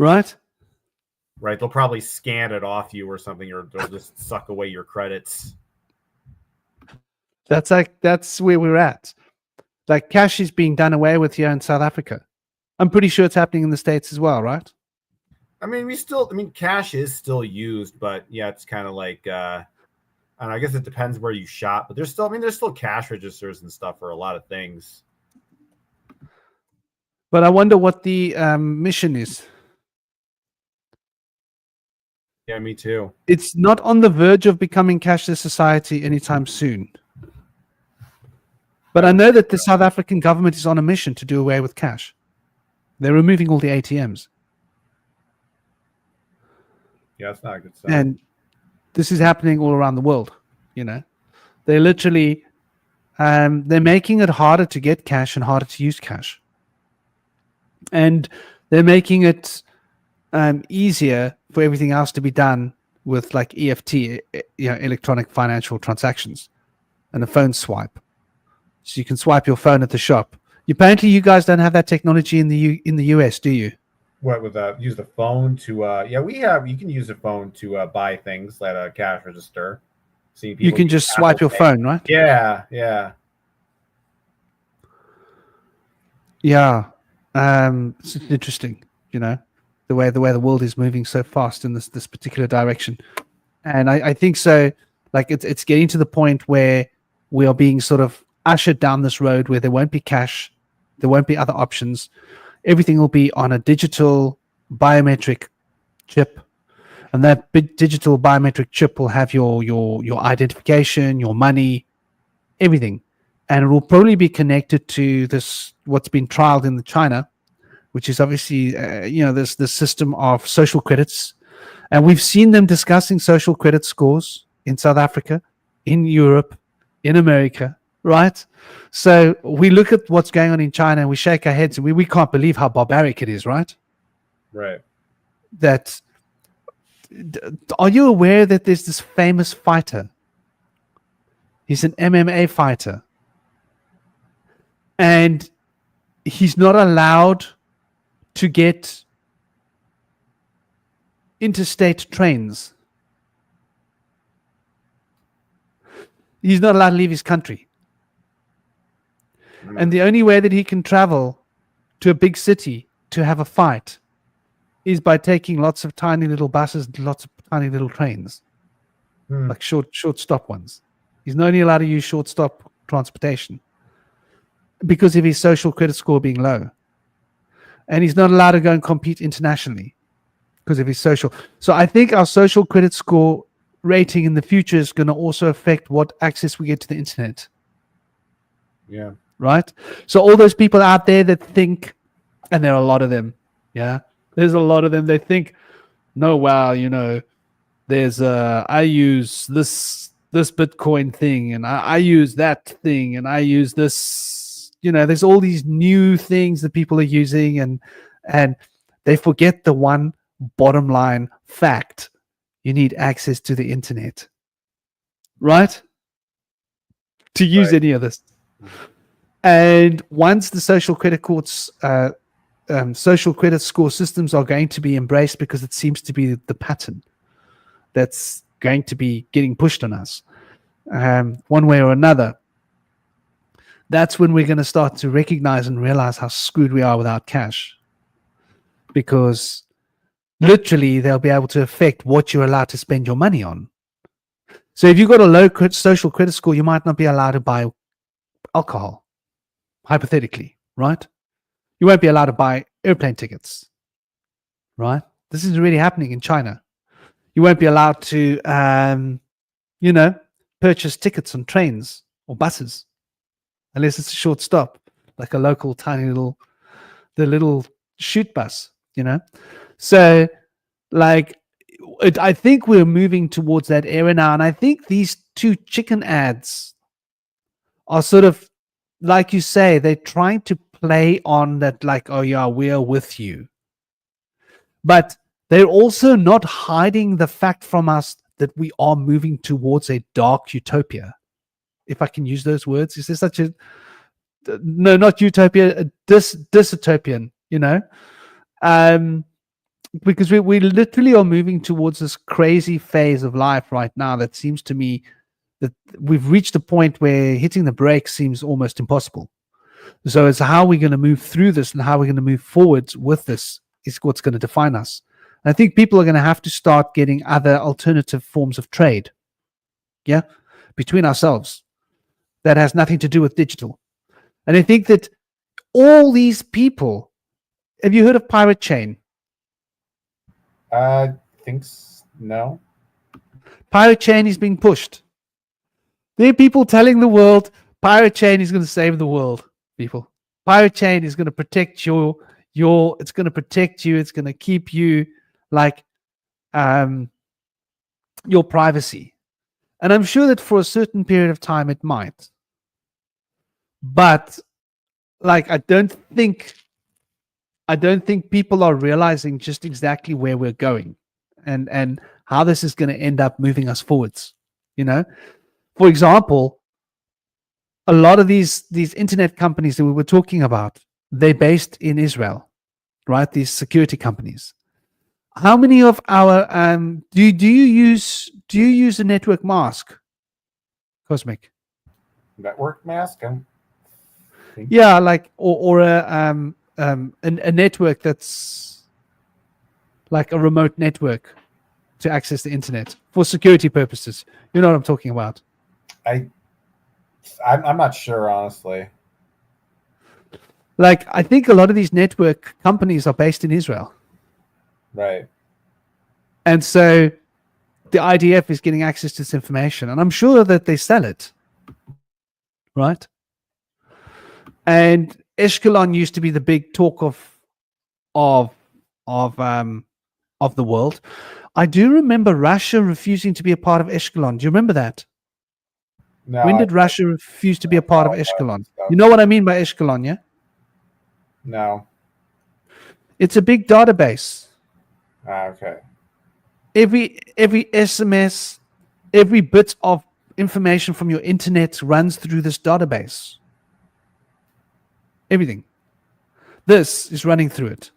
S1: Right?
S5: Right. They'll probably scan it off you or something, or they'll just suck away your credits.
S1: That's where we're at. Like cash is being done away with here in South Africa. I'm pretty sure it's happening in the States as well, right?
S5: I mean, cash is still used, but yeah, it's kind of like, I don't know, I guess it depends where you shop, but there's still cash registers and stuff for a lot of things.
S1: But I wonder what the mission is.
S5: Yeah, me too.
S1: It's not on the verge of becoming cashless society anytime soon. But I know that the South African government is on a mission to do away with cash. They're removing all the ATMs.
S5: Yeah, it's not a good sign.
S1: And this is happening all around the world. You know, they're literally they're making it harder to get cash and harder to use cash. And they're making it easier for everything else to be done with like EFT, electronic financial transactions, and a phone swipe. So you can swipe your phone at the shop. Apparently, you guys don't have that technology in the US, do you?
S5: What with use the phone to you can use a phone to buy things at a cash register.
S1: You can just swipe your phone, right?
S5: Yeah.
S1: It's interesting, the way the world is moving so fast in this particular direction. And I think so, like it's getting to the point where we are being sort of ushered down this road where there won't be cash, there won't be other options. Everything will be on a digital biometric chip, and that digital biometric chip will have your identification, your money, everything, and it will probably be connected to this what's been trialed in China, which is obviously this system of social credits, and we've seen them discussing social credit scores in South Africa, in Europe, in America. Right, so we look at what's going on in China and we shake our heads and we can't believe how barbaric it is. Right. That are you aware that there's this famous fighter? He's an MMA fighter, and he's not allowed to get interstate trains. He's not allowed to leave his country. And the only way that he can travel to a big city to have a fight is by taking lots of tiny little buses and lots of tiny little trains, like short stop ones. He's not only allowed to use short stop transportation because of his social credit score being low. And he's not allowed to go and compete internationally because of his social. So I think our social credit score rating in the future is going to also affect what access we get to the internet.
S5: Yeah.
S1: Right? So all those people out there that think, and there are a lot of them, there's a lot of them, they think, no, wow, there's I use this Bitcoin thing, and I use that thing, and I use this, there's all these new things that people are using, and they forget the one bottom line fact: you need access to the internet, right? To use any of this. And once the social credit social credit score systems are going to be embraced, because it seems to be the pattern that's going to be getting pushed on us, one way or another, that's when we're going to start to recognize and realize how screwed we are without cash. Because literally, they'll be able to affect what you're allowed to spend your money on. So if you've got a low social credit score, you might not be allowed to buy alcohol. Hypothetically, right? You won't be allowed to buy airplane tickets, right? This is really happening in China. You won't be allowed to, purchase tickets on trains or buses, unless it's a short stop, like a local tiny little shoot bus, So, like, I think we're moving towards that era now. And I think these two chicken ads are sort of, like you say, they're trying to play on that, like, oh, yeah, we're with you. But they're also not hiding the fact from us that we are moving towards a dark utopia. If I can use those words, is there such a, no, not utopia, a dystopian, because we literally are moving towards this crazy phase of life right now that seems to me that we've reached a point where hitting the brakes seems almost impossible. So it's how we're going to move through this and how we're going to move forward with this is what's going to define us. And I think people are going to have to start getting other alternative forms of trade, between ourselves that has nothing to do with digital. And I think that all these people, have you heard of Pirate Chain?
S2: No.
S1: Pirate Chain is being pushed. There are people telling the world Pirate Chain is going to save the world. People, Pirate Chain is going to protect your. It's going to protect you. It's going to keep you like your privacy. And I'm sure that for a certain period of time it might. But like I don't think people are realizing just exactly where we're going and how this is going to end up moving us forwards. For example, a lot of these internet companies that we were talking about, they're based in Israel, right? These security companies. How many of our do you use a network mask, Cosmic?
S2: Network mask?
S1: Yeah, like or a network that's like a remote network to access the internet for security purposes. You know what I'm talking about?
S2: I'm not sure, honestly.
S1: Like, I think a lot of these network companies are based in Israel.
S2: Right.
S1: And so the IDF is getting access to this information, and I'm sure that they sell it. Right? And Eshkelon used to be the big talk of the world. I do remember Russia refusing to be a part of Eshkelon. Do you remember that?
S2: No.
S1: When did Russia refuse to be a part of Eshkelon? You know what I mean by Eshkelon, yeah?
S2: No.
S1: It's a big database.
S2: Okay.
S1: Every SMS, every bit of information from your internet runs through this database. Everything. This is running through it.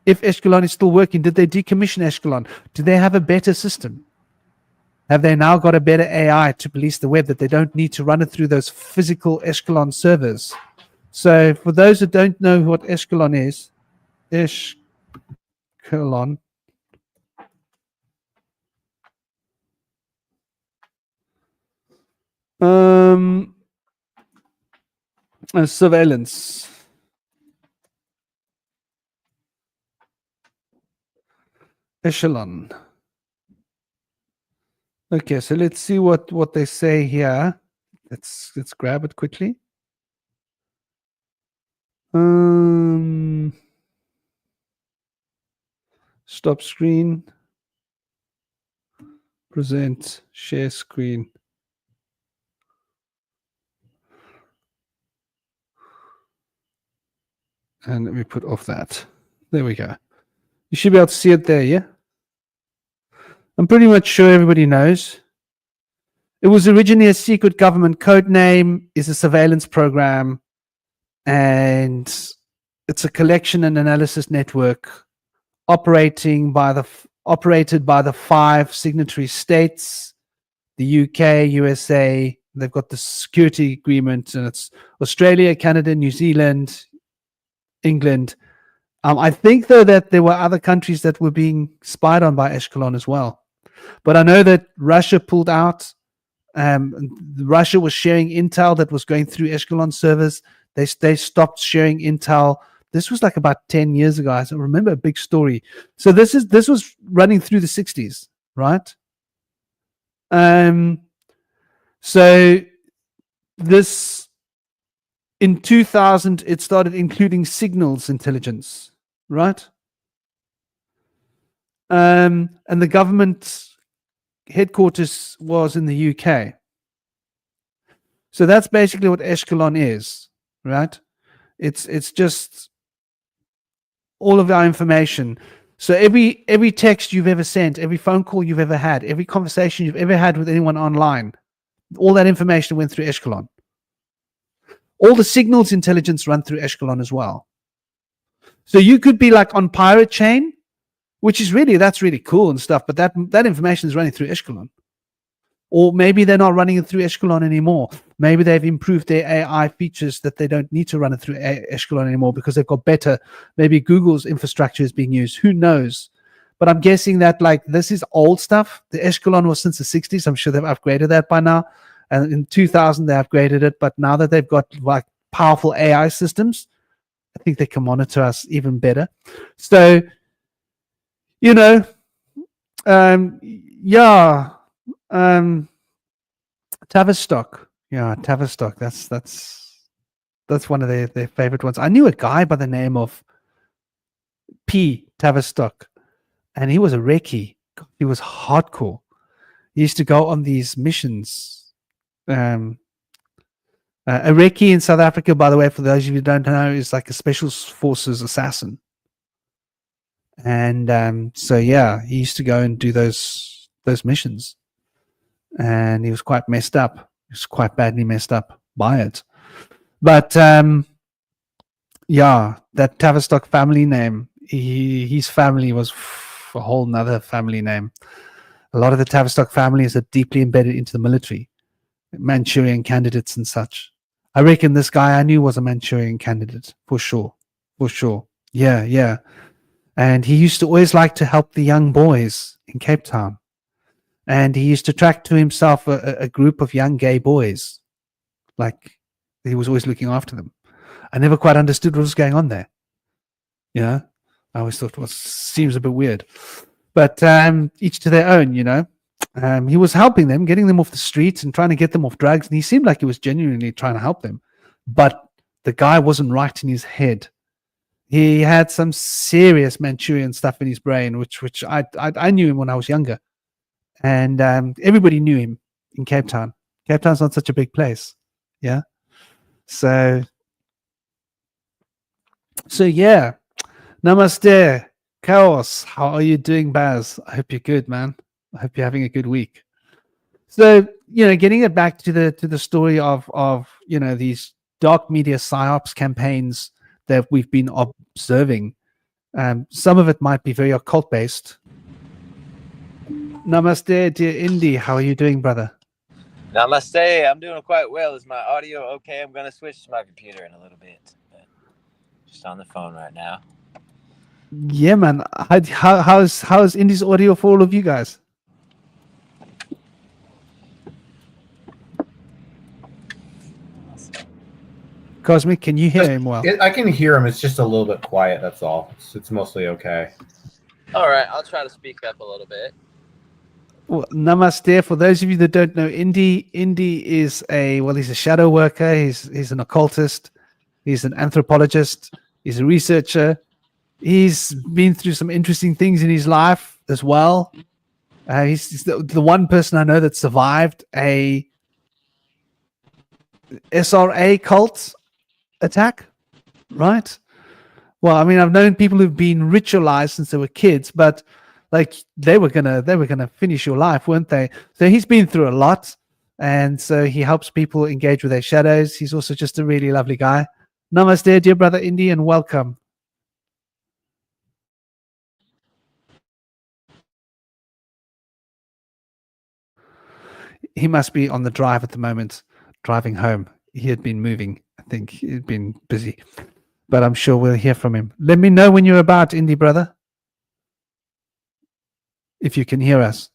S1: If Eshkelon is still working, did they decommission Eshkelon? Do they have a better system? Have they now got a better AI to police the web that they don't need to run it through those physical Eshkelon servers? So for those that don't know what Eshkelon is, Eshkelon surveillance. Echelon. Okay, so let's see what they say here. Let's grab it quickly. Stop screen. Present. Share screen. And let me put off that. There we go. You should be able to see it there, yeah? I'm pretty much sure everybody knows. It was originally a secret government code name, is a surveillance program, and it's a collection and analysis network operated by the 5 signatory states, the UK, USA. They've got the security agreement, and it's Australia, Canada, New Zealand, England. I think, though, that there were other countries that were being spied on by Eshkelon as well. But I know that Russia pulled out. Russia was sharing intel that was going through Eshkelon servers. They stopped sharing intel. This was like about 10 years ago. I remember a big story. So this was running through the 60s, right? So this, in 2000, it started including signals intelligence. right? And the government headquarters was in the UK. So that's basically what Eshkelon is, right? It's just all of our information. So every text you've ever sent, every phone call you've ever had, every conversation you've ever had with anyone online, all that information went through Eshkelon. All the signals intelligence run through Eshkelon as well. So you could be like on Pirate Chain, which is that's really cool and stuff, but that information is running through Eshkelon. Or maybe they're not running it through Eshkelon anymore. Maybe they've improved their AI features that they don't need to run it through Eshkelon anymore because they've got better. Maybe Google's infrastructure is being used. Who knows? But I'm guessing that this is old stuff. The Eshkelon was since the 60s. I'm sure they've upgraded that by now. And in 2000, they upgraded it. But now that they've got powerful AI systems, I think they can monitor us even better. So, Tavistock. Yeah, Tavistock. That's one of their favorite ones. I knew a guy by the name of P. Tavistock, and he was a recce. He was hardcore. He used to go on these missions. A recce in South Africa, by the way, for those of you who don't know, is like a special forces assassin. And so yeah, he used to go and do those missions. And he was quite messed up. He was quite badly messed up by it. But yeah, that Tavistock family name, his family was a whole nother family name. A lot of the Tavistock families are deeply embedded into the military, Manchurian candidates and such. I reckon this guy I knew was a Manchurian candidate, for sure. For sure. Yeah. And he used to always like to help the young boys in Cape Town. And he used to attract to himself a group of young gay boys. Like, he was always looking after them. I never quite understood what was going on there. I always thought it seems a bit weird. But each to their own, He was helping them, getting them off the streets and trying to get them off drugs. And he seemed like he was genuinely trying to help them. But the guy wasn't right in his head. He had some serious Manchurian stuff in his brain, which I knew him when I was younger. And everybody knew him in Cape Town. Cape Town's not such a big place. Yeah. So yeah. Namaste. Chaos. How are you doing, Baz? I hope you're good, man. I hope you're having a good week. So, getting it back to the story of these dark media PSYOPs campaigns that we've been observing. Some of it might be very occult based. Namaste, dear Indy. How are you doing, brother?
S6: Namaste. I'm doing quite well. Is my audio okay? I'm going to switch to my computer in a little bit. But just on the phone right now.
S1: Yeah, man. How's Indy's audio for all of you guys? Cosmic, can you hear him well?
S5: I can hear him. It's just a little bit quiet. That's all. It's mostly okay.
S6: All right. I'll try to speak up a little bit.
S1: Well, namaste. For those of you that don't know, Indy is he's a shadow worker. He's an occultist. He's an anthropologist. He's a researcher. He's been through some interesting things in his life as well. He's the one person I know that survived a SRA cult attack, right? Well, I mean, I've known people who've been ritualized since they were kids, but they were gonna finish your life, weren't they? So he's been through a lot, and so he helps people engage with their shadows. He's also just a really lovely guy. Namaste, dear brother Indy, and welcome. He must be on the drive at the moment, driving home. He had been moving. I think he'd been busy, but I'm sure we'll hear from him. Let me know when you're about, Indy, brother, if you can hear us.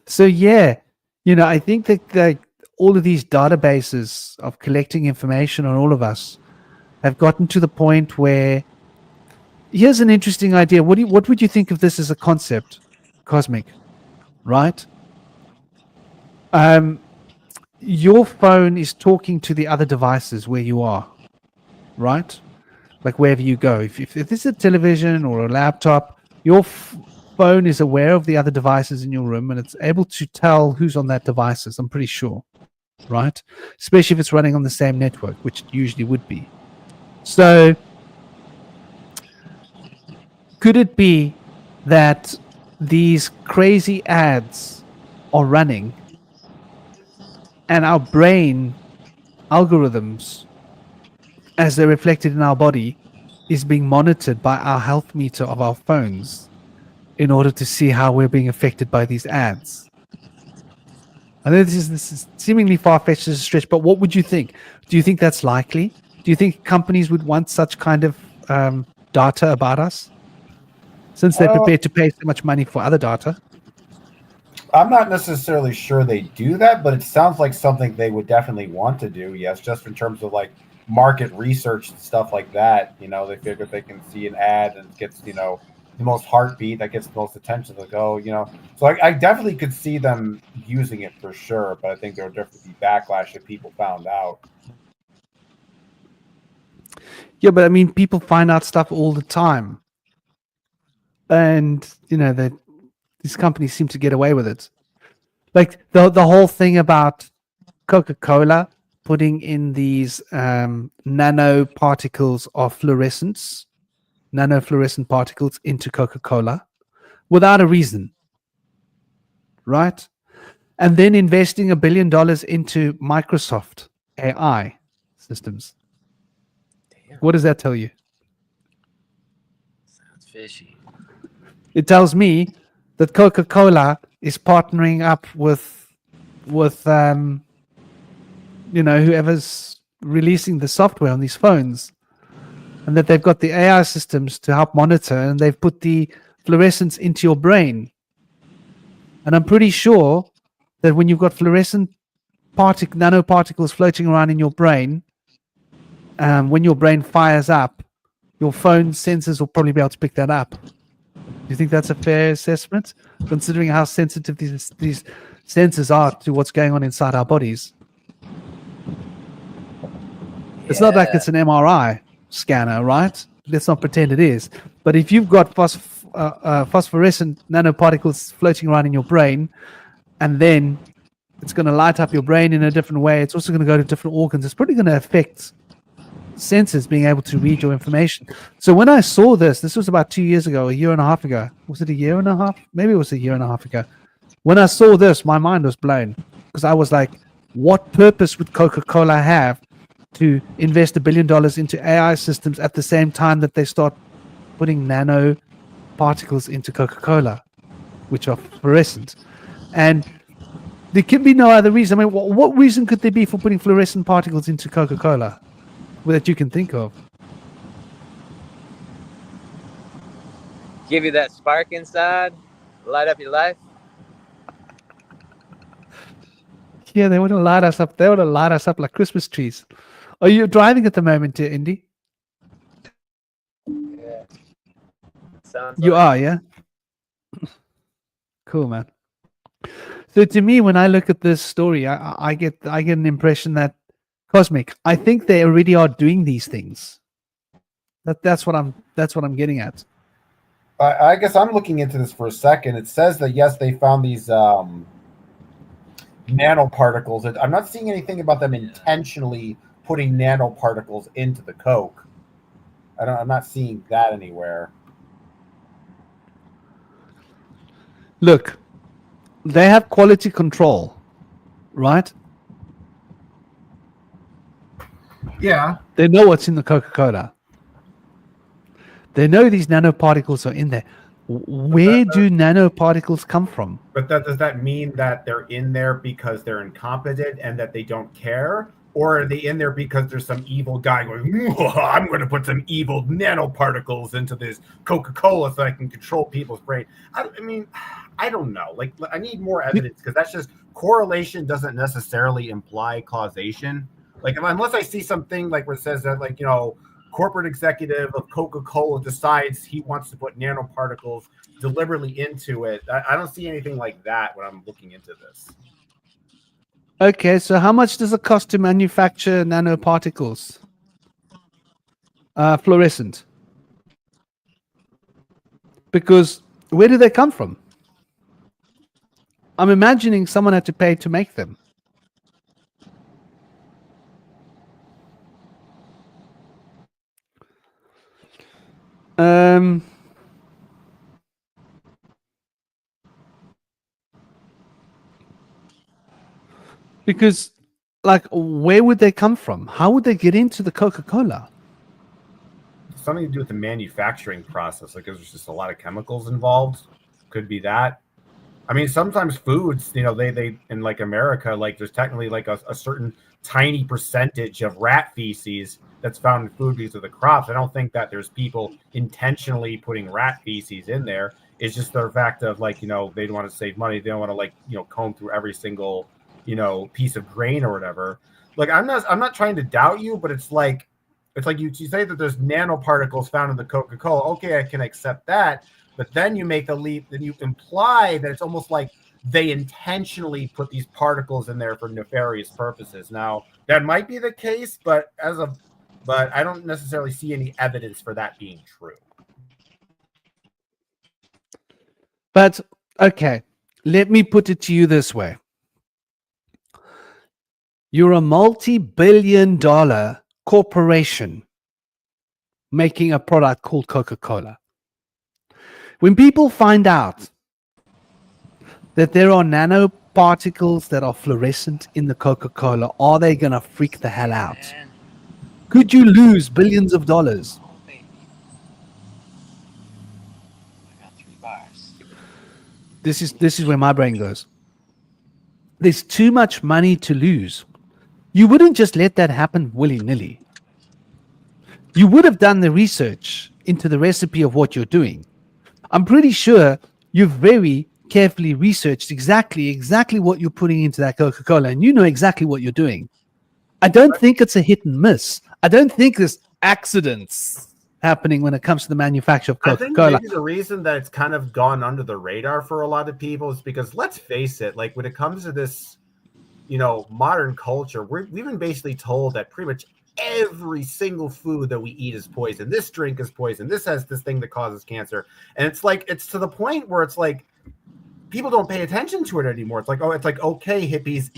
S1: So yeah, I think that all of these databases of collecting information on all of us have gotten to the point where, here's an interesting idea. What would you think of this as a concept, Cosmic? Right? Your phone is talking to the other devices where you are, right? like wherever you go. If this is a television or a laptop, your phone is aware of the other devices in your room and it's able to tell who's on that devices, I'm pretty sure, right? Especially if it's running on the same network, which it usually would be. So could it be that these crazy ads are running and our brain algorithms, as they're reflected in our body, is being monitored by our health meter of our phones in order to see how we're being affected by these ads? I know this is seemingly far-fetched as a stretch, but what would you think? Do you think that's likely? Do you think companies would want such kind of data about us, since they're prepared to pay so much money for other data?
S2: I'm not necessarily sure they do that, but it sounds like something they would definitely want to do. Yes, just in terms of like market research and stuff like that. You know, they figure if they can see an ad and it gets, you know, the most heartbeat, that gets the most attention, like, oh, you know. So I definitely could see them using it for sure, but I think there would definitely be backlash if people found out.
S1: Yeah, but I mean, people find out stuff all the time, and you know that these companies seem to get away with it. Like the whole thing about Coca-Cola putting in these nanoparticles of fluorescence, nanofluorescent particles into Coca-Cola without a reason, right? And then investing $1 billion into Microsoft AI systems.
S6: Damn,
S1: What does that tell you?
S6: sounds fishy.
S1: It tells me that Coca-Cola is partnering up with you know, whoever's releasing the software on these phones, and that they've got the AI systems to help monitor, and they've put the fluorescence into your brain. And I'm pretty sure that when you've got fluorescent nanoparticles floating around in your brain, when your brain fires up, your phone sensors will probably be able to pick that up. Do you think that's a fair assessment, considering how sensitive these sensors are to what's going on inside our bodies? It's not like it's an MRI scanner, right? Let's not pretend it is. But if you've got phosphorescent nanoparticles floating around in your brain, and then it's going to light up your brain in a different way, it's also going to go to different organs. It's probably going to affect sensors being able to read your information. So when I saw this was about 2 years ago, a year and a half ago. Was it a year and a half? Maybe it was a year and a half ago. When I saw this, my mind was blown, because I was like, what purpose would Coca-Cola have to invest $1 billion into AI systems at the same time that they start putting nano particles into Coca-Cola, which are fluorescent? And there can be no other reason. I mean, what reason could there be for putting fluorescent particles into Coca-Cola that you can think of?
S6: Give you that spark inside, light up your life.
S1: Yeah, they want to light us up. They want to light us up like Christmas trees. Are you driving at the moment, Indy?
S6: Yeah. Sounds
S1: You
S6: like
S1: are, yeah? Cool, man. So to me, when I look at this story, I get an impression that Cosmic, I think they already are doing these things. That's what I'm getting at.
S2: I guess I'm looking into this for a second. It says that yes, they found these nanoparticles. I'm not seeing anything about them intentionally putting nanoparticles into the Coke. I'm not seeing that anywhere.
S1: Look, they have quality control, right?
S2: Yeah.
S1: They know what's in the Coca-Cola. They know these nanoparticles are in there. Where do nanoparticles come from?
S5: But does that mean that they're in there because they're incompetent and that they don't care? Or are they in there because there's some evil guy going, I'm going to put some evil nanoparticles into this Coca-Cola so I can control people's brain? I mean, I don't know. Like, I need more evidence, because that's just correlation doesn't necessarily imply causation. Like, unless I see something like where it says that, like, you know, corporate executive of Coca-Cola decides he wants to put nanoparticles deliberately into it. I don't see anything like that when I'm looking into this.
S1: Okay, so how much does it cost to manufacture nanoparticles? fluorescent. Because where do they come from? I'm imagining someone had to pay to make them. Because, like, where would they come from? How would they get into the Coca-Cola?
S5: Something to do with the manufacturing process. Like there's just a lot of chemicals involved. Could be that. I mean, sometimes foods, you know, they in like America, like there's technically like a certain tiny percentage of rat feces that's found in food because of the crops. I don't think that there's people intentionally putting rat feces in there. It's just the fact of like, you know, they don't want to save money. They don't want to like, you know, comb through every single, you know, piece of grain or whatever. Like I'm not trying to doubt you, but it's like you say that there's nanoparticles found in the Coca-Cola. Okay, I can accept that. But then you make a leap, then you imply that it's almost like they intentionally put these particles in there for nefarious purposes. Now, that might be the case, but I don't necessarily see any evidence for that being true.
S1: But, okay, let me put it to you this way. You're a multi-billion-dollar corporation making a product called Coca-Cola. When people find out that there are nanoparticles that are fluorescent in the Coca-Cola, are they going to freak the hell out?
S6: Man.
S1: Could you lose billions of dollars?
S6: Oh, baby. I got 3 bars.
S1: This is where my brain goes. There's too much money to lose. You wouldn't just let that happen willy-nilly. You would have done the research into the recipe of what you're doing. I'm pretty sure you've very carefully researched exactly what you're putting into that Coca-Cola, and you know exactly what you're doing. I don't think it's a hit and miss. I don't think there's accidents happening when it comes to the manufacture of Coca-Cola.
S5: I think maybe the reason that it's kind of gone under the radar for a lot of people is because, let's face it, like when it comes to this, you know, modern culture, we've been basically told that pretty much every single food that we eat is poison. This drink is poison. This has this thing that causes cancer. And it's like, it's to the point where it's like, people don't pay attention to it anymore. It's like, oh, it's like, okay, hippies,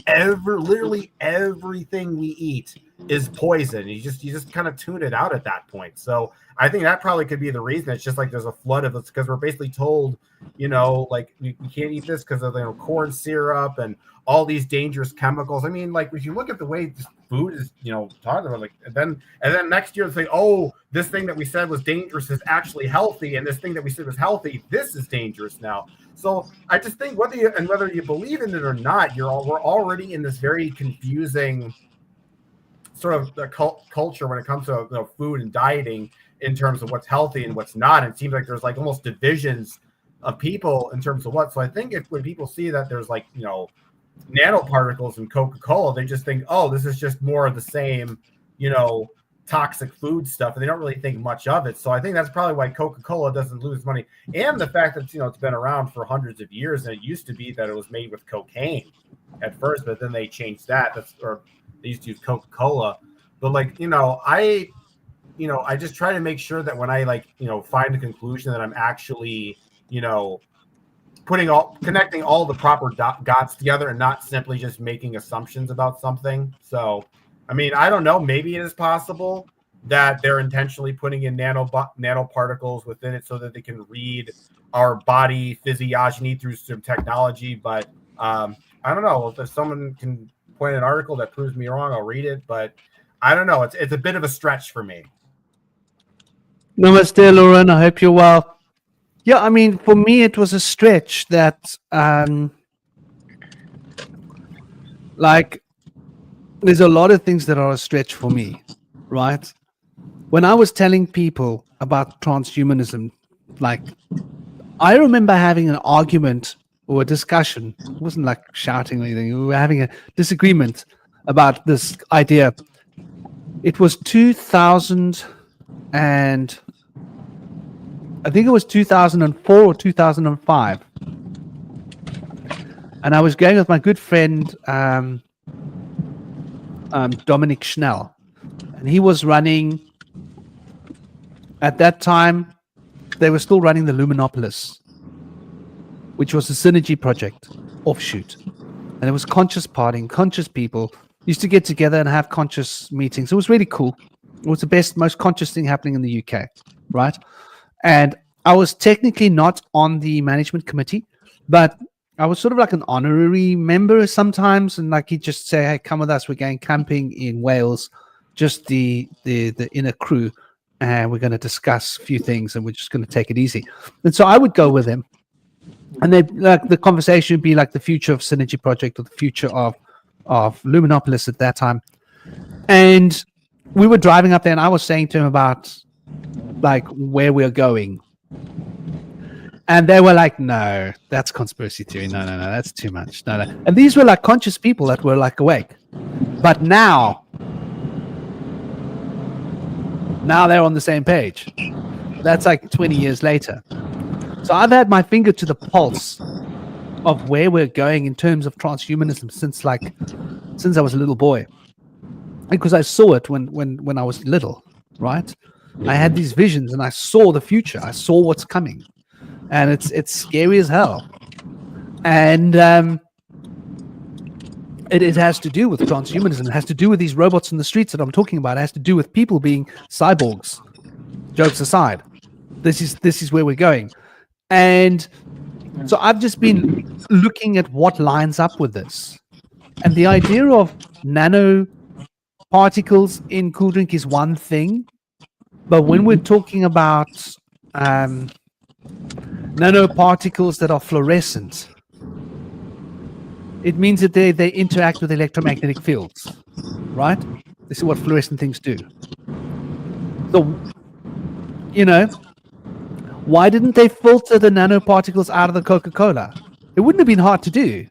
S5: literally everything we eat is poison. You just kind of tune it out at that point. So I think that probably could be the reason. It's just like there's a flood of this because we're basically told, you know, like we can't eat this because of, you know, corn syrup and all these dangerous chemicals. I mean, like if you look at the way this food is, you know, talked about, like, and then next year they say, oh, this thing that we said was dangerous is actually healthy, and this thing that we said was healthy, this is dangerous now. So I just think whether you believe in it or not, we're already in this very confusing sort of the culture when it comes to, you know, food and dieting in terms of what's healthy and what's not. And it seems like there's like almost divisions of people in terms of what. So I think when people see that there's like, you know, nanoparticles in Coca-Cola, they just think, oh, this is just more of the same, you know, toxic food stuff, and they don't really think much of it. So I think that's probably why Coca-Cola doesn't lose money, and the fact that, you know, it's been around for hundreds of years, and it used to be that it was made with cocaine at first, but then they changed that. Or they used to use Coca-Cola. But like, you know, I just try to make sure that when I, like, you know, find a conclusion that I'm actually, you know, connecting all the proper dots together and not simply just making assumptions about something. So, I mean, I don't know. Maybe it is possible that they're intentionally putting in nanoparticles within it so that they can read our body physiology through some technology. But I don't know. If someone can point an article that proves me wrong, I'll read it. But I don't know. It's a bit of a stretch for me.
S1: Namaste, Lauren. I hope you're well. Yeah, I mean, for me, it was a stretch that, like, there's a lot of things that are a stretch for me, right? When I was telling people about transhumanism, like, I remember having an argument or a discussion. It wasn't like shouting or anything. We were having a disagreement about this idea. It was 2000 and I think it was 2004 or 2005. And I was going with my good friend, Dominic Schnell. And he was running At that time, they were still running the Luminopolis, which was a synergy project offshoot. And it was conscious partying, conscious people used to get together and have conscious meetings. It was really cool. It was the best, most conscious thing happening in the UK, right? And I was technically not on the management committee, but I was sort of like an honorary member sometimes. And like he'd just say, hey, come with us. We're going camping in Wales, just the inner crew. And we're going to discuss a few things and we're just going to take it easy. And so I would go with him. And they like the conversation would be like the future of Synergy Project or the future of Luminopolis at that time. And we were driving up there and I was saying to him about like where we're going. And they were like, no, that's conspiracy theory. No, that's too much. No. And these were like conscious people that were like awake. But now they're on the same page. That's like 20 years later. So I've had my finger to the pulse of where we're going in terms of transhumanism since I was a little boy, because I saw it when I was little, right? I had these visions and I saw the future. I saw what's coming, and it's scary as hell. And it has to do with transhumanism. It has to do with these robots in the streets that I'm talking about. It has to do with people being cyborgs. Jokes aside, this is where we're going. And so I've just been looking at what lines up with this. And the idea of nano particles in cool drink is one thing. But when we're talking about nanoparticles that are fluorescent, it means that they interact with electromagnetic fields, right? This is what fluorescent things do. So, you know, why didn't they filter the nanoparticles out of the Coca-Cola? It wouldn't have been hard to do.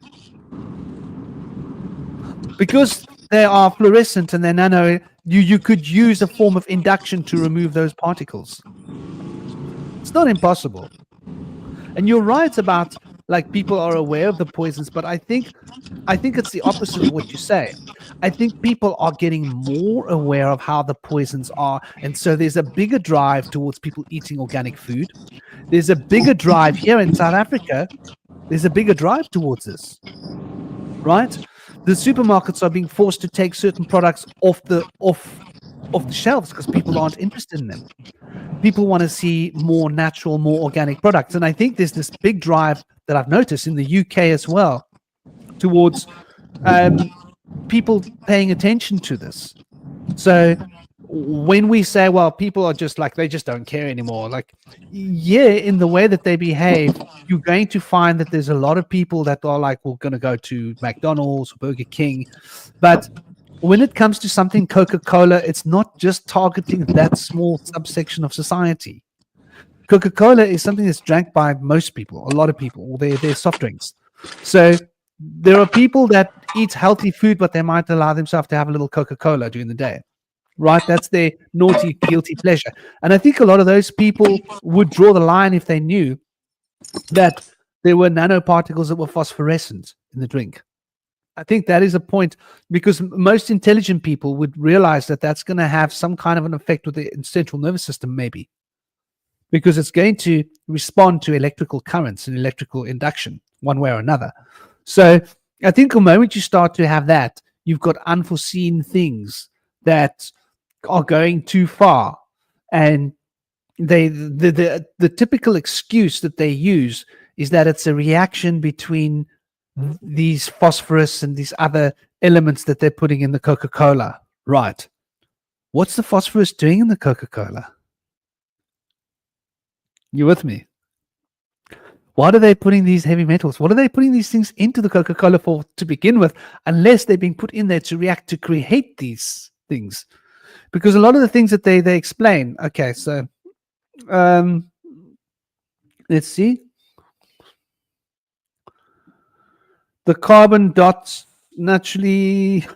S1: Because they are fluorescent and they're nano, you could use a form of induction to remove those particles. It's not impossible. And you're right about like people are aware of the poisons, but I think it's the opposite of what you say. I think people are getting more aware of how the poisons are, and so there's a bigger drive towards people eating organic food. There's a bigger drive here in South Africa. There's a bigger drive towards this, right? The supermarkets are being forced to take certain products off the shelves because people aren't interested in them. People want to see more natural, more organic products. And I think there's this big drive that I've noticed in the UK as well towards people paying attention to this. So when we say, well, people are just like, they just don't care anymore. Like, yeah, in the way that they behave, you're going to find that there's a lot of people that are like, we're going to go to McDonald's or Burger King. But when it comes to something Coca-Cola, it's not just targeting that small subsection of society. Coca-Cola is something that's drank by most people, a lot of people. They're soft drinks. So there are people that eat healthy food, but they might allow themselves to have a little Coca-Cola during the day, right? That's their naughty, guilty pleasure. And I think a lot of those people would draw the line if they knew that there were nanoparticles that were phosphorescent in the drink. I think that is a point, because most intelligent people would realize that that's going to have some kind of an effect with the central nervous system, maybe, because it's going to respond to electrical currents and electrical induction one way or another. So I think the moment you start to have that, you've got unforeseen things that are going too far. And the typical excuse that they use is that it's a reaction between these phosphorus and these other elements that they're putting in the Coca-Cola. Right. What's the phosphorus doing in the Coca-Cola? You with me? What are they putting these heavy metals? What are they putting these things into the Coca-Cola for to begin with, unless they're being put in there to react to create these things? Because a lot of the things that they explain. Okay, so let's see. The carbon dots naturally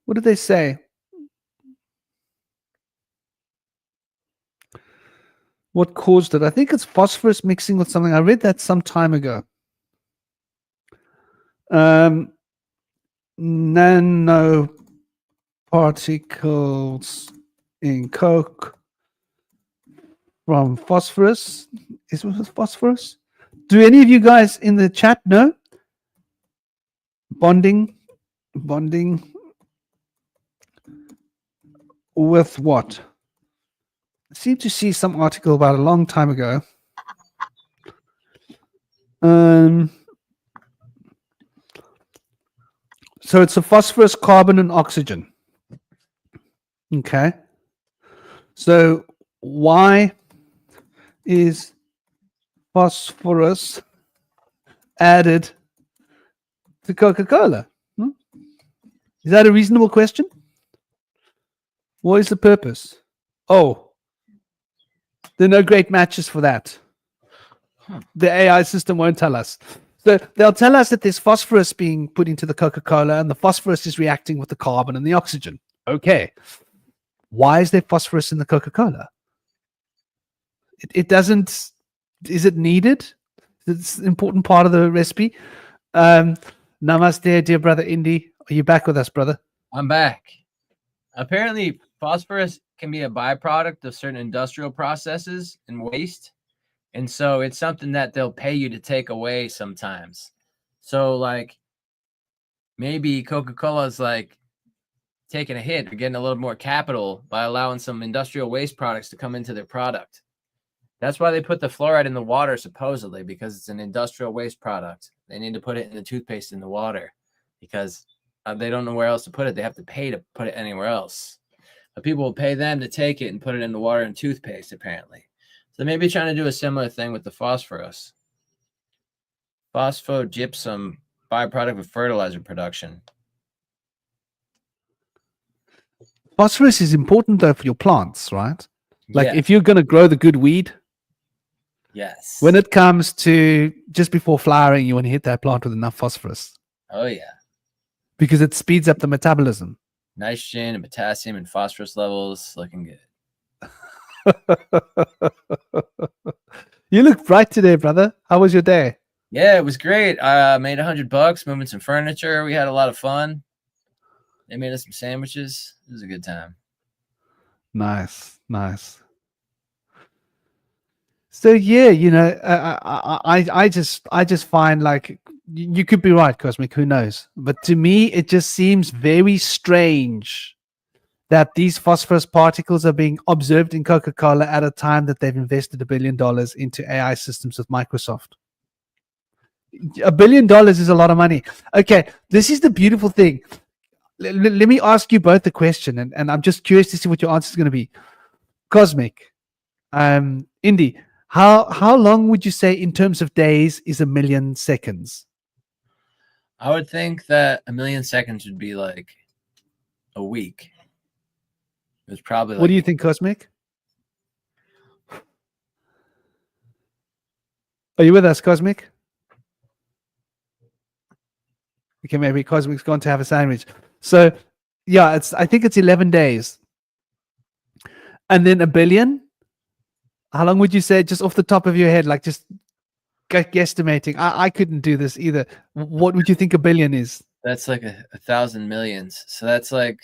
S1: what did they say? What caused it? I think it's phosphorus mixing with something. I read that some time ago. Nanoparticles in coke from phosphorus. Is it phosphorus? Do any of you guys in the chat know? Bonding with what? I seem to see some article about a long time ago. So it's a phosphorus, carbon, and oxygen. Okay. So why is phosphorus added to Coca-Cola? Is that a reasonable question? What is the purpose? Oh, there are no great matches for that. The AI system won't tell us. So they'll tell us that there's phosphorus being put into the Coca-Cola and the phosphorus is reacting with the carbon and the oxygen. Okay. Why is there phosphorus in the Coca-Cola? It doesn't... Is it needed? It's an important part of the recipe. Namaste, dear brother Indy. Are you back with us, brother?
S7: I'm back. Apparently, phosphorus can be a byproduct of certain industrial processes and waste. And so it's something that they'll pay you to take away sometimes. So, like, maybe Coca-Cola is like taking a hit or getting a little more capital by allowing some industrial waste products to come into their product. That's why they put the fluoride in the water, supposedly, because it's an industrial waste product. They need to put it in the toothpaste in the water because they don't know where else to put it. They have to pay to put it anywhere else. But people will pay them to take it and put it in the water and toothpaste, apparently. So maybe trying to do a similar thing with the phosphorus. Phosphogypsum, byproduct of fertilizer production.
S1: Phosphorus is important, though, for your plants, right? Like,
S7: Yeah.
S1: if you're going to grow the good weed,
S7: Yes.
S1: when it comes to just before flowering, you want to hit that plant with enough phosphorus
S7: Oh, yeah.
S1: because it speeds up the metabolism.
S7: Nitrogen and potassium and phosphorus levels looking good.
S1: You look bright today, brother. How was your day?
S7: Yeah, it was great. I made $100 moving some furniture. We had a lot of fun. They made us some sandwiches. It was a good time.
S1: Nice. So yeah, you know, I just find, like, you could be right, Cosmic. Who knows? But to me, it just seems very strange that these phosphorus particles are being observed in Coca-Cola at a time that they've invested $1 billion into AI systems with Microsoft. $1 billion is a lot of money. Okay, this is the beautiful thing. Let me ask you both a question, and I'm just curious to see what your answer is going to be. Cosmic, Indy, how long would you say in terms of days is 1 million seconds?
S7: I would think that 1 million seconds would be like a week. It was probably like,
S1: What do you think, Cosmic? Are you with us, Cosmic? Okay, maybe Cosmic's gone to have a sandwich. So, yeah, I think it's 11 days. And then 1 billion? How long would you say, just off the top of your head, like just guesstimating? I couldn't do this either. What would you think 1 billion is?
S7: that's like 1,000 millions. So that's like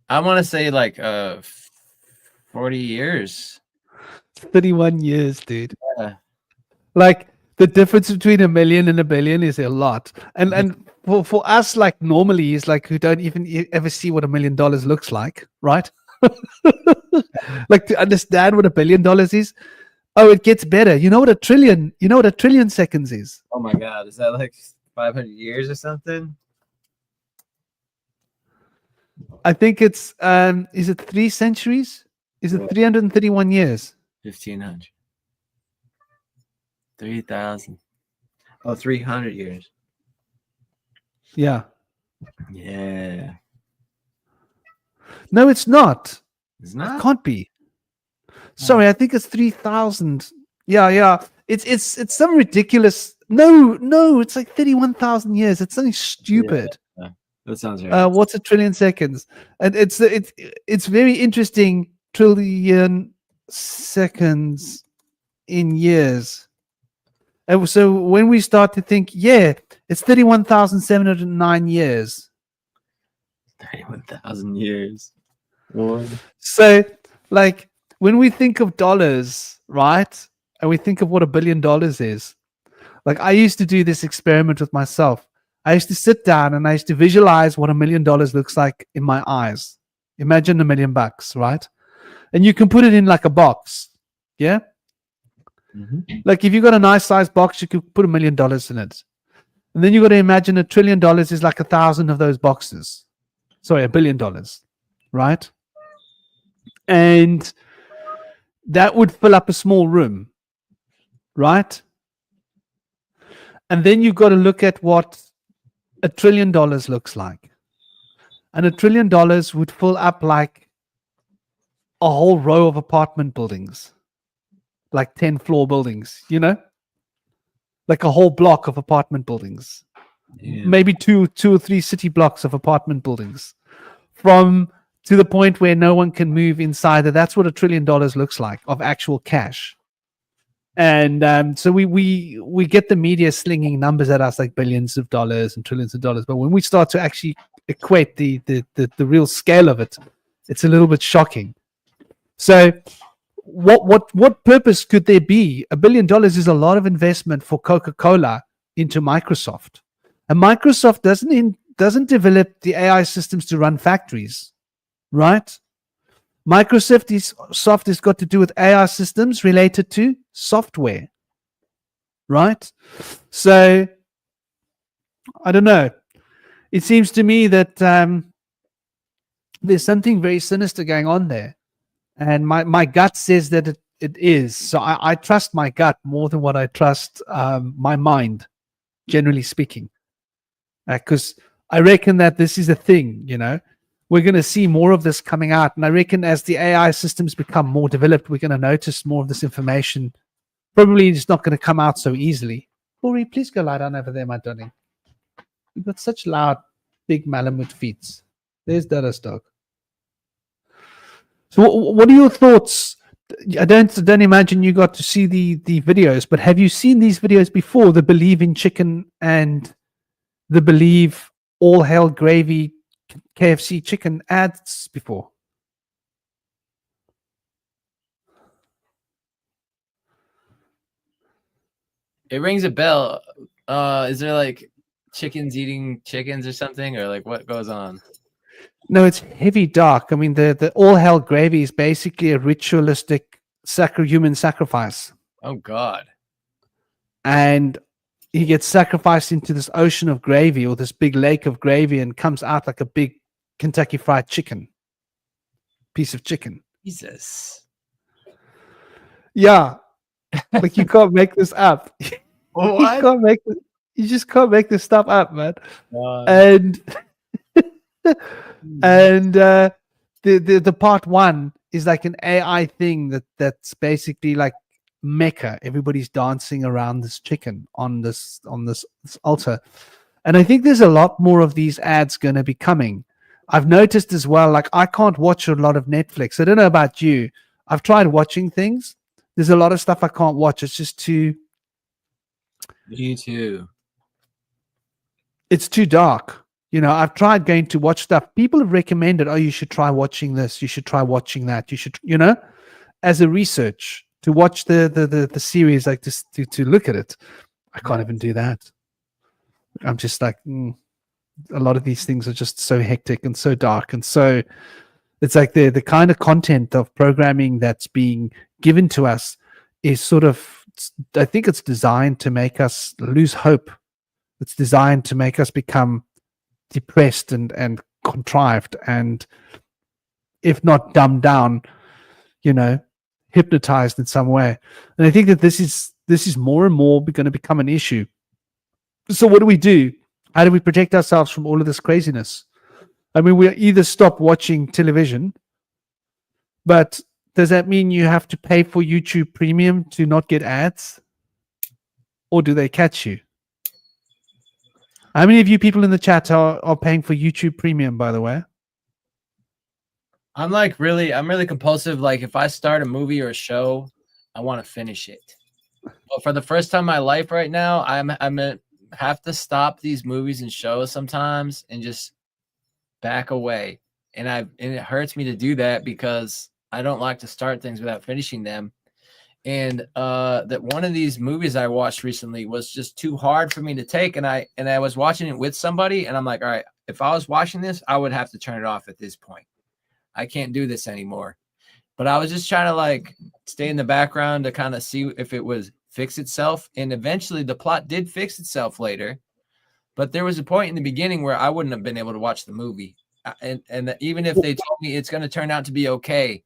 S7: I want to say like 40 years.
S1: 31 years, dude.
S7: Yeah.
S1: Like, the difference between 1 million and 1 billion is a lot. And for us, like, normally, is like, who don't even ever see what $1 million looks like, right? Like, to understand what $1 billion is. Oh, it gets better. You know what a trillion seconds is?
S7: Oh my God. Is that like 500 years or something?
S1: I think it's is it 3 centuries? Is it 331 years?
S7: 1,500. 3,000. Oh, 300 years.
S1: Yeah.
S7: Yeah.
S1: No, it's not.
S7: It's
S1: It
S7: not?
S1: can't be. Sorry, I think it's 3,000. Yeah. It's some ridiculous. No, it's like 31,000 years. It's something stupid.
S7: Yeah. That sounds right.
S1: What's a trillion seconds? And it's very interesting. Trillion seconds in years. And so when we start to think, yeah, it's 31,709 years.
S7: 31,000 years. Lord.
S1: So, like, when we think of dollars, right, and we think of what $1 billion is, like, I used to do this experiment with myself. I used to sit down and I used to visualize what $1 million looks like in my eyes. Imagine $1 million, right? And you can put it in like a box, yeah. Like, if you got a nice sized box, you could put $1 million in it, and then you got to imagine $1 trillion is like 1,000 of those boxes. Sorry, $1 billion, right? And that would fill up a small room, right? And then you've got to look at what $1 trillion looks like. And $1 trillion would fill up like a whole row of apartment buildings, like 10-floor buildings, you know? Like a whole block of apartment buildings.
S7: Yeah.
S1: Maybe two or three city blocks of apartment buildings. From to the point where no one can move inside. That's what $1 trillion looks like of actual cash. And so we get the media slinging numbers at us like billions of dollars and trillions of dollars, but when we start to actually equate the real scale of it, it's a little bit shocking. So what purpose could there be? $1 billion is a lot of investment for Coca-Cola into Microsoft, and Microsoft doesn't develop the AI systems to run factories, right? Microsoft has got to do with AI systems related to software, right? So I don't know. It seems to me that there's something very sinister going on there, and my gut says that it is. So I trust my gut more than what I trust my mind, generally speaking, because I reckon that this is a thing, you know. We're going to see more of this coming out. And I reckon as the AI systems become more developed, we're going to notice more of this information. Probably it's not going to come out so easily. Ori, please go lie down over there, my darling. You've got such loud, big Malamute feet. There's Dada's dog. So what are your thoughts? I don't imagine you got to see the videos, but have you seen these videos before? The Believe in Chicken and the Believe All Hell Gravy KFC chicken ads before?
S7: It rings a bell. Is there like chickens eating chickens or something, or like what goes on?
S1: No, it's heavy dark. I mean, the All Hell Gravy is basically a ritualistic human sacrifice.
S7: Oh God.
S1: And he gets sacrificed into this ocean of gravy or this big lake of gravy and comes out like a big Kentucky Fried Chicken piece of chicken.
S7: Jesus.
S1: Yeah. Like, you can't make this up.
S7: What?
S1: You just can't make this stuff up, man.
S7: God.
S1: And the part one is like an AI thing that's basically like Mecca. Everybody's dancing around this chicken on this altar. And I think there's a lot more of these ads going to be coming. I've noticed as well, like, I can't watch a lot of Netflix. I don't know about you. I've tried watching things. There's a lot of stuff I can't watch. It's just too...
S7: Me too.
S1: It's too dark. You know, I've tried going to watch stuff. People have recommended, oh, you should try watching this. You should try watching that. You should, you know, as a research, to watch the series, like to look at it. I can't even do that. I'm just like... a lot of these things are just so hectic and so dark, and so it's like the kind of content of programming that's being given to us is sort of, I think it's designed to make us lose hope. It's designed to make us become depressed and contrived, and if not dumbed down, you know, hypnotized in some way. And I think that this is more and more going to become an issue. So what do? How do we protect ourselves from all of this craziness? I mean, we either stop watching television, but does that mean you have to pay for YouTube Premium to not get ads? Or do they catch you? How many of you people in the chat are paying for YouTube Premium, by the way?
S7: I'm really compulsive. Like if I start a movie or a show, I want to finish it. But for the first time in my life right now, have to stop these movies and shows sometimes and just back away. And it hurts me to do that because I don't like to start things without finishing them. And that one of these movies I watched recently was just too hard for me to take. And I was watching it with somebody, and I'm like, all right, if I was watching this, I would have to turn it off at this point. I can't do this anymore. But I was just trying to like stay in the background to kind of see if it was fix itself. And eventually the plot did fix itself later. But there was a point in the beginning where I wouldn't have been able to watch the movie. And even if they told me it's going to turn out to be okay,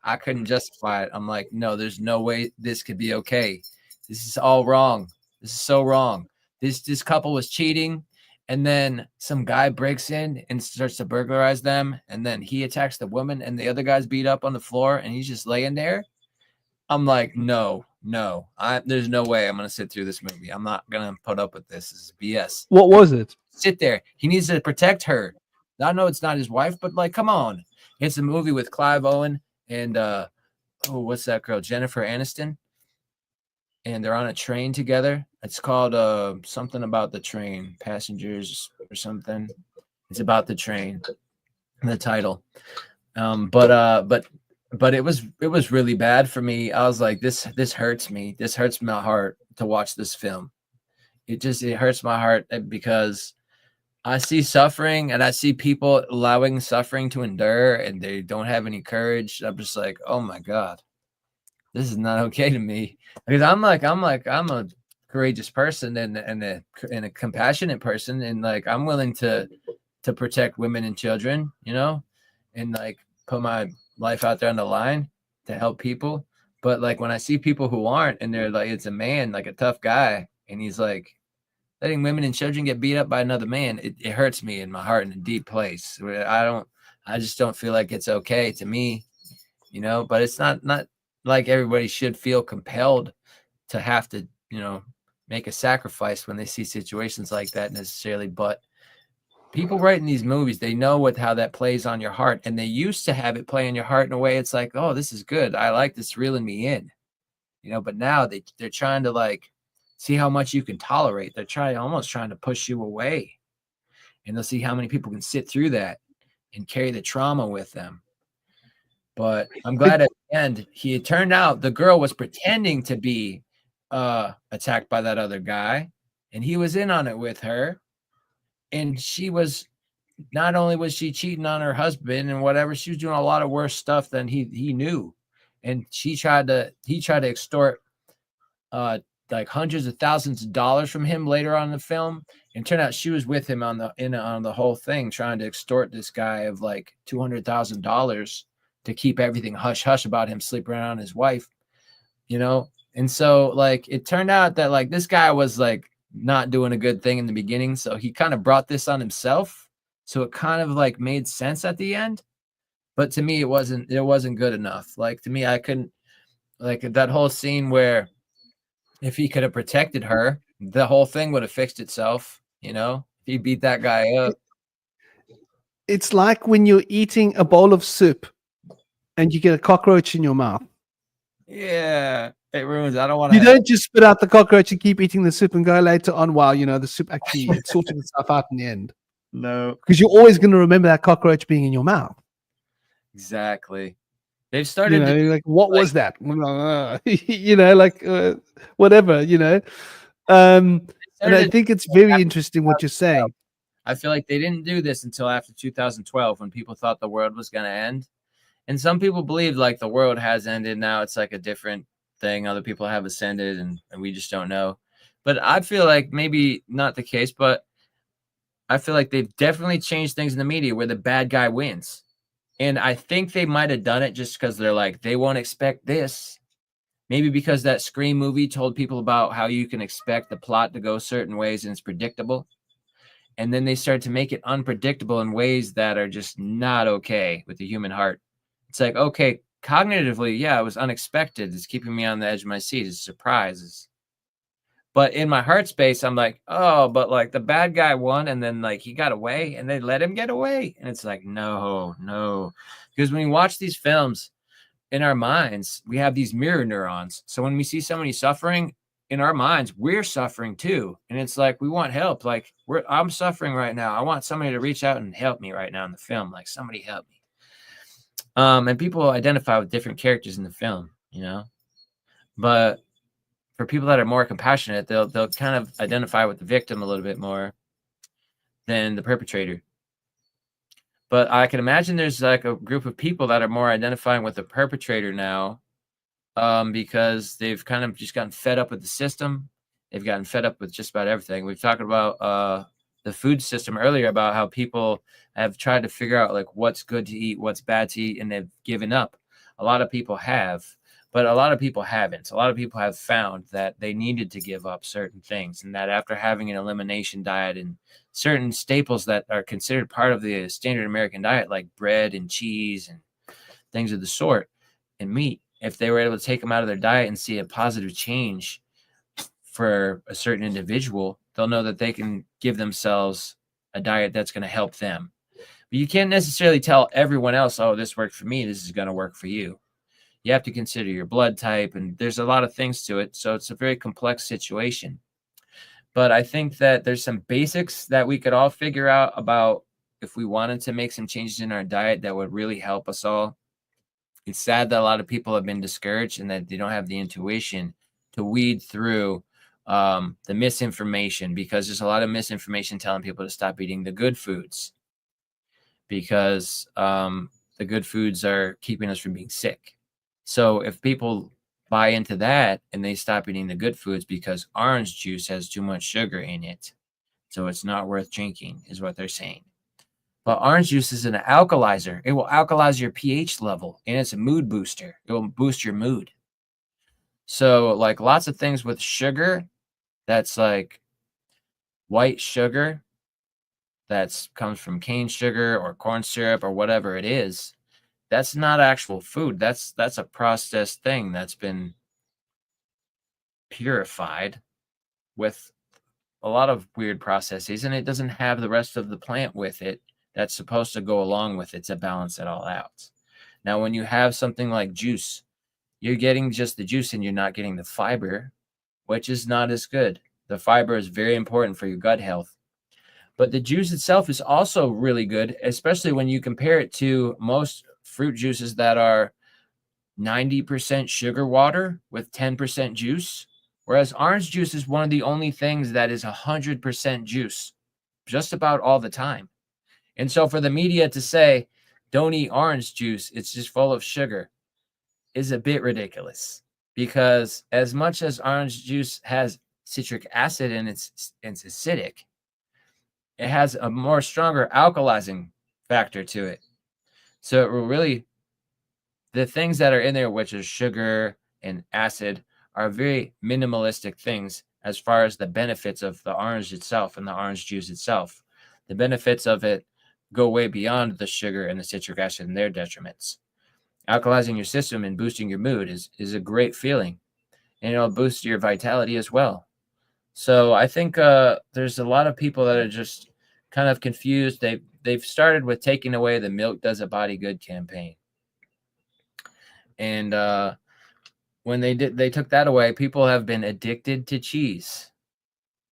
S7: I couldn't justify it. I'm like, no, there's no way this could be okay. This is all wrong. This is so wrong. This couple was cheating, and then some guy breaks in and starts to burglarize them, and then he attacks the woman, and the other guy's beat up on the floor, and he's just laying there. I'm like, no, there's no way I'm gonna sit through this movie. I'm not gonna put up with this. This is BS.
S1: What was it?
S7: Sit there. He needs to protect her. I know it's not his wife, but like, come on. It's a movie with Clive Owen and what's that girl? Jennifer Aniston. And they're on a train together. It's called something about the train, Passengers or something. It's about the train, the title. But it was really bad for me. I was like, this hurts me. This hurts my heart to watch this film. It hurts my heart because I see suffering and I see people allowing suffering to endure and they don't have any courage. I'm just like, oh my God, this is not okay to me. Because I'm a courageous person and a compassionate person. And like, I'm willing to protect women and children, you know, and like put my life out there on the line to help people. But like when I see people who aren't, and they're like, it's a man, like a tough guy, and he's like letting women and children get beat up by another man, it hurts me in my heart in a deep place. I just don't feel like it's okay to me, you know. But it's not like everybody should feel compelled to have to, you know, make a sacrifice when they see situations like that necessarily. But people writing these movies, they know how that plays on your heart, and they used to have it play on your heart in a way it's like, oh, this is good. I like this reeling me in, you know. But now they're trying to like see how much you can tolerate. They're almost trying to push you away, and they'll see how many people can sit through that and carry the trauma with them. But I'm glad at the end it turned out the girl was pretending to be attacked by that other guy, and he was in on it with her. And she was, not only was she cheating on her husband and whatever, she was doing a lot of worse stuff than he knew. And he tried to extort like hundreds of thousands of dollars from him later on in the film. And turned out she was with him on the whole thing, trying to extort this guy of like $200,000 to keep everything hush hush about him sleeping around his wife, you know? And so like, it turned out that like this guy was like not doing a good thing in the beginning. So he kind of brought this on himself. So it kind of like made sense at the end. But to me, it wasn't good enough. Like to me, I couldn't, like that whole scene where if he could have protected her, the whole thing would have fixed itself. You know, if he beat that guy up.
S1: It's like when you're eating a bowl of soup and you get a cockroach in your mouth.
S7: Yeah, it ruins. I don't want to.
S1: You don't just spit out the cockroach and keep eating the soup and go later on, wow, you know, the soup actually sorted itself out in the end.
S7: No.
S1: Because you're always going to remember that cockroach being in your mouth.
S7: Exactly. They've started.
S1: You know, like, what was that? You know, like whatever, you know. And I think it's very interesting what you're saying.
S7: I feel like they didn't do this until after 2012 when people thought the world was going to end. And some people believe like the world has ended. Now it's like a different thing. Other people have ascended and we just don't know. But I feel like maybe not the case, but I feel like they've definitely changed things in the media where the bad guy wins. And I think they might have done it just because they're like, they won't expect this. Maybe because that Scream movie told people about how you can expect the plot to go certain ways and it's predictable. And then they start to make it unpredictable in ways that are just not okay with the human heart. It's like, okay, cognitively, yeah, it was unexpected. It's keeping me on the edge of my seat. It's surprises. But in my heart space, I'm like, oh, but like the bad guy won, and then like he got away, and they let him get away. And it's like, no. Because when we watch these films in our minds, we have these mirror neurons. So when we see somebody suffering in our minds, we're suffering too. And it's like, we want help. Like I'm suffering right now. I want somebody to reach out and help me right now in the film. Like somebody help me. And people identify with different characters in the film, you know, but for people that are more compassionate, they'll kind of identify with the victim a little bit more than the perpetrator. But I can imagine there's like a group of people that are more identifying with the perpetrator now, because they've kind of just gotten fed up with the system. They've gotten fed up with just about everything. We've talked about the food system earlier, about how people have tried to figure out like what's good to eat, what's bad to eat, and they've given up. A lot of people have. But a lot of people haven't. A lot of people have found that they needed to give up certain things, and that after having an elimination diet and certain staples that are considered part of the standard American diet, like bread and cheese and things of the sort, and meat, if they were able to take them out of their diet and see a positive change for a certain individual, they'll know that they can give themselves a diet that's going to help them. But you can't necessarily tell everyone else, oh, this worked for me, this is going to work for you. You have to consider your blood type, and there's a lot of things to it. So it's a very complex situation. But I think that there's some basics that we could all figure out about if we wanted to make some changes in our diet that would really help us all. It's sad that a lot of people have been discouraged and that they don't have the intuition to weed through the misinformation, because there's a lot of misinformation telling people to stop eating the good foods, because the good foods are keeping us from being sick. So if people buy into that and they stop eating the good foods because orange juice has too much sugar in it, so it's not worth drinking, is what they're saying. But orange juice is an alkalizer. It will alkalize your pH level, and it's a mood booster. It will boost your mood. So like lots of things with sugar, that's like white sugar, that comes from cane sugar or corn syrup or whatever it is. That's not actual food. That's a processed thing that's been purified with a lot of weird processes, and it doesn't have the rest of the plant with it that's supposed to go along with it to balance it all out. Now, when you have something like juice, you're getting just the juice and you're not getting the fiber, which is not as good. The fiber is very important for your gut health. But the juice itself is also really good, especially when you compare it to most fruit juices that are 90% sugar water with 10% juice, whereas orange juice is one of the only things that is 100% juice just about all the time. And so for the media to say, don't eat orange juice, it's just full of sugar, is a bit ridiculous, because as much as orange juice has citric acid and it's acidic, it has a more stronger alkalizing factor to it. So it will really, the things that are in there, which is sugar and acid, are very minimalistic things as far as the benefits of the orange itself and the orange juice itself. The benefits of it go way beyond the sugar and the citric acid and their detriments. Alkalizing your system and boosting your mood is a great feeling, and it'll boost your vitality as well. So I think there's a lot of people that are just kind of confused. They've started with taking away the milk does a body good campaign. And when they took that away, people have been addicted to cheese.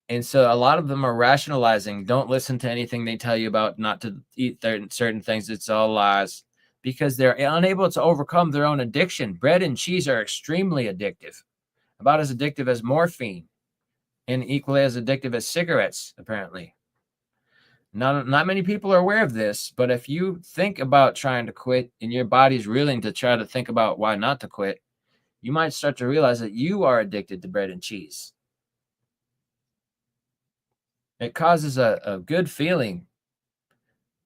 S7: And so a lot of them are rationalizing, don't listen to anything they tell you about not to eat certain things. It's all lies, because they're unable to overcome their own addiction. Bread and cheese are extremely addictive, about as addictive as morphine, and equally as addictive as cigarettes, apparently. Not many people are aware of this, but if you think about trying to quit and your body's willing to try to think about why not to quit, you might start to realize that you are addicted to bread and cheese. It causes a good feeling,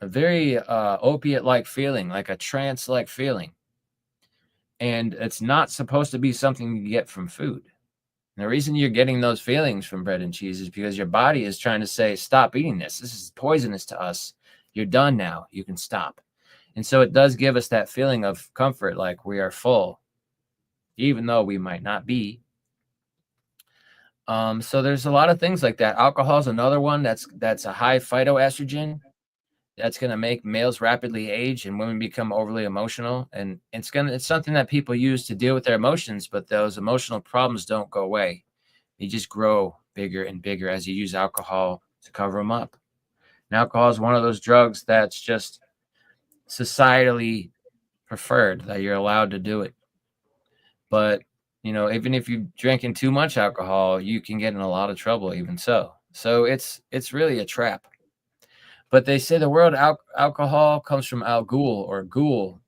S7: a very opiate-like feeling, like a trance-like feeling. And it's not supposed to be something you get from food. And the reason you're getting those feelings from bread and cheese is because your body is trying to say, stop eating this. This is poisonous to us. You're done now. You can stop. And so it does give us that feeling of comfort, like we are full, even though we might not be. So there's a lot of things like that. Alcohol is another one that's a high phytoestrogen that's going to make males rapidly age and women become overly emotional. And it's something that people use to deal with their emotions, but those emotional problems don't go away. They just grow bigger and bigger as you use alcohol to cover them up. And alcohol is one of those drugs that's just societally preferred, that you're allowed to do it. But, even if you're drinking too much alcohol, you can get in a lot of trouble even so. So it's really a trap. But they say the word alcohol comes from al-ghul or ghul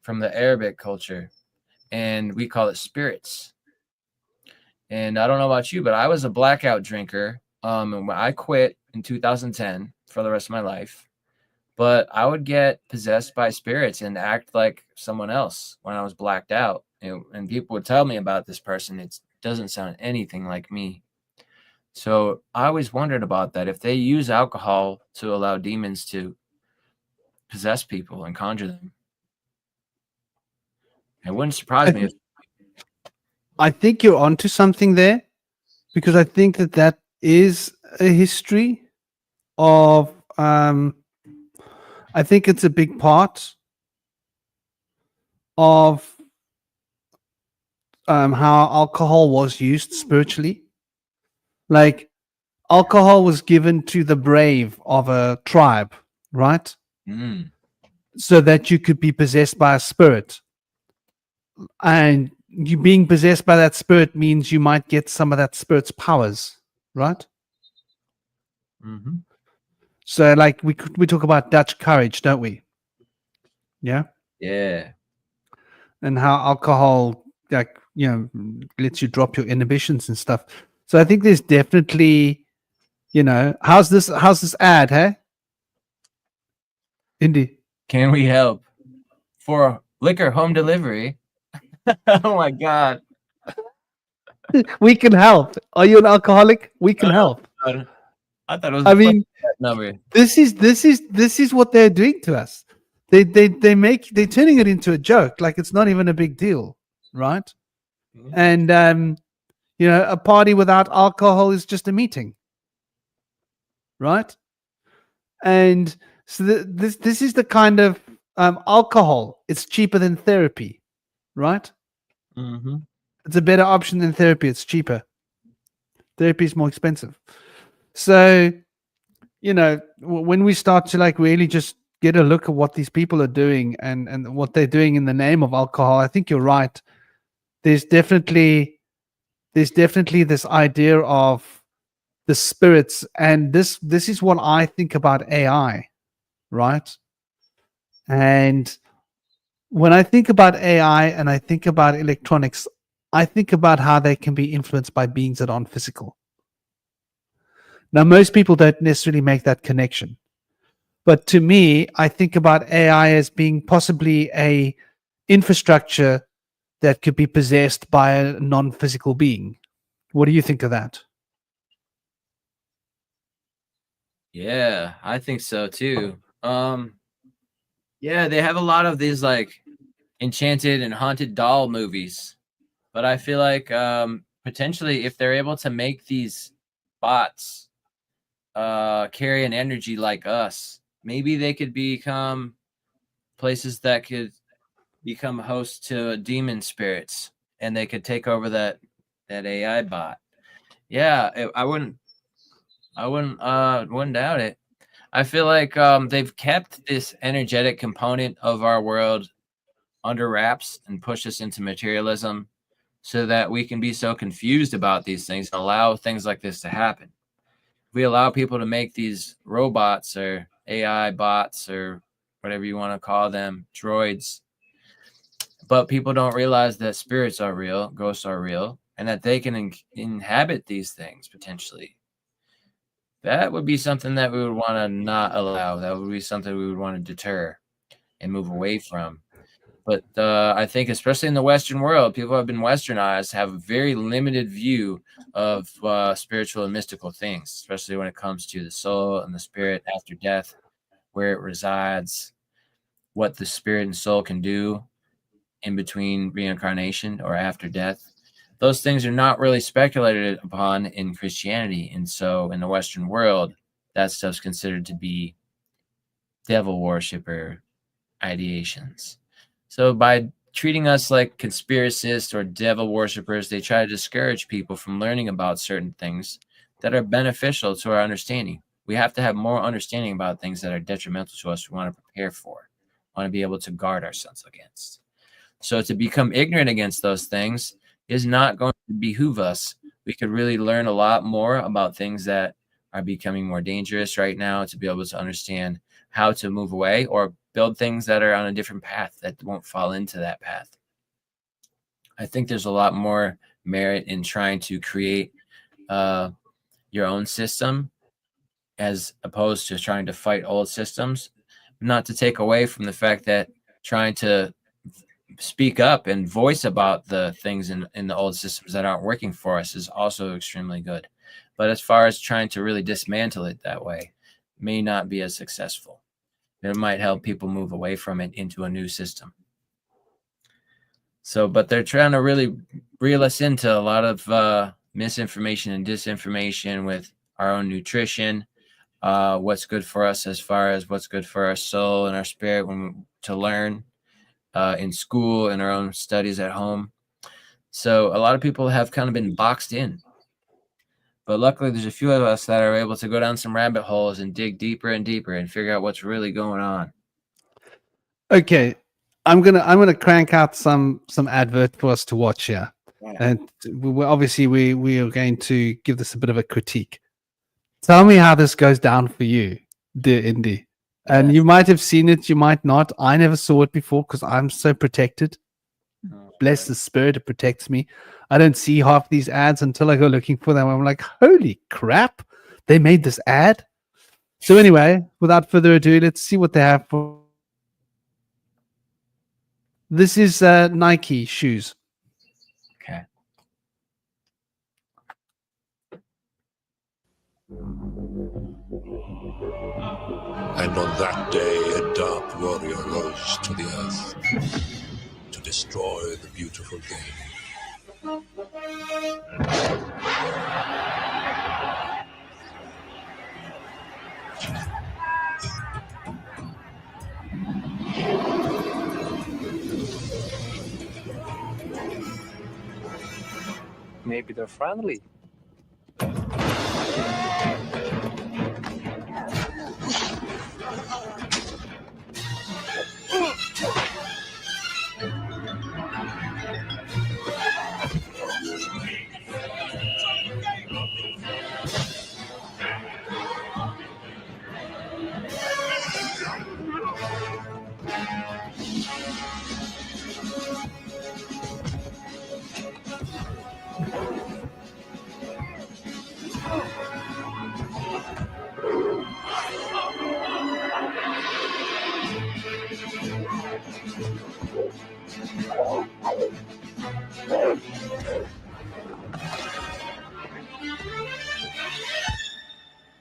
S7: from the Arabic culture, and we call it spirits. And I don't know about you, but I was a blackout drinker. And I quit in 2010 for the rest of my life. But I would get possessed by spirits and act like someone else when I was blacked out. And people would tell me about this person. It doesn't sound anything like me. So I always wondered about that. If they use alcohol to allow demons to possess people and conjure them, it wouldn't surprise me.
S1: I think you're onto something there, because I think that is a history of. I think it's a big part of how alcohol was used spiritually. Like, alcohol was given to the brave of a tribe, right? So that you could be possessed by a spirit. And you being possessed by that spirit means you might get some of that spirit's powers, right?
S7: Mm-hmm.
S1: So, like, we talk about Dutch courage, don't we? Yeah.
S7: Yeah.
S1: And how alcohol, like, lets you drop your inhibitions and stuff. So I think there's definitely, how's this ad, hey? Indy.
S7: Can we help for liquor home delivery? Oh my God.
S1: We can help. Are you an alcoholic? We can help.
S7: I thought it was.
S1: I mean,
S7: number.
S1: This is what they're doing to us. They're turning it into a joke, like it's not even a big deal, right?
S7: Mm-hmm.
S1: And a party without alcohol is just a meeting, right? And so this is the kind of alcohol. It's cheaper than therapy, right?
S7: Mm-hmm.
S1: It's a better option than therapy. It's cheaper. Therapy is more expensive. So, when we start to like really just get a look at what these people are doing and what they're doing in the name of alcohol, I think you're right. There's definitely this idea of the spirits, and this is what I think about AI, right? And when I think about AI and I think about electronics, I think about how they can be influenced by beings that aren't physical. Now, most people don't necessarily make that connection. But to me, I think about AI as being possibly a infrastructure that could be possessed by a non-physical being. What do you think of that?
S7: Yeah, I think so too. Yeah, they have a lot of these like enchanted and haunted doll movies, but I feel like potentially if they're able to make these bots carry an energy like us, maybe they could become places that could become hosts to demon spirits, and they could take over that AI bot. Yeah, I wouldn't doubt it. I feel like they've kept this energetic component of our world under wraps and push us into materialism so that we can be so confused about these things and allow things like this to happen. We allow people to make these robots or AI bots or whatever you want to call them, droids. But people don't realize that spirits are real, ghosts are real, and that they can inhabit these things potentially. That would be something that we would want to not allow. That would be something we would want to deter and move away from. But I think, especially in the Western world, people who have been westernized have a very limited view of spiritual and mystical things, especially when it comes to the soul and the spirit after death, where it resides, what the spirit and soul can do in between reincarnation or after death. those things are not really speculated upon in Christianity. And so in the Western world, that stuff's considered to be devil worshiper ideations. So by treating us like conspiracists or devil worshippers, they try to discourage people from learning about certain things that are beneficial to our understanding. We have to have more understanding about things that are detrimental to us. We want to prepare for, want to be able to guard ourselves against. So to become ignorant against those things is not going to behoove us. We could really learn a lot more about things that are becoming more dangerous right now, to be able to understand how to move away or build things that are on a different path that won't fall into that path. I think there's a lot more merit in trying to create your own system as opposed to trying to fight old systems. Not to take away from the fact that trying to speak up and voice about the things in the old systems that aren't working for us is also extremely good. But as far as trying to really dismantle it that way, may not be as successful. It might help people move away from it into a new system. So, but they're trying to really reel us into a lot of misinformation and disinformation with our own nutrition, what's good for us as far as what's good for our soul and our spirit to learn in school and our own studies at home. So a lot of people have kind of been boxed in. But luckily, there's a few of us that are able to go down some rabbit holes and dig deeper and deeper and figure out what's really going on.
S1: Okay, I'm gonna crank out some advert for us to watch here, and obviously we are going to give this a bit of a critique. Tell me how this goes down for you, dear Indy. And you might have seen it, you might not. I never saw it before because I'm so protected. Bless the spirit, it protects me. I don't see half these ads until I go looking for them. I'm like, holy crap, they made this ad. So anyway, without further ado, let's see what they have for. This is Nike shoes.
S7: Okay.
S8: And on that day, a dark warrior rose to the earth to destroy the beautiful game.
S6: Maybe they're friendly.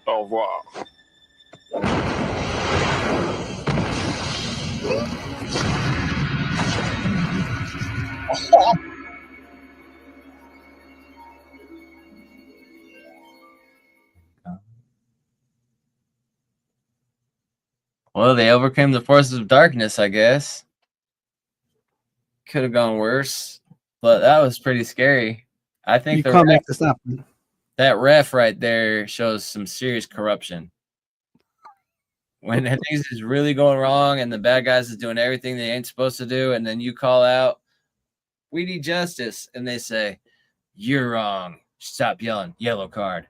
S6: Au revoir.
S7: Well, they overcame the forces of darkness, I guess. Could have gone worse, but that was pretty scary. I think
S1: You can't make this up.
S7: that ref right there shows some serious corruption. When things is really going wrong and the bad guys is doing everything they ain't supposed to do, and then you call out, "We need justice," and they say, "You're wrong. Stop yelling. Yellow card."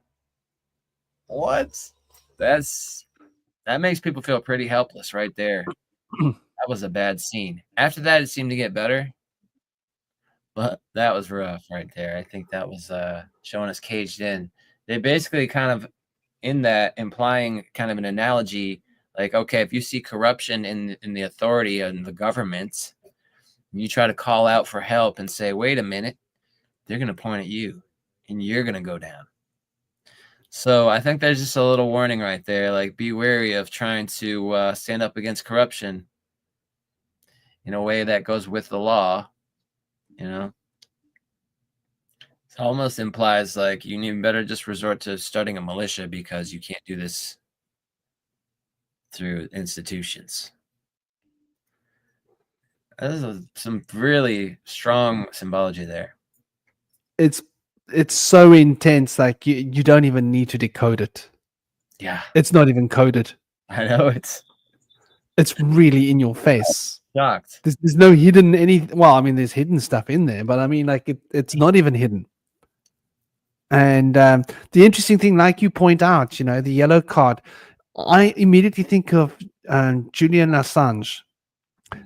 S7: What? That makes people feel pretty helpless right there. That was a bad scene. After that, it seemed to get better, but that was rough right there. I think that was showing us caged in. They basically kind of in that implying kind of an analogy, like, okay, if you see corruption in the authority and the government, you try to call out for help and say, wait a minute, they're going to point at you and you're going to go down. So I think there's just a little warning right there. Like, be wary of trying to stand up against corruption in a way that goes with the law, you know. almost implies like you need better just resort to starting a militia because you can't do this through institutions. There's some really strong symbology there.
S1: It's so intense, like you don't even need to decode it.
S7: Yeah,
S1: It's not even coded.
S7: I know it's
S1: really in your face.
S7: shocked.
S1: There's no hidden well, I mean, there's hidden stuff in there, but I mean, like it's not even hidden. And the interesting thing, like you point out, you know, the yellow card, I immediately think of Julian Assange.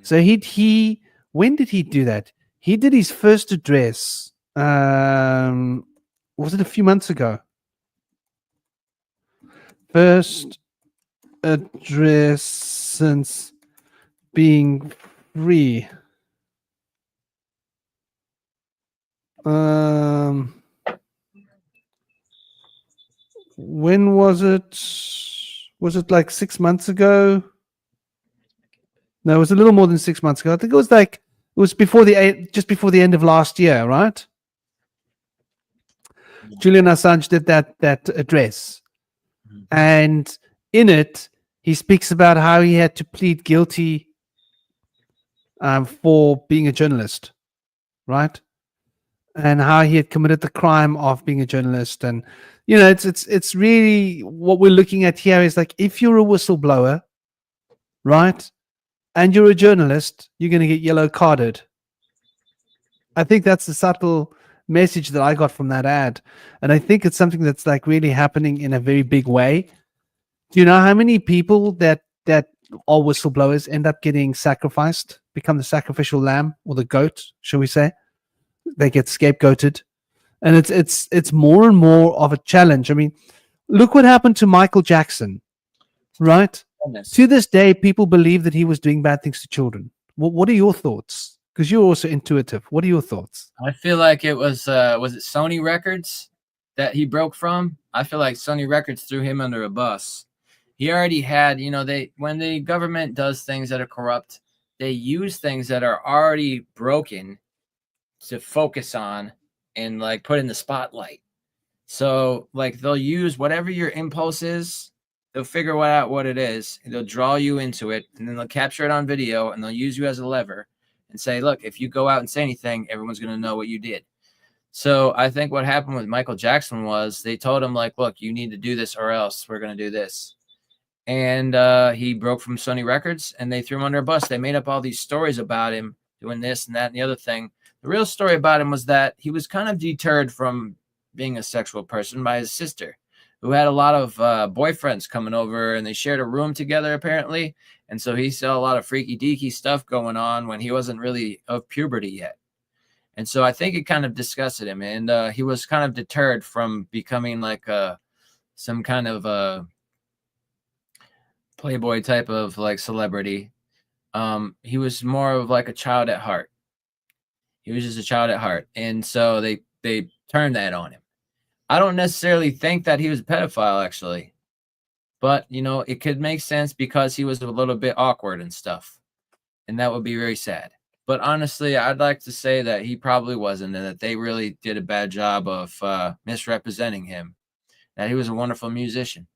S1: So he when did he do that? He did his first address. Was it a few months ago? First address since being free. When was it? Was it like 6 months ago? No, it was a little more than 6 months ago. I think it was before just before the end of last year, right? Julian Assange did that address, and in it he speaks about how he had to plead guilty for being a journalist, right? And how he had committed the crime of being a journalist. And you know, it's really what we're looking at here is like, if you're a whistleblower, right, and you're a journalist, you're going to get yellow carded. I think that's the subtle message that I got from that ad, and I think it's something that's like really happening in a very big way. Do you know how many people that are whistleblowers end up getting sacrificed, become the sacrificial lamb or the goat, shall we say? They get scapegoated, and it's more and more of a challenge. I mean, look what happened to Michael Jackson, right?
S7: Goodness.
S1: To this day, people believe that he was doing bad things to children. What are your thoughts? Because you're also intuitive. What are your thoughts?
S7: I feel like it was it Sony Records that he broke from? I feel like Sony Records threw him under a bus. He already had, you know, when the government does things that are corrupt, they use things that are already broken to focus on and like put in the spotlight. So like they'll use whatever your impulse is, they'll figure out what it is, and they'll draw you into it, and then they'll capture it on video, and they'll use you as a lever and say, look, if you go out and say anything, everyone's going to know what you did. So I think what happened with Michael Jackson was they told him, like, look, you need to do this or else we're going to do this. And he broke from Sony Records, and they threw him under a bus. They made up all these stories about him doing this and that and the other thing. The real story about him was that he was kind of deterred from being a sexual person by his sister, who had a lot of boyfriends coming over, and they shared a room together, apparently. And so he saw a lot of freaky deaky stuff going on when he wasn't really of puberty yet. And so I think it kind of disgusted him, and he was kind of deterred from becoming like some kind of Playboy type of like celebrity. He was more of like a child at heart. He was just a child at heart. And so they turned that on him. I don't necessarily think that he was a pedophile, actually. But, you know, it could make sense because he was a little bit awkward and stuff. And that would be very sad. But honestly, I'd like to say that he probably wasn't, and that they really did a bad job of misrepresenting him. That he was a wonderful musician.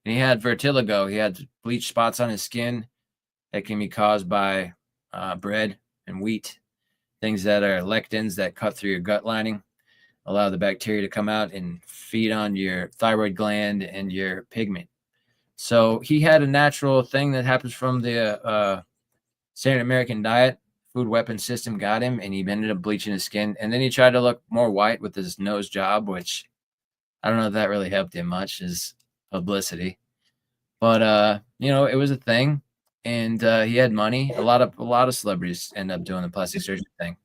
S7: And he had vertigo. He had bleached spots on his skin that can be caused by bread and wheat. Things that are lectins that cut through your gut lining, allow the bacteria to come out and feed on your thyroid gland and your pigment. So he had a natural thing that happens from the standard American diet. Food weapon system got him, and he ended up bleaching his skin. And then he tried to look more white with his nose job, which I don't know if that really helped him much, as publicity. But you know, it was a thing, and he had money. A lot of celebrities end up doing the plastic surgery thing.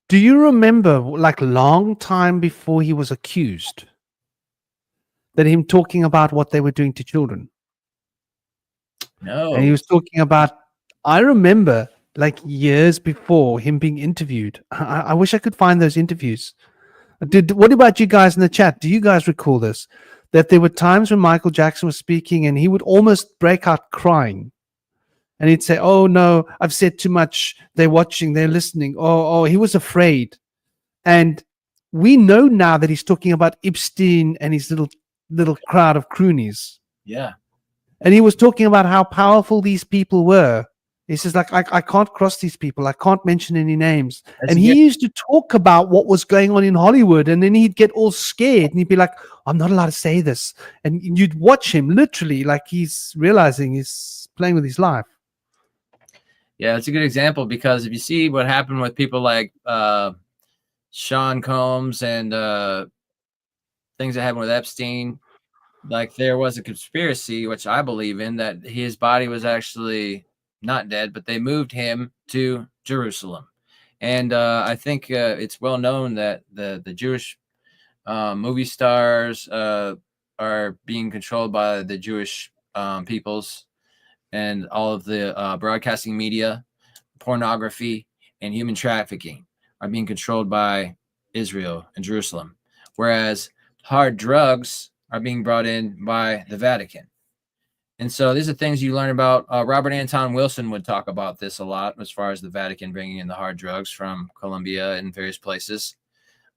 S1: Do you remember, like, long time before he was accused, that him talking about what they were doing to children?
S7: No.
S1: And he was talking about, I remember, like, years before him being interviewed. I wish I could find those interviews. What about you guys in the chat? Do you guys recall this? That there were times when Michael Jackson was speaking and he would almost break out crying. And he'd say, oh, no, I've said too much. They're watching, they're listening. Oh, he was afraid. And we know now that he's talking about Epstein and his little crowd of croonies.
S7: Yeah.
S1: And he was talking about how powerful these people were. He says, like, I can't cross these people. I can't mention any names.
S7: That's
S1: and he used to talk about what was going on in Hollywood. And then he'd get all scared and he'd be like, I'm not allowed to say this. And you'd watch him literally like he's realizing he's playing with his life.
S7: Yeah, it's a good example because if you see what happened with people like Sean Combs and things that happened with Epstein, like there was a conspiracy, which I believe in, that his body was actually not dead, but they moved him to Jerusalem. And I think it's well known that the Jewish movie stars are being controlled by the Jewish peoples, and all of the broadcasting media, pornography, and human trafficking are being controlled by Israel and Jerusalem, whereas hard drugs are being brought in by the Vatican. And so these are things you learn about. Robert Anton Wilson would talk about this a lot as far as the Vatican bringing in the hard drugs from Colombia and various places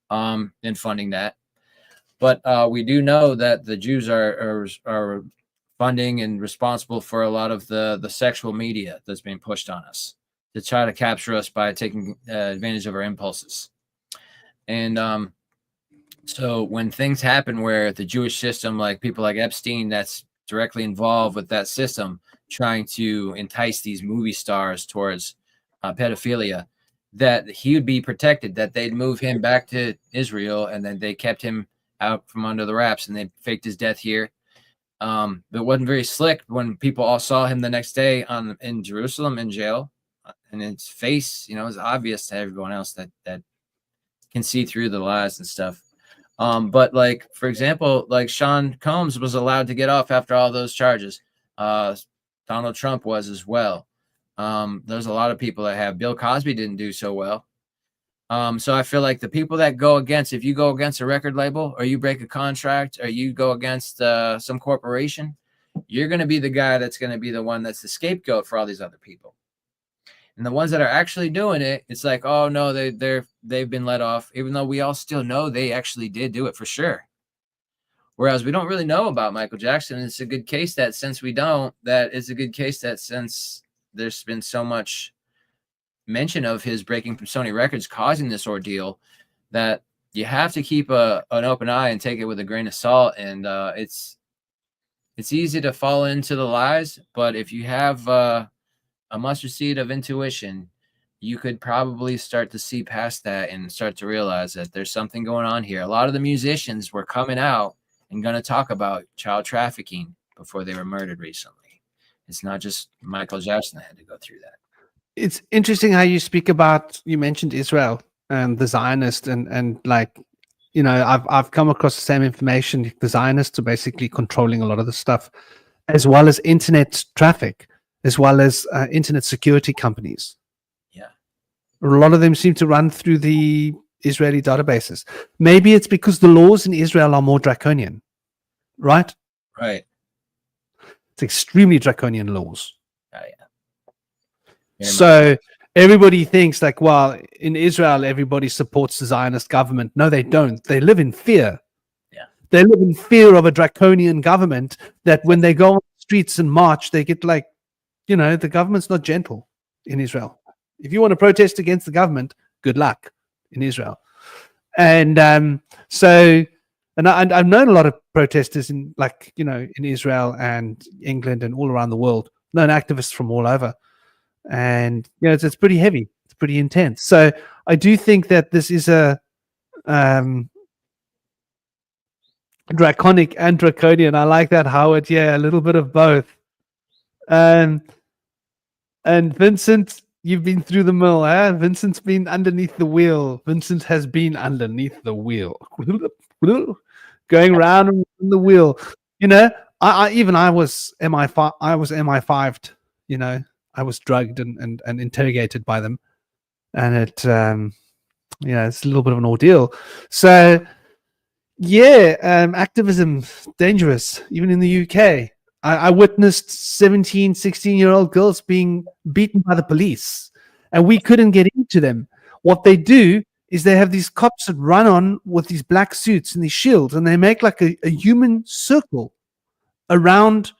S7: and funding that. But we do know that the Jews are funding and responsible for a lot of the sexual media that's being pushed on us to try to capture us by taking advantage of our impulses. And so when things happen where the Jewish system, like people like Epstein, that's directly involved with that system, trying to entice these movie stars towards pedophilia, that he would be protected, that they'd move him back to Israel, and then they kept him out from under the wraps, and they faked his death here. It wasn't very slick when people all saw him the next day in Jerusalem in jail, and his face, you know, is obvious to everyone else that can see through the lies and stuff. But like, for example, like Sean Combs was allowed to get off after all those charges. Donald Trump was as well. There's a lot of people that have. Bill Cosby didn't do so well. So I feel like the people that go against, if you go against a record label or you break a contract or you go against some corporation, you're going to be the guy that's going to be the one that's the scapegoat for all these other people. And the ones that are actually doing it, it's like, oh no, they've been let off, even though we all still know they actually did do it for sure. Whereas we don't really know about Michael Jackson. It's a good case that since we don't, that is a good case that since there's been so much mention of his breaking from Sony Records causing this ordeal, that you have to keep an open eye and take it with a grain of salt. And it's easy to fall into the lies, but if you have a mustard seed of intuition, you could probably start to see past that and start to realize that there's something going on here. A lot of the musicians were coming out and going to talk about child trafficking before they were murdered recently. It's not just Michael Jackson that had to go through that.
S1: It's interesting how you speak about, you mentioned Israel and the Zionist and like, you know, I've come across the same information. The Zionists are basically controlling a lot of the stuff, as well as internet traffic, as well as internet security companies.
S7: Yeah.
S1: A lot of them seem to run through the Israeli databases. Maybe it's because the laws in Israel are more draconian, right?
S7: Right.
S1: It's extremely draconian laws.
S7: Oh, yeah.
S1: So everybody thinks like, well, in Israel, everybody supports the Zionist government. No, they don't. They live in fear.
S7: Yeah.
S1: They live in fear of a draconian government that when they go on the streets and march, they get like, you know, the government's not gentle in Israel. If you want to protest against the government, good luck in Israel. And and I've known a lot of protesters in, like, you know, in Israel and England and all around the world, known activists from all over. And, you know, it's pretty heavy. It's pretty intense. So I do think that this is a draconic and draconian. I like that, Howard. Yeah, a little bit of both. And Vincent, you've been through the mill, huh? Vincent's been underneath the wheel. Vincent has been underneath the wheel. Going around in the wheel. You know, I was MI5. I was MI5'd, you know. I was drugged and interrogated by them. And it, yeah, it's a little bit of an ordeal. So, yeah, activism, dangerous, even in the UK. I witnessed 17, 16-year-old girls being beaten by the police, and we couldn't get into them. What they do is they have these cops that run on with these black suits and these shields, and they make like a human circle around,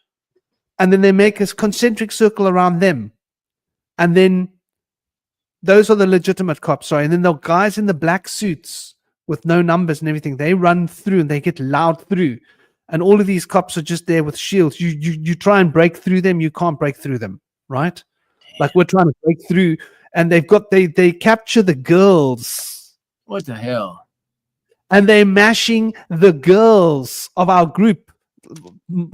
S1: and then they make a concentric circle around them. And then those are the legitimate cops, sorry. And then the guys in the black suits with no numbers and everything, they run through and they get loud through. And all of these cops are just there with shields. You try and break through them, you can't break through them, right? Like we're trying to break through, and they capture the girls.
S7: What the hell?
S1: And they're mashing the girls of our group,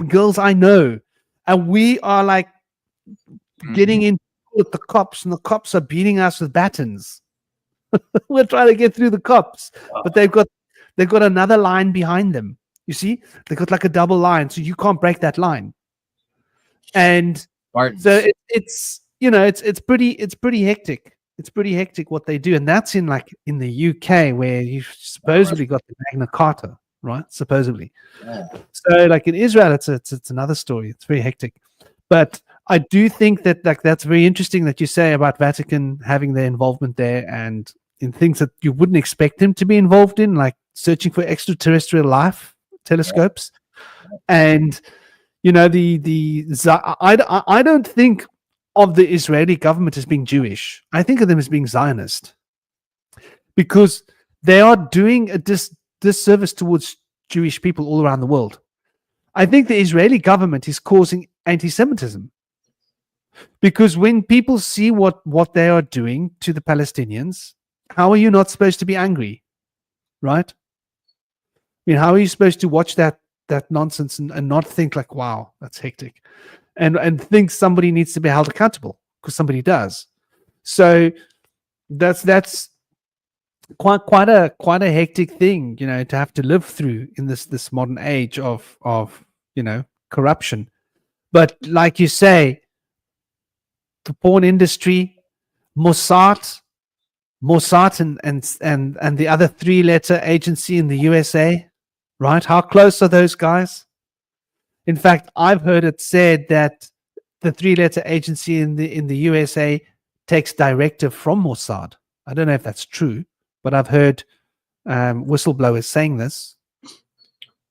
S1: girls I know. And we are like getting in with the cops, and the cops are beating us with batons. We're trying to get through the cops, but they've got another line behind them. You see, they've got like a double line, so you can't break that line. And so it's pretty hectic. It's pretty hectic what they do, and that's in the UK where you supposedly got the Magna Carta, right? Supposedly.
S7: Yeah.
S1: So like in Israel, it's another story. It's very hectic, but I do think that that's very interesting that you say about Vatican having their involvement there and in things that you wouldn't expect them to be involved in, like searching for extraterrestrial life telescopes. Yeah. And I don't think of the Israeli government as being Jewish. I think of them as being Zionist, because they are doing a disservice towards Jewish people all around the world. I think the Israeli government is causing anti-Semitism, because when people see what they are doing to the Palestinians, how are you not supposed to be angry, right? I mean, how are you supposed to watch that nonsense and not think like, wow, that's hectic, and think somebody needs to be held accountable, because somebody does. So that's quite a hectic thing, to have to live through in this modern age of corruption. But like you say, the porn industry, Mossad and the other 3-letter agency in the USA, right? How close are those guys? In fact, I've heard it said that the 3-letter agency in the USA takes directive from Mossad. I don't know if that's true, but I've heard whistleblowers saying this.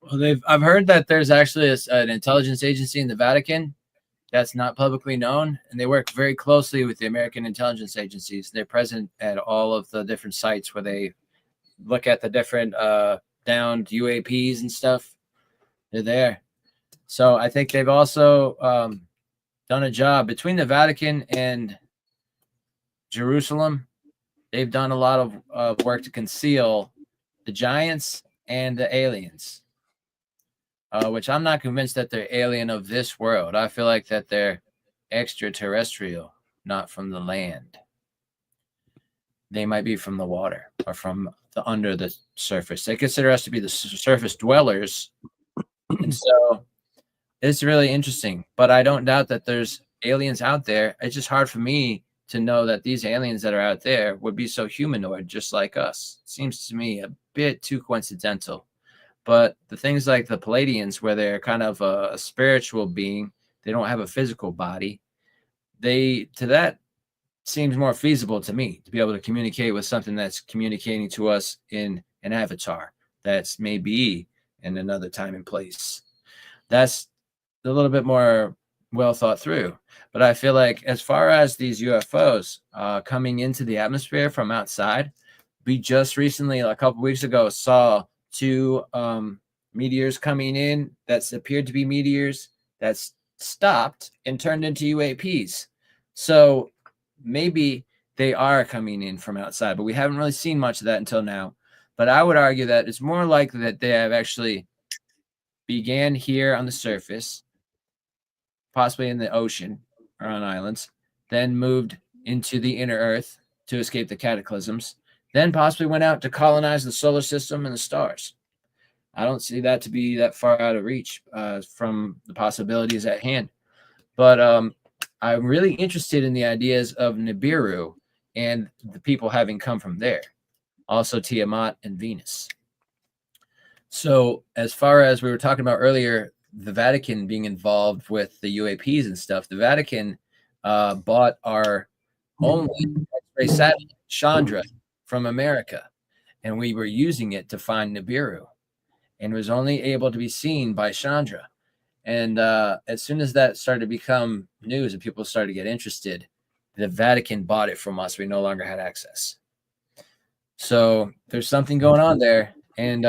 S7: Well, I've heard that there's actually an intelligence agency in the Vatican that's not publicly known, and they work very closely with the American intelligence agencies. They're present at all of the different sites where they look at the different downed UAPs and stuff. They're there. So I think they've also done a job between the Vatican and Jerusalem. They've done a lot of work to conceal the giants and the aliens. Which I'm not convinced that they're alien of this world. I feel like that they're extraterrestrial, not from the land. They might be from the water or from under the surface. They consider us to be the surface dwellers. And so it's really interesting. But I don't doubt that there's aliens out there. It's just hard for me to know that these aliens that are out there would be so humanoid, just like us. It seems to me a bit too coincidental. But the things like the Palladians, where they're kind of a spiritual being, they don't have a physical body. That seems more feasible to me, to be able to communicate with something that's communicating to us in an avatar that's maybe in another time and place. That's a little bit more well thought through. But I feel like as far as these UFOs coming into the atmosphere from outside, we just recently, a couple weeks ago, saw 2 meteors coming in that appeared to be meteors that's stopped and turned into UAPs. So maybe they are coming in from outside, but we haven't really seen much of that until now. But I would argue that it's more likely that they have actually began here on the surface, possibly in the ocean or on islands, then moved into the inner earth to escape the cataclysms, then possibly went out to colonize the solar system and the stars. I don't see that to be that far out of reach from the possibilities at hand. But I'm really interested in the ideas of Nibiru and the people having come from there. Also Tiamat and Venus. So as far as we were talking about earlier, the Vatican being involved with the UAPs and stuff, the Vatican bought our only X-ray satellite, Chandra, from America. and we were using it to find Nibiru, and it was only able to be seen by Chandra. And as soon as that started to become news and people started to get interested, the Vatican bought it from us. We no longer had access. So there's something going on there. And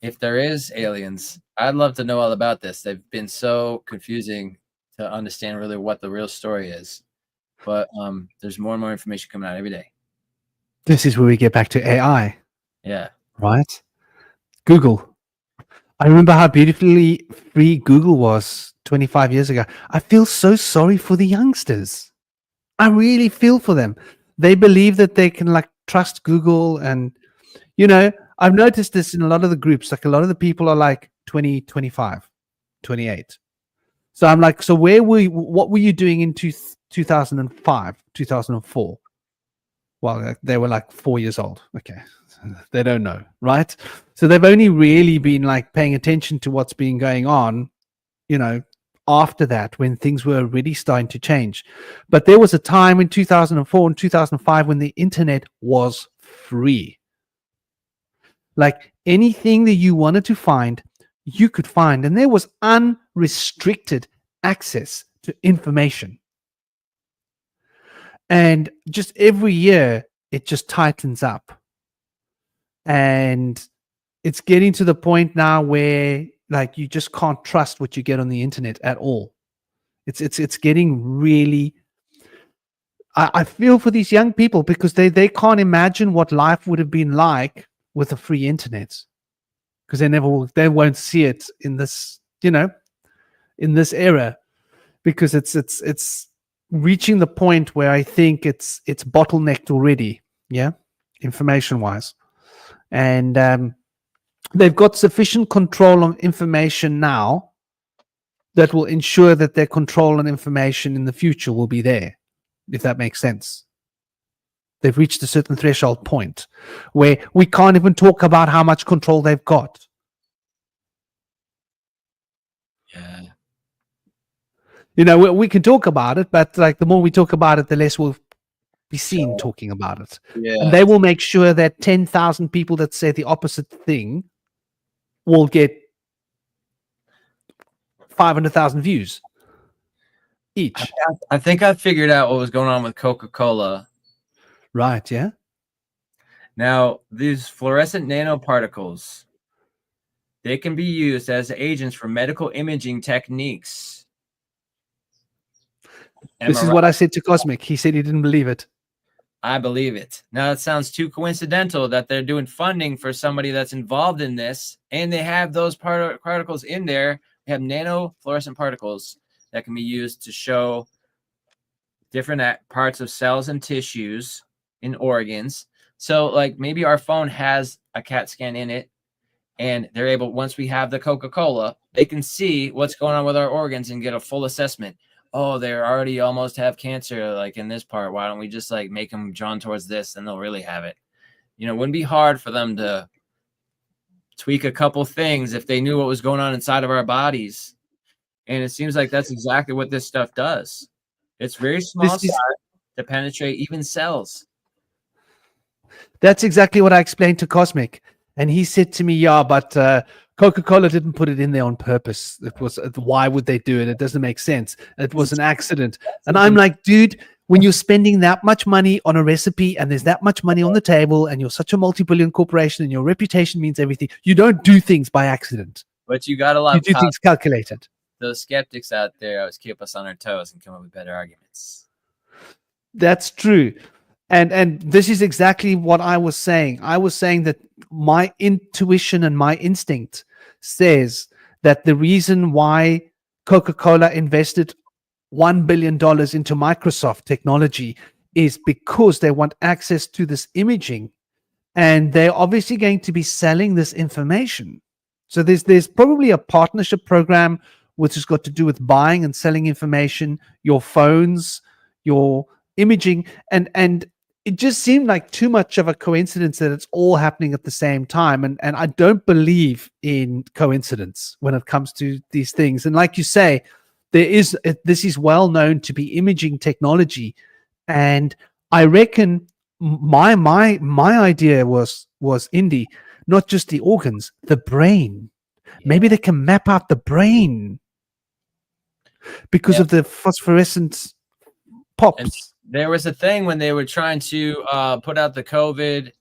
S7: if there is aliens, I'd love to know all about this. They've been so confusing to understand really what the real story is. But there's more and more information coming out every day.
S1: This is where we get back to AI,
S7: Yeah.
S1: right? Google. I remember how beautifully free Google was 25 years ago. I feel so sorry for the youngsters. I really feel for them. They believe that they can like trust Google, and I've noticed this in a lot of the groups. Like a lot of the people are like 20, 25, 28. So I'm like, so what were you doing in 2005, 2004? Well, they were like 4 years old. Okay. They don't know, right? So they've only really been like paying attention to what's been going on, after that, when things were really starting to change. But there was a time in 2004 and 2005 when the internet was free. Like anything that you wanted to find, you could find, and there was unrestricted access to information. And just every year, it just tightens up. And it's getting to the point now where like you just can't trust what you get on the internet at all. It's getting really. I feel for these young people because they can't imagine what life would have been like with a free internet, because they won't see it in this in this era, because it's reaching the point where I think it's bottlenecked already, information wise. And they've got sufficient control on information now that will ensure that their control on information in the future will be there, if that makes sense. They've reached a certain threshold point where we can't even talk about how much control they've got.
S7: Yeah.
S1: We can talk about it, but like the more we talk about it, the less we'll be seen talking about it.
S7: Yeah.
S1: And they will make sure that 10,000 people that say the opposite thing will get 500,000 views each.
S7: I think I figured out what was going on with Coca-Cola.
S1: Right, yeah.
S7: Now, these fluorescent nanoparticles, they can be used as agents for medical imaging techniques.
S1: This is what I said to Cosmic. He said he didn't believe it.
S7: I believe it. Now, it sounds too coincidental that they're doing funding for somebody that's involved in this, and they have those particles in there. They have nanofluorescent particles that can be used to show different parts of cells and tissues in organs. So, like, maybe our phone has a CAT scan in it, and they're able, once we have the Coca-Cola, they can see what's going on with our organs and get a full assessment. Oh, they already almost have cancer, like in this part. Why don't we just like make them drawn towards this, and they'll really have it? It wouldn't be hard for them to tweak a couple things if they knew what was going on inside of our bodies. And it seems like that's exactly what this stuff does. It's very small size to penetrate even cells.
S1: That's exactly what I explained to Cosmic. And he said to me, yeah, but Coca-Cola didn't put it in there on purpose. Why would they do it? It doesn't make sense. It was an accident. And I'm like, dude, when you're spending that much money on a recipe and there's that much money on the table and you're such a multi-billion corporation and your reputation means everything, you don't do things by accident.
S7: But you got a lot
S1: of things calculated.
S7: Those skeptics out there always keep us on our toes and come up with better arguments.
S1: That's true. And this is exactly what I was saying. I was saying that my intuition and my instinct says that the reason why Coca-Cola invested $1 billion into Microsoft technology is because they want access to this imaging, and they're obviously going to be selling this information. So there's probably a partnership program which has got to do with buying and selling information, your phones, your imaging, and it just seemed like too much of a coincidence that it's all happening at the same time. And I don't believe in coincidence when it comes to these things. And like you say, this is well known to be imaging technology. And I reckon my idea was Indy, not just the organs, the brain. Maybe they can map out the brain because of the phosphorescent pops.
S7: And there was a thing when they were trying to put out the COVID.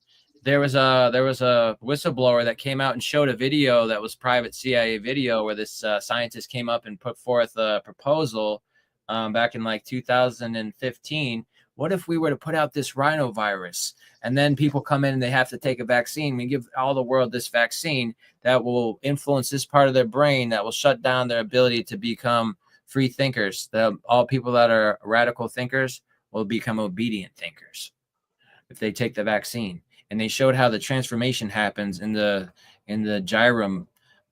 S7: There was a whistleblower that came out and showed a video that was private CIA video where this scientist came up and put forth a proposal back in like 2015. What if we were to put out this rhinovirus and then people come in and they have to take a vaccine? We give all the world this vaccine that will influence this part of their brain that will shut down their ability to become free thinkers. All people that are radical thinkers will become obedient thinkers if they take the vaccine. And they showed how the transformation happens in the gyrome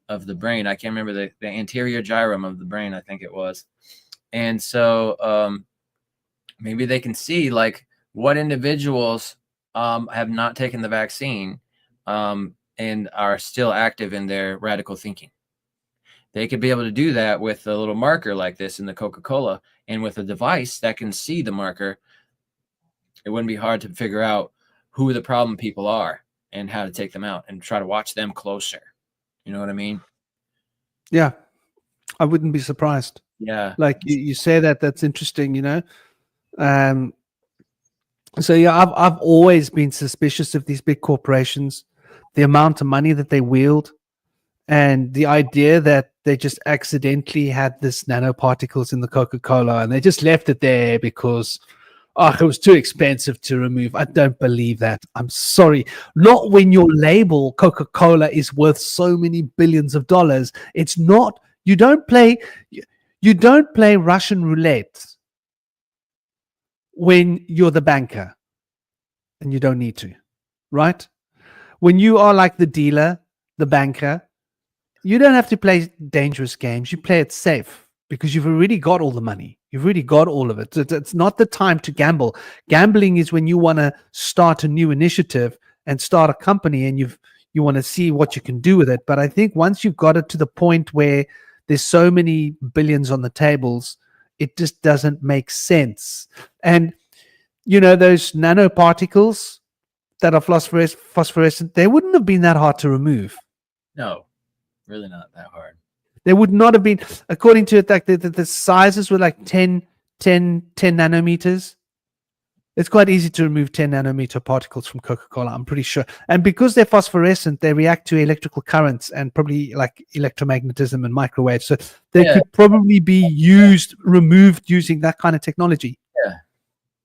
S7: of the brain. I can't remember the anterior gyrome of the brain, I think it was. And so maybe they can see like what individuals have not taken the vaccine and are still active in their radical thinking. They could be able to do that with a little marker like this in the Coca-Cola, and with a device that can see the marker. It wouldn't be hard to figure out who the problem people are and how to take them out and try to watch them closer. You know what I mean?
S1: Yeah, I wouldn't be surprised.
S7: Yeah.
S1: Like you say that's interesting, you know? So yeah, I've always been suspicious of these big corporations, the amount of money that they wield, and the idea that they just accidentally had this nanoparticles in the Coca-Cola and they just left it there because it was too expensive to remove. I don't believe that. I'm sorry. Not when your label Coca-Cola is worth so many billions of dollars. It's not. You don't play Russian roulette when you're the banker, and you don't need to, right? When you are like the dealer, the banker, you don't have to play dangerous games. You play it safe because you've already got all the money. You've already got all of it. It's not the time to gamble. Gambling is when you want to start a new initiative and start a company and you want to see what you can do with it. But I think once you've got it to the point where there's so many billions on the tables, it just doesn't make sense. And, you know, those nanoparticles that are phosphorescent, they wouldn't have been that hard to remove.
S7: No, really not that hard.
S1: They would not have been, according to it, like the sizes were like 10 nanometers. It's quite easy to remove 10 nanometer particles from Coca-Cola, I'm pretty sure. And because they're phosphorescent, they react to electrical currents and probably like electromagnetism and microwaves. So they could probably be removed using that kind of technology.
S7: Yeah,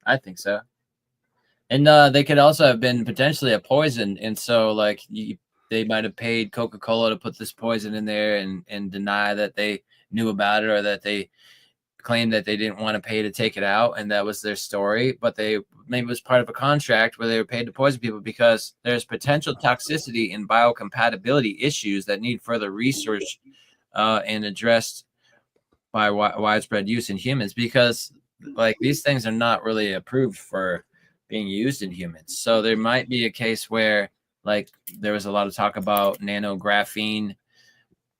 S7: I think so. And they could also have been potentially a poison. And so like they might have paid Coca-Cola to put this poison in there and deny that they knew about it, or that they claimed that they didn't want to pay to take it out, and that was their story. But maybe it was part of a contract where they were paid to poison people because there's potential toxicity and biocompatibility issues that need further research and addressed by widespread use in humans, because like these things are not really approved for being used in humans. So there might be a case where like there was a lot of talk about nanographene,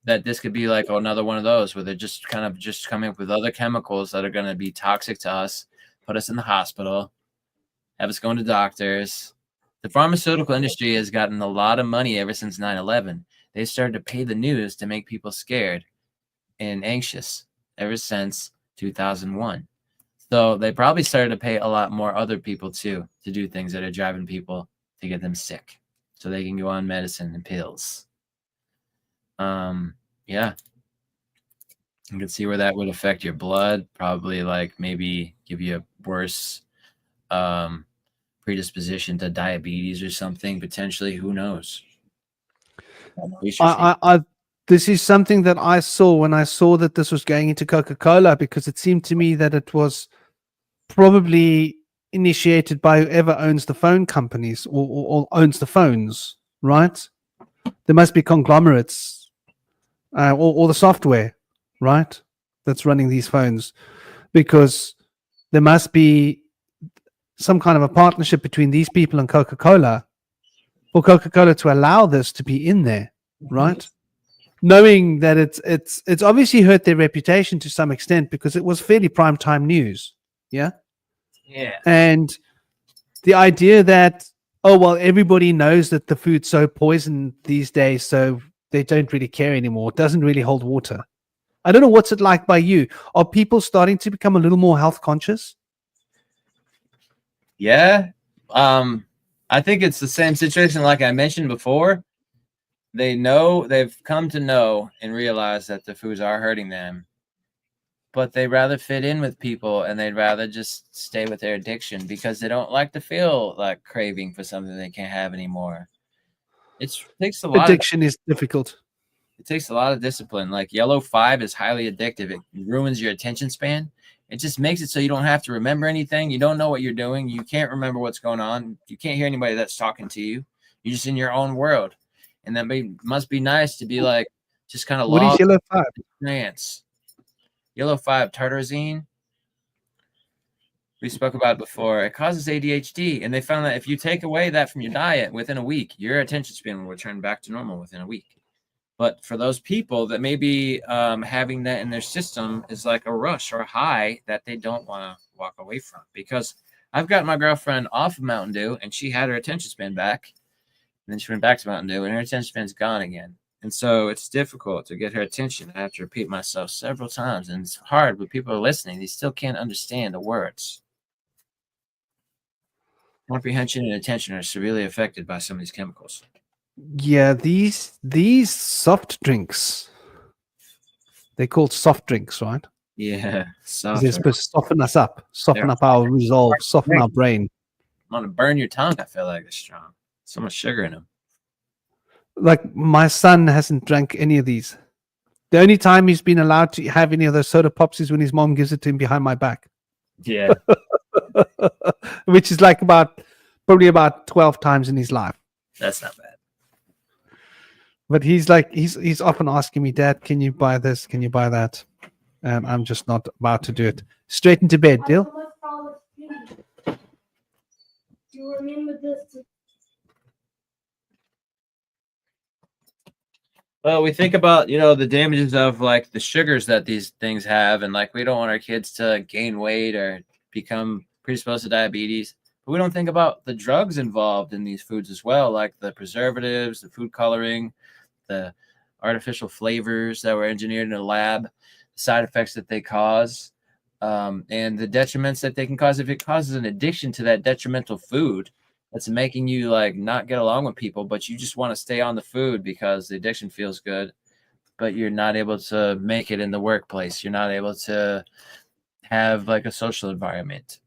S7: that this could be like another one of those where they're just kind of just coming up with other chemicals that are going to be toxic to us, put us in the hospital, have us going to doctors. The pharmaceutical industry has gotten a lot of money ever since 9/11. They started to pay the news to make people scared and anxious ever since 2001. So they probably started to pay a lot more other people too to do things that are driving people to get them sick, so they can go on medicine and pills. Yeah, you can see where that would affect your blood, probably like maybe give you a worse predisposition to diabetes or something, potentially. Who knows?
S1: This is something that I saw when I saw that this was going into Coca-Cola, because it seemed to me that it was probably initiated by whoever owns the phone companies or owns the phones, right? There must be conglomerates or the software, right, that's running these phones, because there must be some kind of a partnership between these people and Coca-Cola for Coca-Cola to allow this to be in there, right? Knowing that it's obviously hurt their reputation to some extent because it was fairly prime time news. Yeah.
S7: Yeah.
S1: And the idea that, oh, well, everybody knows that the food's so poisoned these days, so they don't really care anymore, doesn't really hold water. I don't know what's it like by you. Are people starting to become a little more health conscious?
S7: Yeah. I think it's the same situation like I mentioned before. They've come to know and realize that the foods are hurting them, but they rather fit in with people and they'd rather just stay with their addiction because they don't like to feel like craving for something they can't have anymore. It takes a lot.
S1: Addiction is difficult.
S7: It takes a lot of discipline. Like yellow 5 is highly addictive. It ruins your attention span. It just makes it so you don't have to remember anything. You don't know what you're doing. You can't remember what's going on. You can't hear anybody that's talking to you. You're just in your own world. And that must be nice to be like, just kind of
S1: What is yellow 5?
S7: Experience. Yellow 5, tartrazine. We spoke about before. It causes ADHD. And they found that if you take away that from your diet within a week, your attention span will return back to normal within a week. But for those people that may be having that in their system is like a rush or a high that they don't want to walk away from. Because I've got my girlfriend off of Mountain Dew and she had her attention span back. And then she went back to Mountain Dew and her attention span's gone again. And so it's difficult to get her attention. I have to repeat myself several times. And it's hard, but people are listening. They still can't understand the words. Comprehension and attention are severely affected by some of these chemicals.
S1: Yeah, these soft drinks, they're called soft drinks, right?
S7: Yeah.
S1: They're supposed to soften us up, soften up our resolve, soften our brain.
S7: I'm gonna burn your tongue. I feel like it's strong. So much sugar in them.
S1: Like my son hasn't drank any of these. The only time he's been allowed to have any of those soda pops is when his mom gives it to him behind my back.
S7: Yeah.
S1: Which is like probably about 12 times in his life.
S7: That's not bad.
S1: But he's like, he's often asking me, Dad, can you buy this? Can you buy that? And I'm just not about to do it. Straight into bed, deal?
S9: Do you remember this?
S7: Well, we think about, the damages of like the sugars that these things have. And like, we don't want our kids to gain weight or become predisposed to diabetes. But we don't think about the drugs involved in these foods as well, like the preservatives, the food coloring, the artificial flavors that were engineered in a lab, the side effects that they cause, and the detriments that they can cause. If it causes an addiction to that detrimental food, that's making you like not get along with people, but you just want to stay on the food because the addiction feels good, but you're not able to make it in the workplace. You're not able to have like a social environment.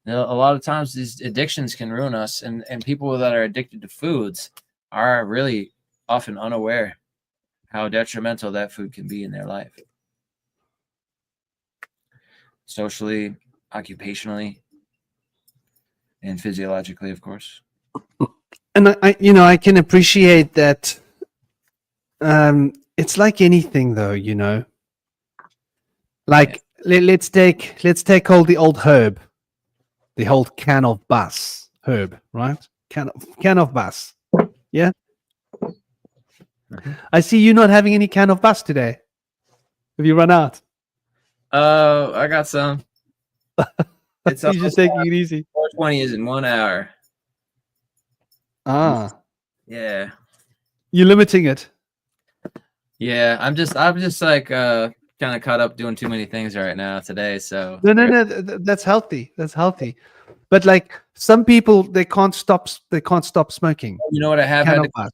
S7: A lot of times these addictions can ruin us, and people that are addicted to foods are really often unaware how detrimental that food can be in their life. Socially, occupationally, and physiologically, of course.
S1: And I can appreciate that. It's like anything, though, Like let's take all the old herb, the whole can of bass herb, right? Can of bass, yeah. I see you not having any can of bass today. Have you run out?
S7: I got some. It's
S1: You're just taking it easy.
S7: 420 is in 1 hour. Yeah.
S1: You're limiting it.
S7: Yeah, I'm just like kind of caught up doing too many things right now today. So
S1: No. That's healthy. That's healthy. But like some people, they can't stop smoking.
S7: You know what I have had to
S1: Cannot.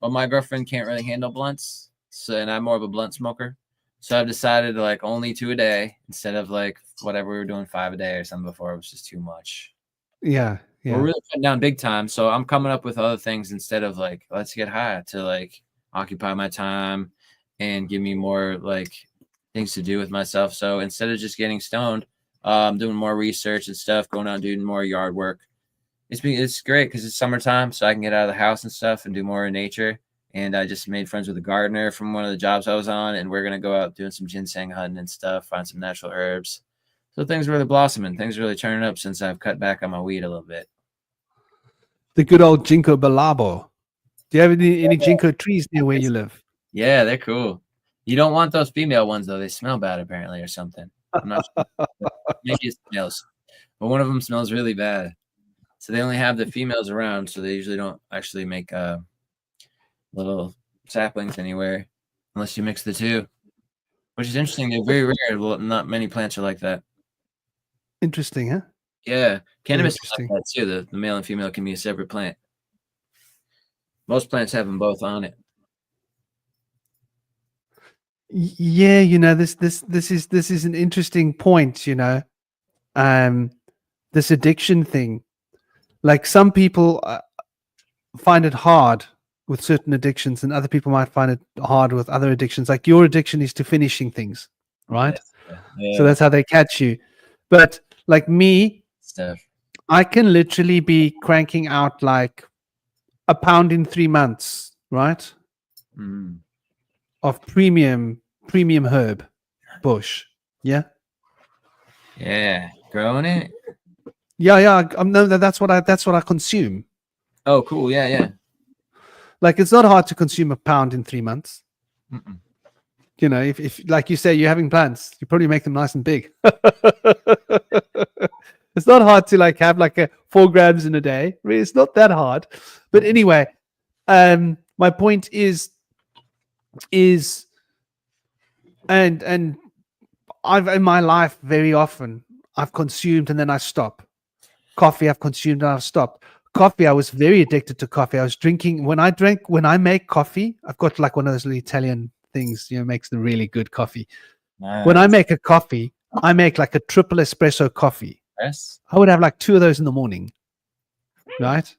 S7: well, my girlfriend can't really handle blunts, and I'm more of a blunt smoker. So I've decided to like only 2 a day instead of like whatever we were doing 5 a day or something before. It was just too much.
S1: Yeah.
S7: We're really cutting down big time. So I'm coming up with other things instead of like, let's get high, to like occupy my time and give me more like things to do with myself. So instead of just getting stoned, I'm doing more research and stuff, going out and doing more yard work. It's great because it's summertime, so I can get out of the house and stuff and do more in nature. And I just made friends with a gardener from one of the jobs I was on, and we're gonna go out doing some ginseng hunting and stuff, find some natural herbs. So things are really blossoming. Things are really turning up since I've cut back on my weed a little bit.
S1: The good old Ginkgo biloba. Do you have any Ginkgo trees near where you live?
S7: Yeah, they're cool. You don't want those female ones though; they smell bad apparently, or something. I'm not sure. Maybe it smells, but one of them smells really bad. So they only have the females around, so they usually don't actually make little saplings anywhere unless you mix the two, which is interesting. They're very rare. Well, not many plants are like that.
S1: Interesting, huh?
S7: Yeah, cannabis is like
S1: interesting.
S7: that too. The male and female can be a separate plant. Most plants have them both on it.
S1: Yeah, you know, this is an interesting point, you know. This addiction thing. Like some people find it hard with certain addictions, and other people might find it hard with other addictions. Like your addiction is to finishing things, right?
S7: Yeah.
S1: So that's how they catch you. But like me,
S7: Stuff.
S1: I can literally be cranking out like a pound in 3 months, right?
S7: Mm.
S1: Of premium herb bush. Yeah.
S7: Yeah, growing it.
S1: Yeah. No, that's what I consume.
S7: Oh, cool. Yeah.
S1: Like it's not hard to consume a pound in 3 months.
S7: Mm-mm.
S1: You know, if like you say, you're having plants, you probably make them nice and big. It's not hard to like have like a 4 grams in a day. Really, it's not that hard. But anyway, my point is and I've in my life very often I've consumed and then I stop. Coffee I've consumed and I've stopped. Coffee, I was very addicted to coffee. I was drinking when I make coffee, I've got like one of those little Italian things, you know, makes the really good coffee.
S7: Nice.
S1: When I make a coffee, I make like a triple espresso coffee.
S7: Yes.
S1: I would have like 2 of those in the morning, right?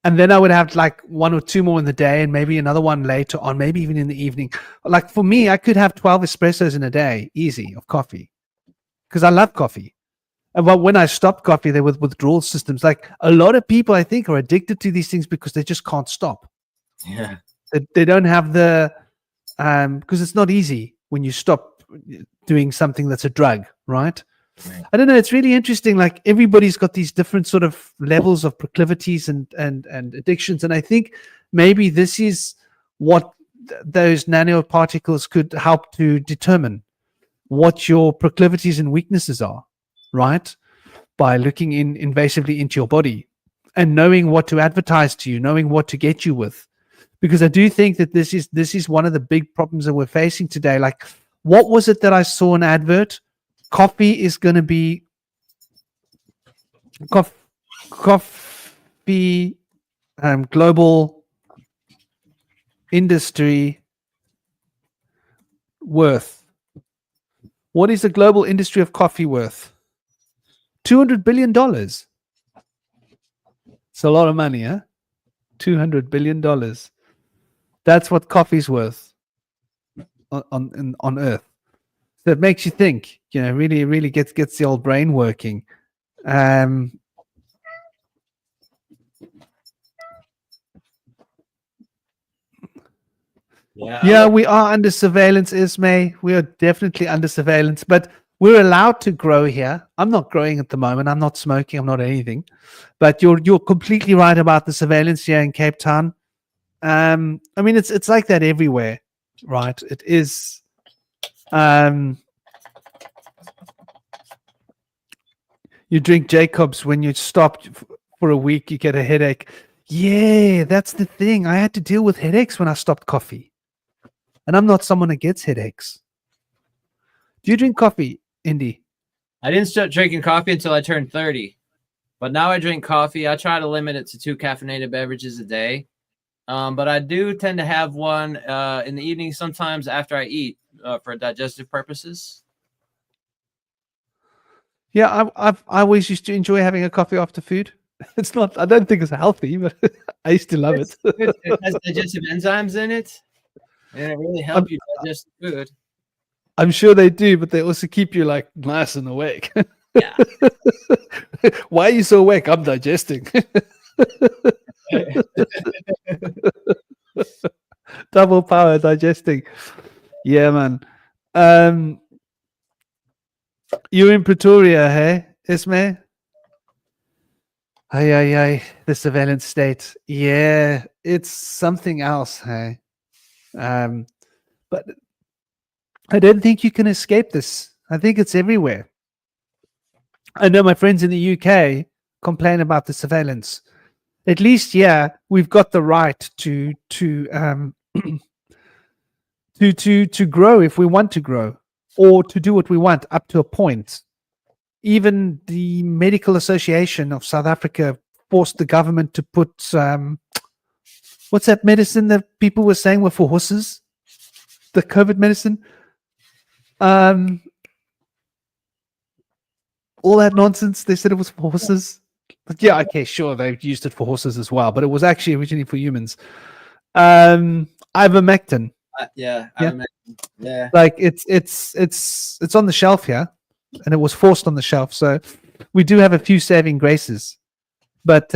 S1: And then I would have like 1 or 2 more in the day and maybe another one later on, maybe even in the evening. Like for me, I could have 12 espressos in a day, easy, of coffee, because I love coffee. And when I stopped coffee, there were withdrawal systems. Like a lot of people, I think, are addicted to these things because they just can't stop.
S7: Yeah.
S1: They don't have the, because it's not easy when you stop doing something that's a drug, right? I don't know. It's really interesting. Like everybody's got these different sort of levels of proclivities and addictions. And I think maybe this is what those nanoparticles could help to determine what your proclivities and weaknesses are, right? By looking invasively into your body and knowing what to advertise to you, knowing what to get you with. Because I do think that this is one of the big problems that we're facing today. Like, what was it that I saw an advert? Coffee is going to be coffee global industry worth. What is the global industry of coffee worth? $200 billion. It's a lot of money, huh? $200 billion. That's what coffee's worth on Earth. So it makes you think, you know, really gets the old brain working. Yeah, we are under surveillance, Ismay. We are definitely under surveillance, but we're allowed to grow here. I'm not growing at the moment. I'm not smoking. I'm not anything. But you're completely right about the surveillance here in Cape Town. I mean, it's like that everywhere, right? It is. You drink Jacobs when you stop for a week, you get a headache. Yeah, that's the thing. I had to deal with headaches when I stopped coffee. And I'm not someone that gets headaches. Do you drink coffee, Indy?
S7: I didn't start drinking coffee until I turned 30. But now I drink coffee. I try to limit it to 2 caffeinated beverages a day. But I do tend to have one in the evening sometimes after I eat for digestive purposes.
S1: Yeah, I always used to enjoy having a coffee after food. It's not, I don't think it's healthy, but I used to love it.
S7: It has digestive enzymes in it, and it really helps you digest the food.
S1: I'm sure they do, but they also keep you like nice and awake.
S7: Yeah.
S1: Why are you so awake? I'm digesting. Double power digesting. Yeah, man. You're in Pretoria, hey, Ismay? Aye. The surveillance state. Yeah, it's something else, hey. But I don't think you can escape this. I think it's everywhere. I know my friends in the UK complain about the surveillance. At least, yeah, we've got the right to to grow if we want to grow, or to do what we want up to a point. Even the Medical Association of South Africa forced the government to put what's that medicine that people were saying were for horses? The COVID medicine. All that nonsense. They said it was for horses. But yeah, okay, sure, they used it for horses as well, but it was actually originally for humans. Ivermectin.
S7: Yeah. Yeah.
S1: Like it's on the shelf here, and it was forced on the shelf. So we do have a few saving graces, but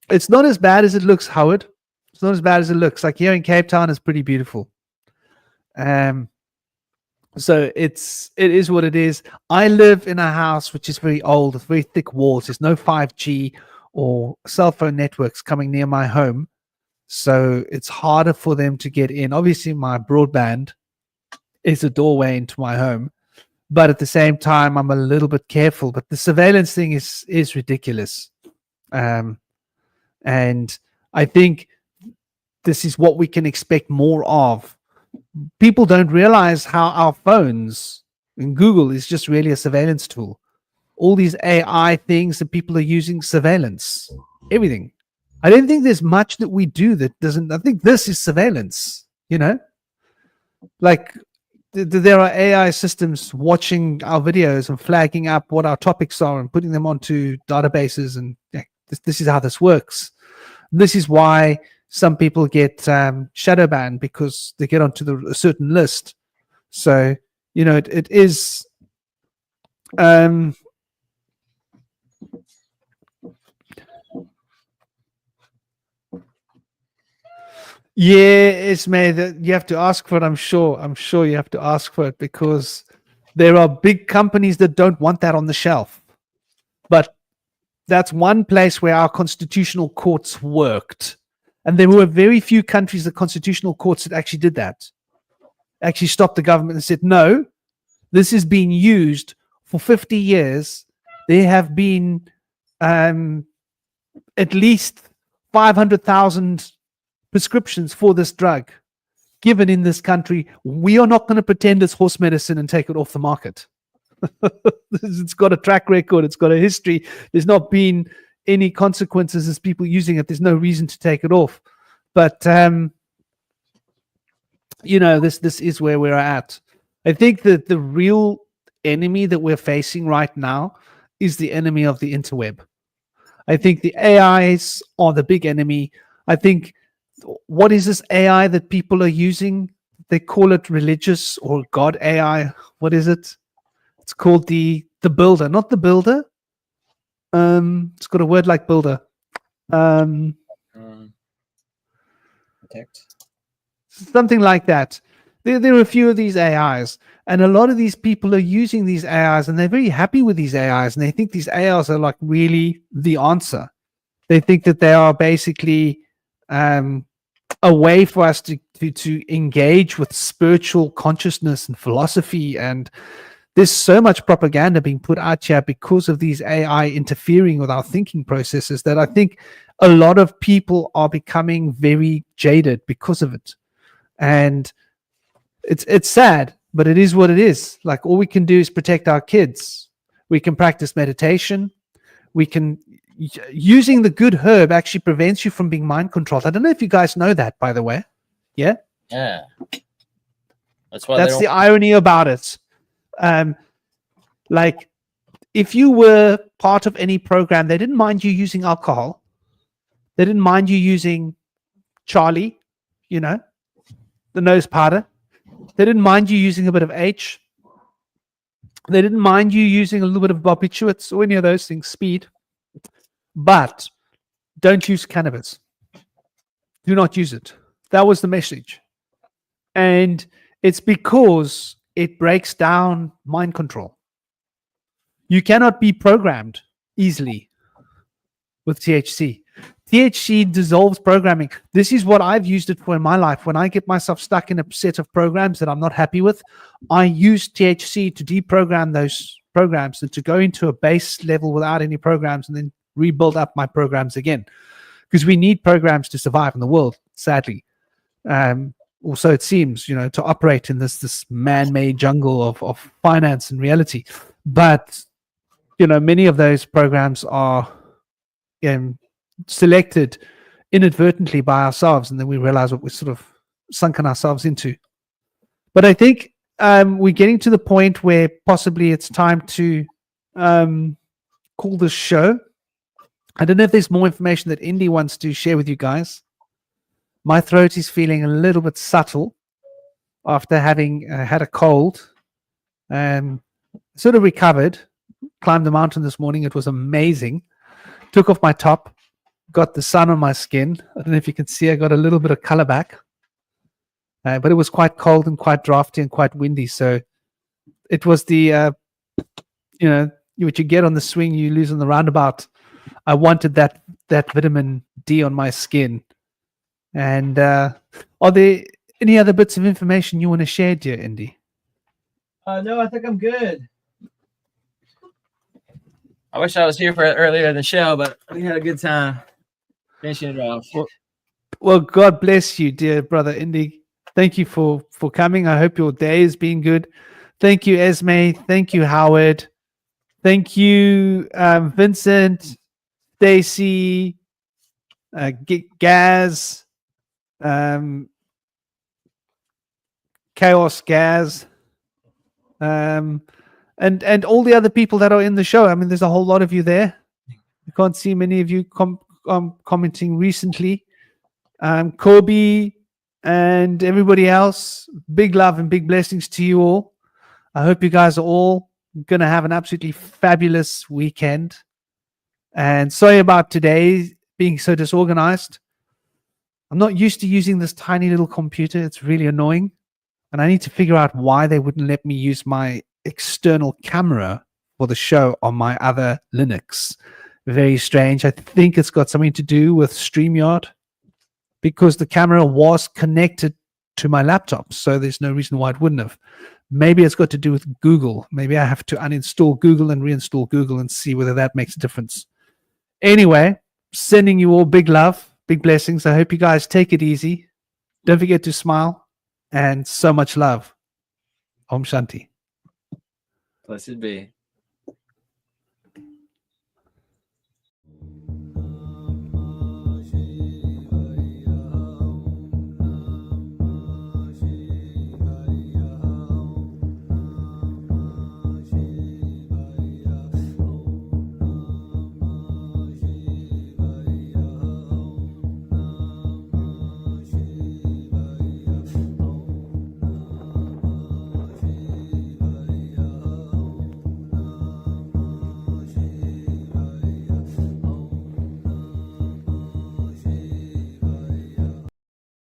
S1: it's not as bad as it looks, Howard. It's not as bad as it looks. Like here in Cape Town is pretty beautiful. So it is what it is. I live in a house which is very old with very thick walls. There's no 5G or cell phone networks coming near my home. So it's harder for them to get in. Obviously, my broadband is a doorway into my home. But at the same time, I'm a little bit careful. But the surveillance thing is ridiculous. And I think this is what we can expect more of. People don't realize how our phones and Google is just really a surveillance tool. All these AI things that people are using, surveillance, everything. I don't think there's much that we do that doesn't. I think this is surveillance, like there are AI systems watching our videos and flagging up what our topics are and putting them onto databases. And this is how this works. This is why some people get shadow banned, because they get onto a certain list. So, it is. Yeah, it's made that you have to ask for it. I'm sure you have to ask for it, because there are big companies that don't want that on the shelf. But that's one place where our constitutional courts worked. And there were very few countries, the constitutional courts, that actually did that. Actually stopped the government and said, no, this is being used for 50 years. There have been at least 500,000 prescriptions for this drug given in this country. We are not going to pretend it's horse medicine and take it off the market. It's got a track record. It's got a history. There's not been any consequences as people using it. There's no reason to take it off. But this is where we're at. I think that the real enemy that we're facing right now is the enemy of the interweb. I think the AIs are the big enemy. I think, what is this AI that people are using? They call it religious or God AI. What is it? It's called the builder, not the builder. It's got a word like builder.
S7: Protect.
S1: Something like that. There are a few of these AIs, and a lot of these people are using these AIs, and they're very happy with these AIs, and they think these AIs are like really the answer. They think that they are basically a way for us to engage with spiritual consciousness and philosophy. And there's so much propaganda being put out here because of these AI interfering with our thinking processes, that I think a lot of people are becoming very jaded because of it. And it's sad, but it is what it is. Like, all we can do is protect our kids. We can practice meditation. We can, using the good herb actually prevents you from being mind controlled. I don't know if you guys know that, by the way. Yeah. That's the irony about it. Like, if you were part of any program, they didn't mind you using alcohol. They didn't mind you using Charlie, the nose powder. They didn't mind you using a bit of H. They didn't mind you using a little bit of barbiturates or any of those things, speed. But don't use cannabis. Do not use it. That was the message. And it's because it breaks down mind control. You cannot be programmed easily with THC. THC dissolves programming. This is what I've used it for in my life. When I get myself stuck in a set of programs that I'm not happy with, I use THC to deprogram those programs and to go into a base level without any programs, and then rebuild up my programs again, because we need programs to survive in the world, sadly. Also, it seems, to operate in this man-made jungle of finance and reality. But, many of those programs are selected inadvertently by ourselves, and then we realize what we're sort of sunken ourselves into. But I think we're getting to the point where possibly it's time to call this show. I don't know if there's more information that Indy wants to share with you guys. My throat is feeling a little bit subtle after having had a cold. Sort of recovered. Climbed the mountain this morning. It was amazing. Took off my top. Got the sun on my skin. I don't know if you can see, I got a little bit of color back. But it was quite cold and quite drafty and quite windy. So it was the, what you get on the swing, you lose on the roundabout. I wanted that vitamin D on my skin. And are there any other bits of information you want to share, dear Indy?
S7: No, I think I'm good. I wish I was here for earlier in the show, but we had a good time finishing it off.
S1: Well, God bless you, dear brother Indy. Thank you for coming. I hope your day has been good. Thank you, Esme. Thank you, Howard. Thank you, Vincent, Stacy, Gaz, Chaos Gaz, and all the other people that are in the show. I mean, there's a whole lot of you there. I can't see many of you commenting recently. Kobe and everybody else, big love and big blessings to you all. I hope you guys are all going to have an absolutely fabulous weekend. And sorry about today being so disorganized. I'm not used to using this tiny little computer. It's really annoying. And I need to figure out why they wouldn't let me use my external camera for the show on my other Linux. Very strange. I think it's got something to do with StreamYard, because the camera was connected to my laptop. So there's no reason why it wouldn't have. Maybe it's got to do with Google. Maybe I have to uninstall Google and reinstall Google and see whether that makes a difference. Anyway, sending you all big love, big blessings. I hope you guys take it easy. Don't forget to smile, and so much love. Om Shanti.
S7: Blessed be.